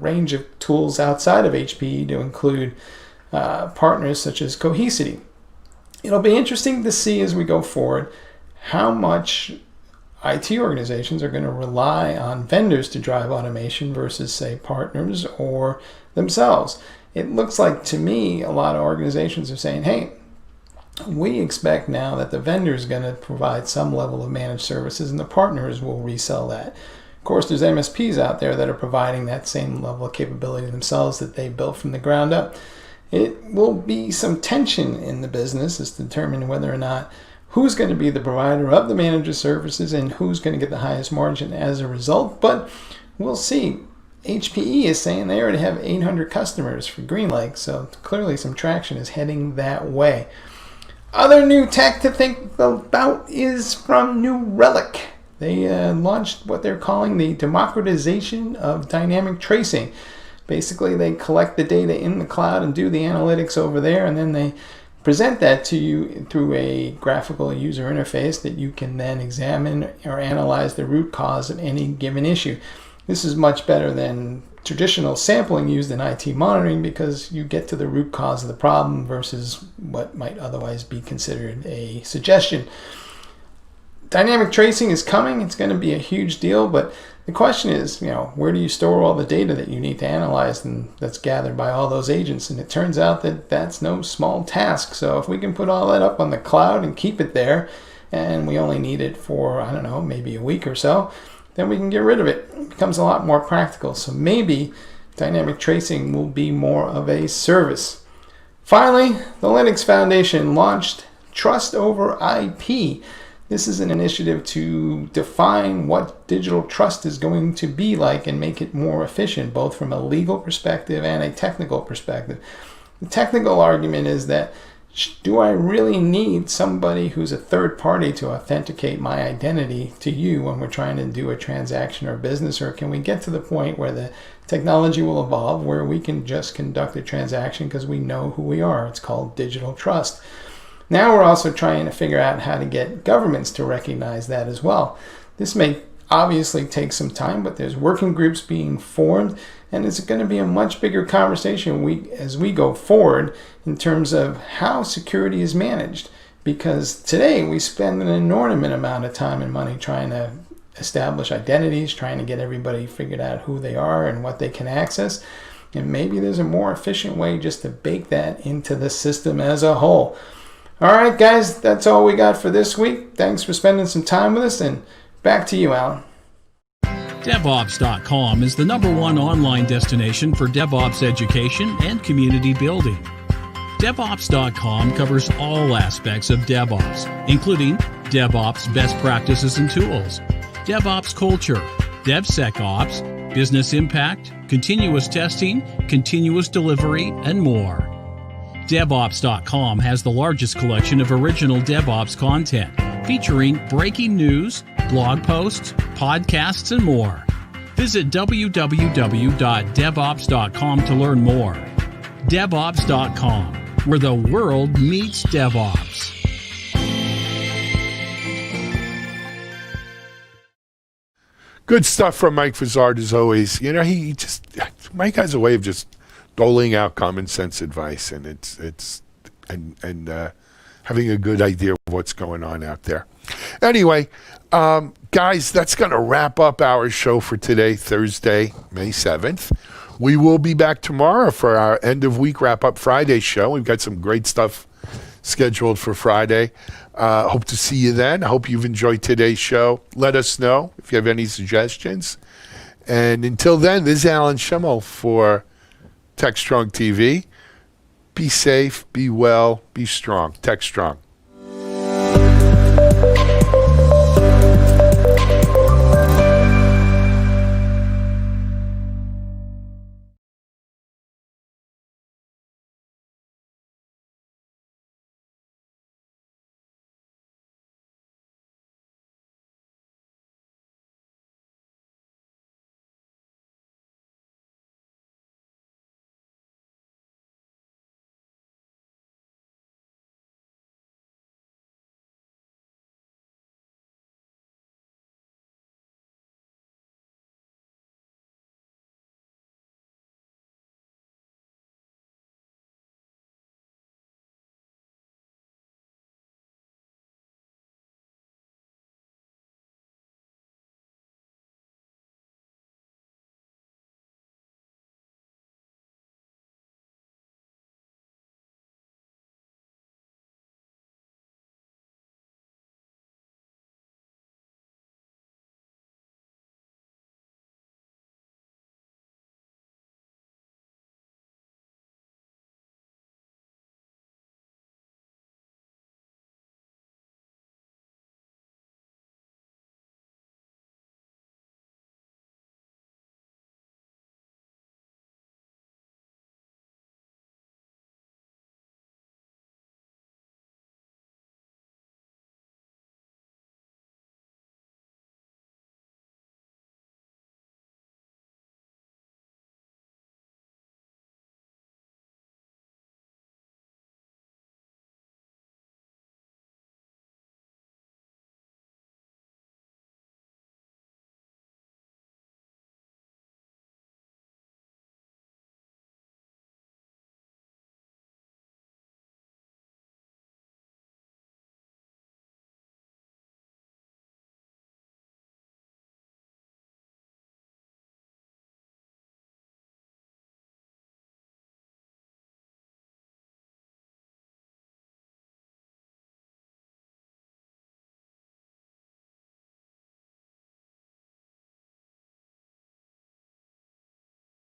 range of tools outside of HPE to include partners such as Cohesity. It'll be interesting to see as we go forward how much IT organizations are going to rely on vendors to drive automation versus, say, partners or themselves. It looks like, to me, a lot of organizations are saying, hey, we expect now that the vendor is going to provide some level of managed services and the partners will resell that. Of course, there's MSPs out there that are providing that same level of capability themselves that they built from the ground up. it will be some tension in the business as to determine whether or not who's going to be the provider of the managed services and who's going to get the highest margin as a result. But we'll see. HPE is saying they already have 800 customers for GreenLake, so clearly some traction is heading that way. Other new tech to think about is from New Relic. They launched what they're calling the democratization of dynamic tracing. Basically, they collect the data in the cloud and do the analytics over there, and then they present that to you through a graphical user interface that you can then examine or analyze the root cause of any given issue. This is much better than traditional sampling used in IT monitoring because you get to the root cause of the problem versus what might otherwise be considered a suggestion. Dynamic tracing is coming. It's going to be a huge deal, but the question is, where do you store all the data that you need to analyze and that's gathered by all those agents? And it turns out that that's no small task. So if we can put all that up on the cloud and keep it there, and we only need it for, maybe a week or so, then we can get rid of it. It becomes a lot more practical. So maybe dynamic tracing will be more of a service. Finally, the Linux Foundation launched Trust over IP. This is an initiative to define what digital trust is going to be like and make it more efficient, both from a legal perspective and a technical perspective. The technical argument is that, do I really need somebody who's a third party to authenticate my identity to you when we're trying to do a transaction or business? Or can we get to the point where the technology will evolve where we can just conduct a transaction because we know who we are? It's called digital trust. Now we're also trying to figure out how to get governments to recognize that as well. This may obviously take some time, but there's working groups being formed, and it's going to be a much bigger conversation as we go forward in terms of how security is managed. Because today we spend an inordinate amount of time and money trying to establish identities, trying to get everybody figured out who they are and what they can access. And maybe there's a more efficient way just to bake that into the system as a whole. All right, guys, that's all we got for this week. Thanks for spending some time with us, and back to you, Alan. Devops.com is the #1 online destination for DevOps education and community building. Devops.com covers all aspects of DevOps, including DevOps best practices and tools, DevOps culture, DevSecOps, business impact, continuous testing, continuous delivery, and more. Devops.com has the largest collection of original DevOps content, featuring breaking news, blog posts, podcasts, and more. Visit www.devops.com to learn more. Devops.com, where the world meets DevOps. Good stuff from Mike Vizard as always. Mike has a way of just doling out common sense advice, and it's having a good idea of what's going on out there. Anyway, guys, that's going to wrap up our show for today, Thursday, May 7th. We will be back tomorrow for our end of week wrap up Friday show. We've got some great stuff scheduled for Friday. Hope to see you then. I hope you've enjoyed today's show. Let us know if you have any suggestions. And until then, this is Alan Schimmel for TechStrong TV. Be safe, be well, be strong. TechStrong.